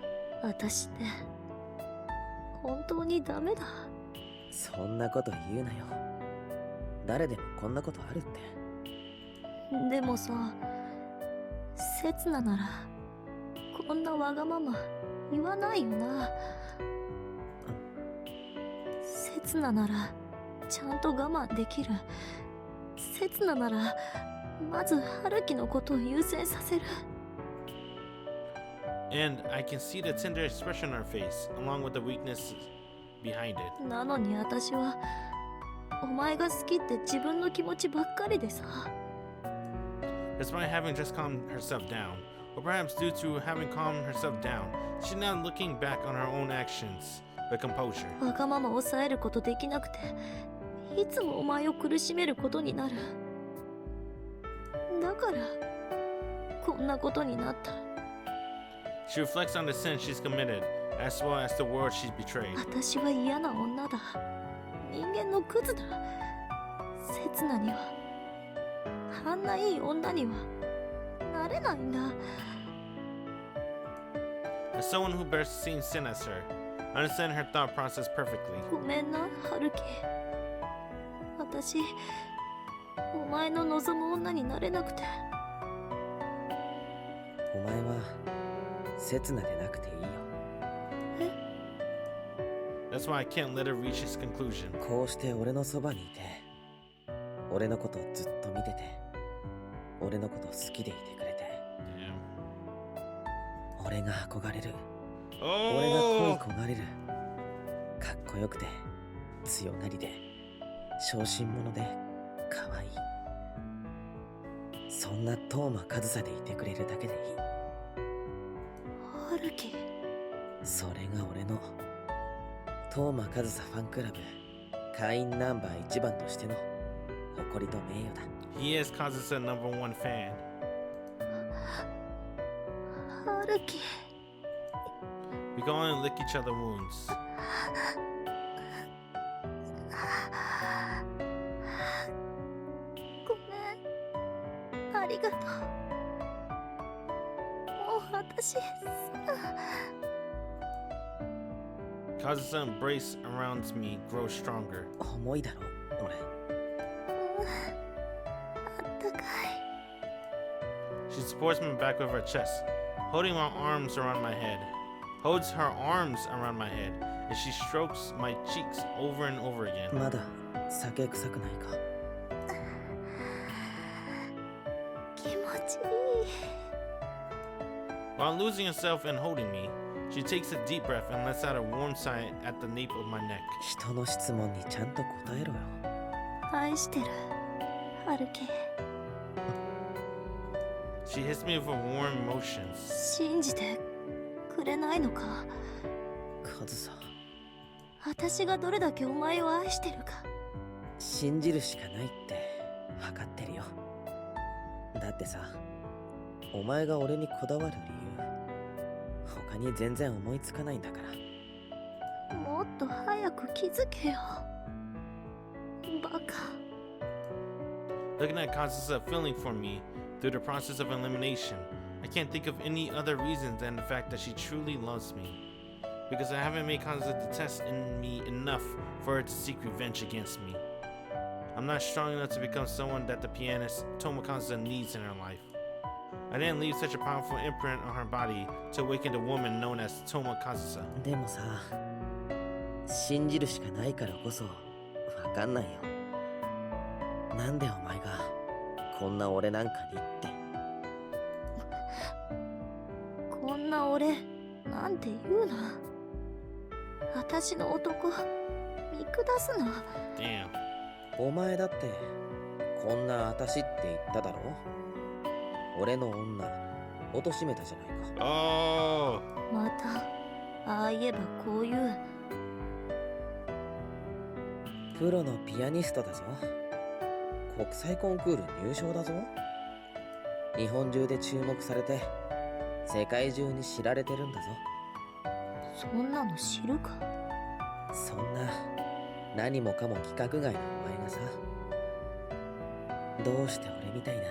S2: 私って。本当にダメだ。
S3: そんなこと言うなよ。誰でもこんなことあるって。
S2: でもさ、セツナならこんなわがまま言わないよな。セツナならちゃんと我慢できる。セツナならまず春樹のことを優先させる。
S1: And I can see the tender expression on her face, along with the weakness behind it.
S2: なのに私はお前が好きって自分の気持ちばっかりでさ。
S1: Despite having just calmed herself down, or perhaps due to having calmed herself down, she's now looking back on her own actions with composure.
S2: わがままを抑えることできなくて、いつもお前を苦しめることになる。だからこんなことになった。
S1: She reflects on the sin she's committed, as well as the world she's betrayed.
S2: 私は嫌な女だ。人間のクズだ。セツナには、あんないい女にはなれないんだ。
S1: As someone who bears the same sin as her, I understand her thought process perfectly.
S2: ごめんな、春樹。私、お前の望む女になれなくて。
S3: お前は刹那でなくていいよ。
S1: That's why I can't let her reach its conclusion.
S3: こうして俺のそばにいて、俺のことをずっと見てて、俺のこと好きでいてくれて。
S1: Damn.
S3: 俺が憧れる。俺が
S1: Oh!
S3: 恋焦がれる。かっこよくて強がりで小心者で可愛い。そんなトーマカズサでいてくれるだけでいい。
S2: ハルキ。
S3: それが俺のトーマカズサファンクラブ会員ナンバー1番としての誇りと名誉だ。
S1: He is Kazusa #1 fan.
S2: ハルキ。
S1: We go on and lick each other wounds.
S2: ごめん。ありがとう。もう私、
S1: Kazusa embrace around me grows stronger.
S3: 重いだろ俺。
S2: あったかい。
S1: She supports my back with her chest, holding my arms around my head. Holds her arms around my head, and she strokes my cheeks over and over again.
S3: まだ酒臭くないか。
S2: 気持ちいい。
S1: While losing herself and holding me, she takes a deep breath and lets out a warm sigh at the nape of my neck.
S3: 人の質問にちゃんと答えろよ。
S2: 愛してる。ハルキ。
S1: She hits me with a warm emotions.
S2: 信じてくれないのか。
S3: カズサ、
S2: 私がどれだけお前を愛してるか。
S3: 信じるしかないって分かってるよ。だってさ、お前が俺にこだわる理由他に全然思いつかないんだから。
S2: もっと早く気づけよ。バカ。
S1: Looking at Kazusa feeling for me through the process of elimination, I can't think of any other reason than the fact that she truly loves me. Because I haven't made Kazusa detest in me enough for her to seek revenge against me. I'm not strong enough to become someone that the pianist Toma Kazusa needs in her life. I didn't leave such a powerful imprint on her body to awaken the woman known as Toma Kazusa.
S3: でもさ、信じるしかないからこそ分かんないよ。なんでお前がこんな俺なんかにって。
S2: こんな俺なんて言うな。私の男見下すな。
S1: Damn.
S3: お前だってこんな私って言っただろ。俺の女貶めたじゃないか。
S1: Oh!
S2: またああ言えばこういう
S3: プロのピアニストだぞ。国際コンクール入賞だぞ。日本中で注目されて世界中に知られてるんだぞ。
S2: そんなの知るか。
S3: そんな何もかも規格外のお前がさ、どうして俺みたいな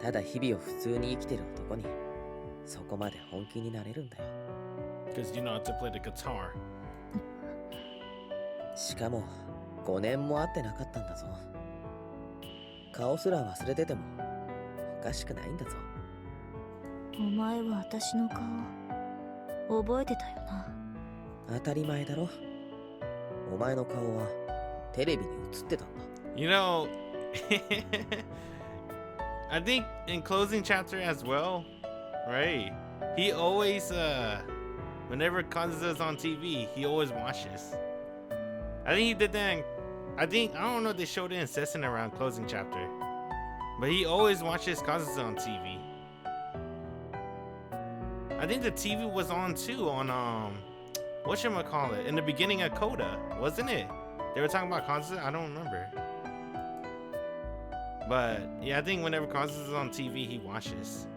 S3: ただ日々を普通に生きてる男にそこまで本気になれるんだよ。
S1: Because you know how to play the guitar.
S3: しかも5年も会ってなかったんだぞ。顔すら忘れててもおかしくないんだぞ。
S2: お前は私の顔覚えてたよな。
S3: 当たり前だろ。お前の顔はテレビに映ってたんだ。
S1: You know, I think in closing chapter as well, right? He always, whenever Kazusa's on TV, he always watches. I think he did that. I don't know if they showed it in Setsuna around closing chapter, but he always watches Kazusa on TV. I think the TV was on too on whatchamacallit, in the beginning of Coda, wasn't it? They were talking about Kazusa? I don't remember. But yeah, I think whenever Kazusa is on TV, he watches.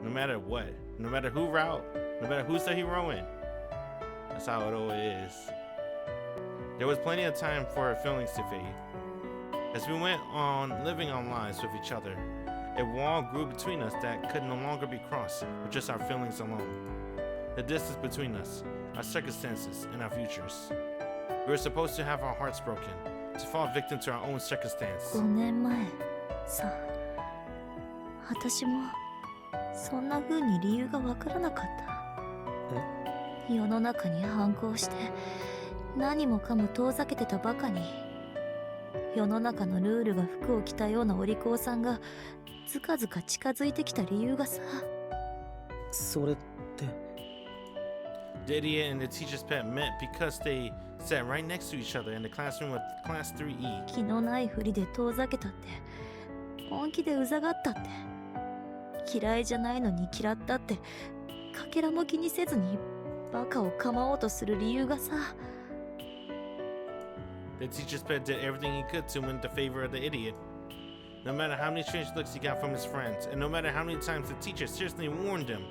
S1: No matter what. No matter who route. No matter who's the heroine. That's how it always is. There was plenty of time for our feelings to fade. As we went on living our lives with each other, a wall grew between us that could no longer be crossed with just our feelings alone. The distance between us, our circumstances, and our futures. We were supposed to have our hearts broken, to fall victim to our own circumstance.
S2: 5年前さ、私もそんな風に理由がわからなかった。世の中に反抗して何もかも遠ざけてたバカに、世の中のルールが服を着たようなお利口さんがずかずか近づいてきた理由がさ。
S3: それって。The
S1: idiot and the teacher's pet met because they sat right next to each other in the classroom with Class 3E.
S2: 気のないふりで遠ざけたって、本気でうざがったって、嫌いじゃないのに嫌ったって、かけらも気にせずにバカを構おうとする理由がさ。
S1: The teacher's pet did everything he could to win the favor of the idiot. No matter how many strange looks he got from his friends, and no matter how many times the teacher seriously warned him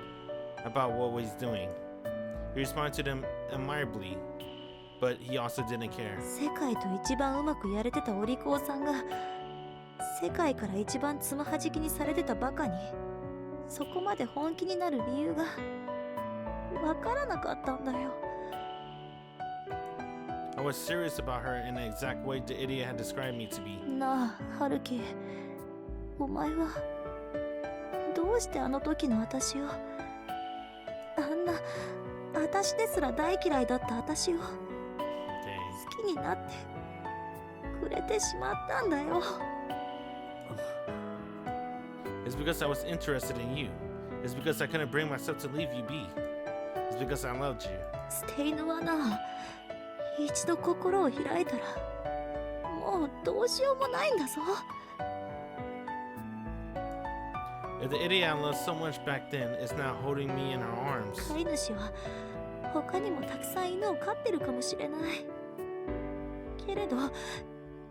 S1: about what he's doing, he responded to them admirably, but he also didn't care.
S2: 世界と一番うまくやれてたお利口さんが、世界から一番つまはじきにされてたバカに、そこまで本気になる理由がわからなかったんだよ。
S1: I was serious about her in the exact way the idiot had described me to be.
S2: なあ、ハルキ、お前はどうしてあの時の私を、あんな私ですら大嫌いだった私を好きになってくれてしまったんだよ。
S1: It's because I was interested in you. It's because I couldn't bring myself to leave you be. It's because I loved you.
S2: ステイヌはな、一度心を開いたらもうどうしようもないんだぞ。
S1: If the idiot I loved so much back then is now holding me in her arms.
S2: 飼い主は他にもたくさん犬を飼ってるかもしれない。けれど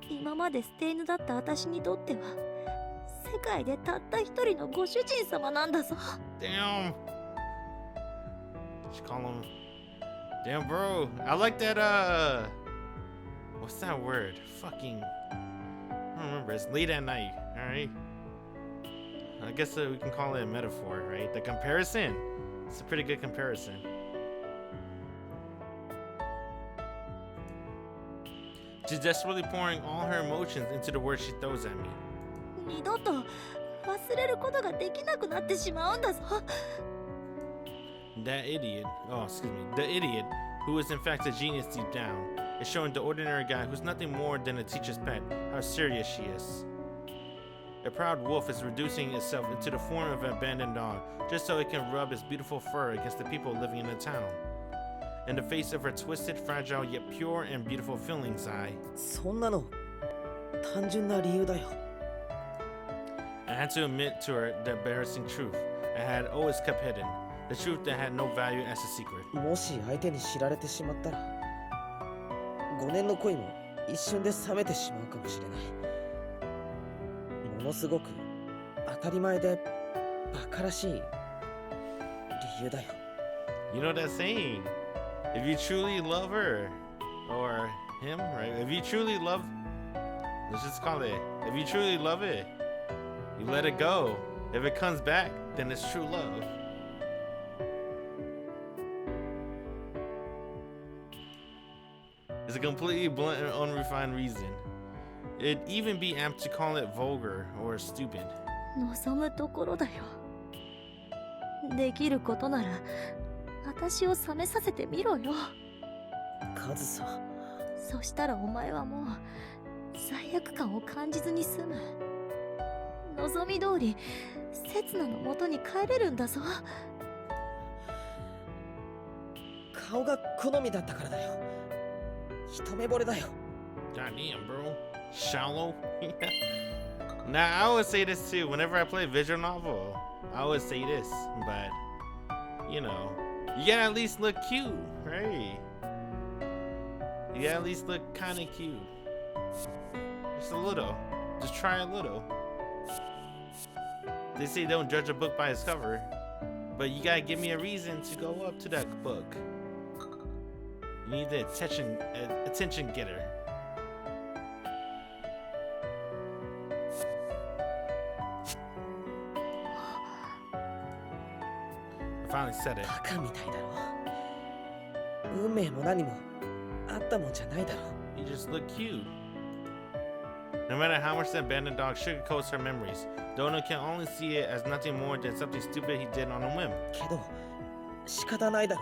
S2: 今までステイヌだった私にとっては世界でたった一人のご主人様なんだぞ。
S1: Damn. She call him. Damn, bro. I like that. What's that word? Fucking. I don't remember. It's late at night. All right. I guess we can call it a metaphor, right? The comparison. It's a pretty good comparison. She's desperately pouring all her emotions into the words she throws at me.
S2: 二度と忘れることができなくなってしまうんだぞ。
S1: That idiot, the idiot, who is in fact a genius deep down, is showing the ordinary guy who's nothing more than a teacher's pet how serious she is. A proud wolf is reducing itself into the form of an abandoned dog just so it can rub its beautiful fur against the people living in the town. In the face of her twisted, fragile, yet pure and beautiful feelings,
S3: そんなの単純な理由だよ。
S1: I had to admit to her the embarrassing truth I had always kept hidden. The truth that had no value as a secret.
S3: もし相手に知られてしまったら、5年の恋も一瞬で冷めてしまうかもしれない。ものすごく当たり前でバカらしい理由だよ。
S1: You know that saying? If you truly love her, or him, right? If you truly love, let's just call it, if you truly love it, you let it go. If it comes back, then it's true love. It's a completely blunt and unrefined reason. It'd even be apt to call it vulgar or stupid.
S2: 望むところだよ。できることなら私を冷めさせてみろよ。
S3: カズサ。
S2: そしたらお前はもう罪悪感を感じずに済む。望み通りセツナの元に帰れるんだぞ。
S3: 顔が好みだったからだよ。一目惚れだよ。
S1: Goddamn, bro. Shallow. Now, I always say this too. Whenever I play visual novel, I always say this. But, you know, you gotta at least look cute, right? You gotta at least look kind of cute. Just a little. Just try a little. They say don't judge a book by its cover. But you gotta give me a reason to go up to that book. You need the attention getter. I finally said it.
S3: バカみたいだろ。運命も何もあったもんじゃないだろ。
S1: You just look cute. No matter how much the abandoned dog sugarcoats her memories, Dona can only see it as nothing more than something stupid he did on a whim.
S3: けど仕方ないだろ。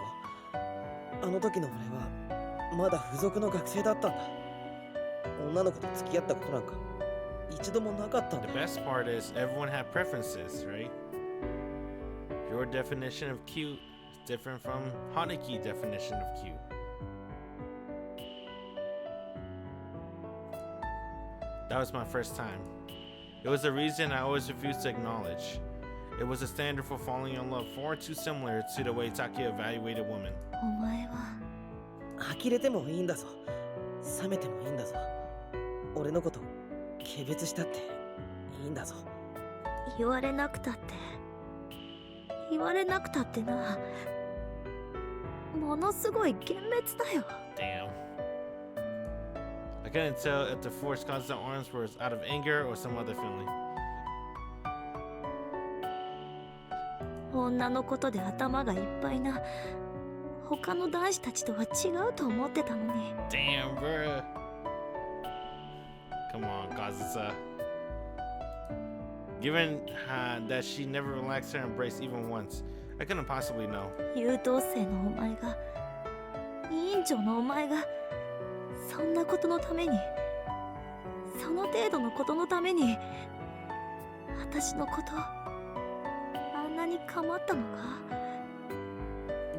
S3: あの時の俺はまだ付属の学生だったんだ。女の子と付き合ったことなんか一度もなかったんだ。
S1: The best part is everyone had preferences, right? Your definition of cute is different from Haruki's definition of cute. That was my first time. It was a reason I always refused to acknowledge. It was a standard for falling in love far too similar to the way Taki evaluated women.
S2: お前は
S3: 呆れてもいいんだぞ。冷めてもいいんだぞ。俺のこと軽蔑したっていいんだぞ。
S2: 言われなくたってな、ものすごい幻滅だよ。
S1: Damn. I couldn't tell if the forced constant arms were out of anger or some other feeling.
S2: 女のことで頭がいっぱいな他の男子たちとは違うと思ってたのに。
S1: Damn, bruh. Come on, Kazusa. Given that she never relaxed her embrace even once, I couldn't possibly know.
S2: 優等生のお前が、委員長のお前が、そんなことのために、その程度のことのために、私のこと、あんなに構ったのか。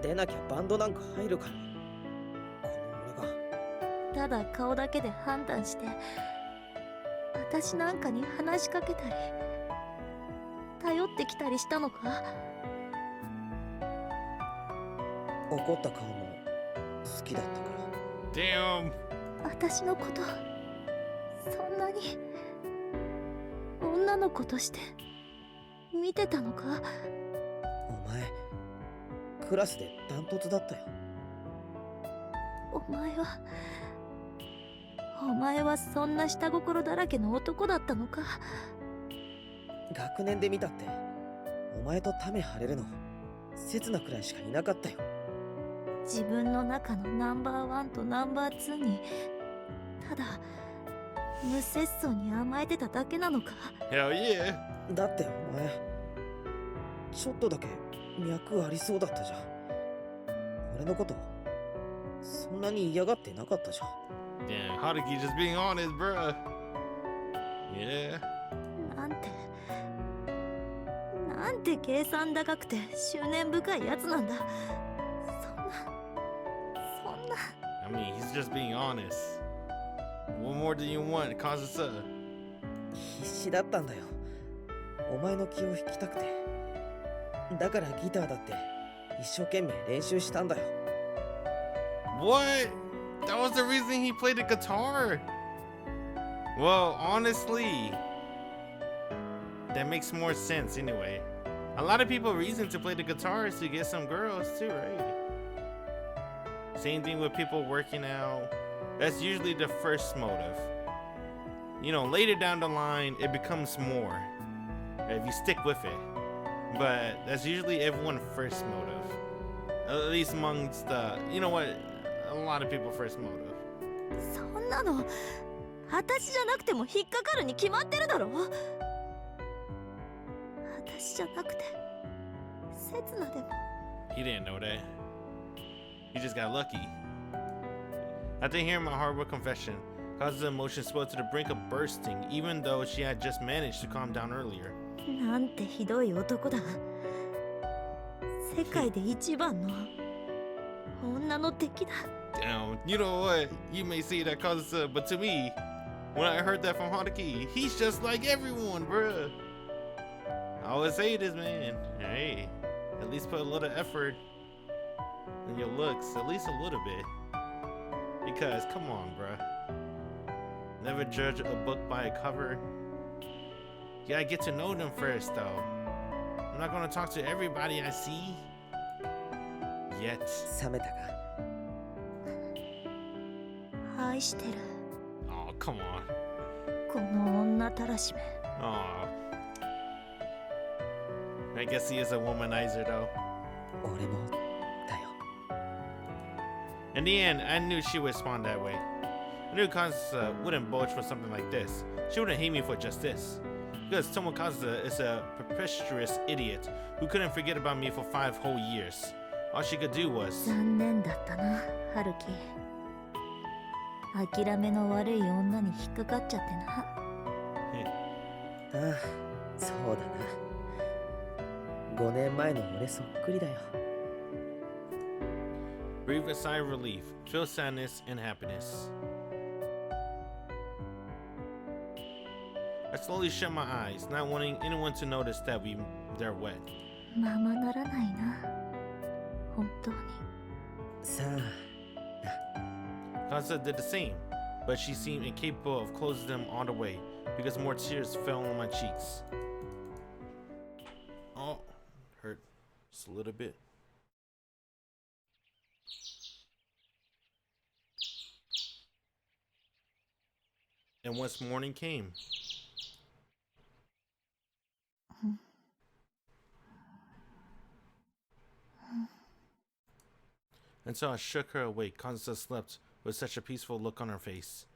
S3: 出なきゃバンドなんか入るから。この俺が。
S2: ただ顔だけで判断して、私なんかに話しかけたり、頼ってきたりしたのか。
S3: 怒った顔も好きだったから。
S1: Damn.
S2: 私のことそんなに女の子として見てたのか。
S3: お前クラスでダントツだったよ。
S2: お前はそんな下心だらけの男だったのか。
S3: 学年で見たってお前とタメ張れるの刹那くらいしかいなかったよ。
S2: 自分の中のナンバーワンとナンバーツーにただ無節操に甘えてただけなのか。
S1: Hell yeah.
S3: だってお前ちょっとだけ脈ありそうだったじゃん。俺のことそんなに嫌がってなかったじゃん。
S1: Damn, Haruki just being honest, bruh. Yeah.
S2: なんて計算高くて執念深いやつなんだ。そんな
S1: I mean, he's just being honest. What more do you want, Kazusa?
S3: 必死だったんだよ。お前の気を引きたくて。だからギターだって一生懸命練習したんだよ。
S1: What? That was the reason he played the guitar. Well, honestly, that makes more sense anyway. A lot of people reason to play the guitar is to get some girls too, right? Same thing with people working out. That's usually the first motive. You know, later down the line, it becomes more if you stick with it. But that's usually everyone's first motive. At least amongst the, you know what, a lot of people first motive.
S2: そんなの私じゃなくても引っかかるに決まってるだろ。私じゃなくて刹那でも。
S1: He didn't know that. He just got lucky. After hearing my hardwood confession, Kazu's emotions swelled to the brink of bursting, even though she had just managed to calm down earlier.
S2: なんてひどい男だ。世界で一番の女の敵だ。
S1: Damn, you know what? You may say that Kazusa, but to me, when I heard that from Haruki, he's just like everyone, bruh. I always say this, man. Hey, at least put a little effort in your looks, at least a little bit. Because, come on, bruh. Never judge a book by a cover. You gotta get to know them first, though. I'm not gonna talk to everybody I see. Yet.
S3: 冷めたか。
S2: 愛してる。
S1: Oh, come on.
S2: この女たらしめ。
S1: Oh. I guess he is a womanizer, though.
S3: 俺もだよ。
S1: In the end, I knew she would respond that way. I knew Kazusa wouldn't bulge for something like this. She wouldn't hate me for just this. Because Tomo Kazusa is a preposterous idiot who couldn't forget about me for 5 whole years. All she could do was...
S2: 残念だったな、春樹。諦めの悪い女に引っかかっちゃってな。
S3: ああ、そうだな。5年前の俺そっくりだよ。
S1: Breathe a sigh of relief. Feel sadness and happiness. I slowly shut my eyes, not wanting anyone to notice that they're wet.
S2: ままならないな。本当に。
S3: さあ、
S1: Kazusa did the same, but she seemed incapable of closing them all the way because more tears fell on my cheeks. Oh, hurt just a little bit. And once morning came, and so I shook her awake. Kazusa slept with such a peaceful look on her face.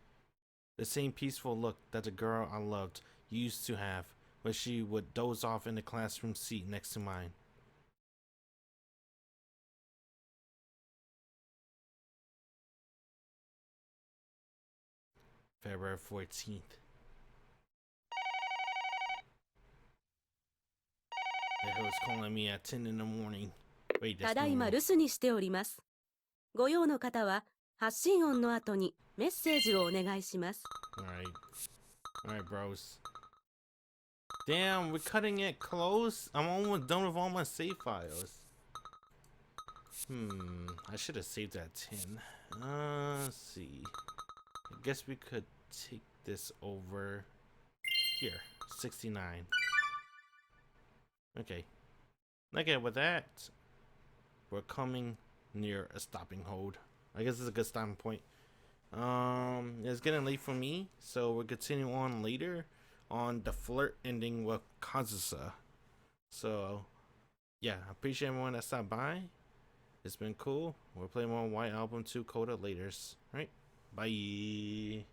S1: The same peaceful look that the girl I loved used to have when she would doze off in the classroom seat next to mine. February 14th. The hell was calling me at 10 in the morning. Wait, that's
S8: ただいま
S1: normal.
S8: 留守にしております。ご用の方は発信音の後にメッセージをお願いします。
S1: Alright, bros. Damn, we're cutting it close. I'm almost done with all my save files. I should have saved at 10. Let's see. I guess we could take this over here. 69. Okay. Okay, with that, we're coming near a stopping hold. I guess it's a good stopping point. It's getting late for me, so we'll continue on later on the Flirt ending with Kazusa. So, yeah, I appreciate everyone that stopped by. It's been cool. We'll play more White Album 2 Coda later. Right? Bye.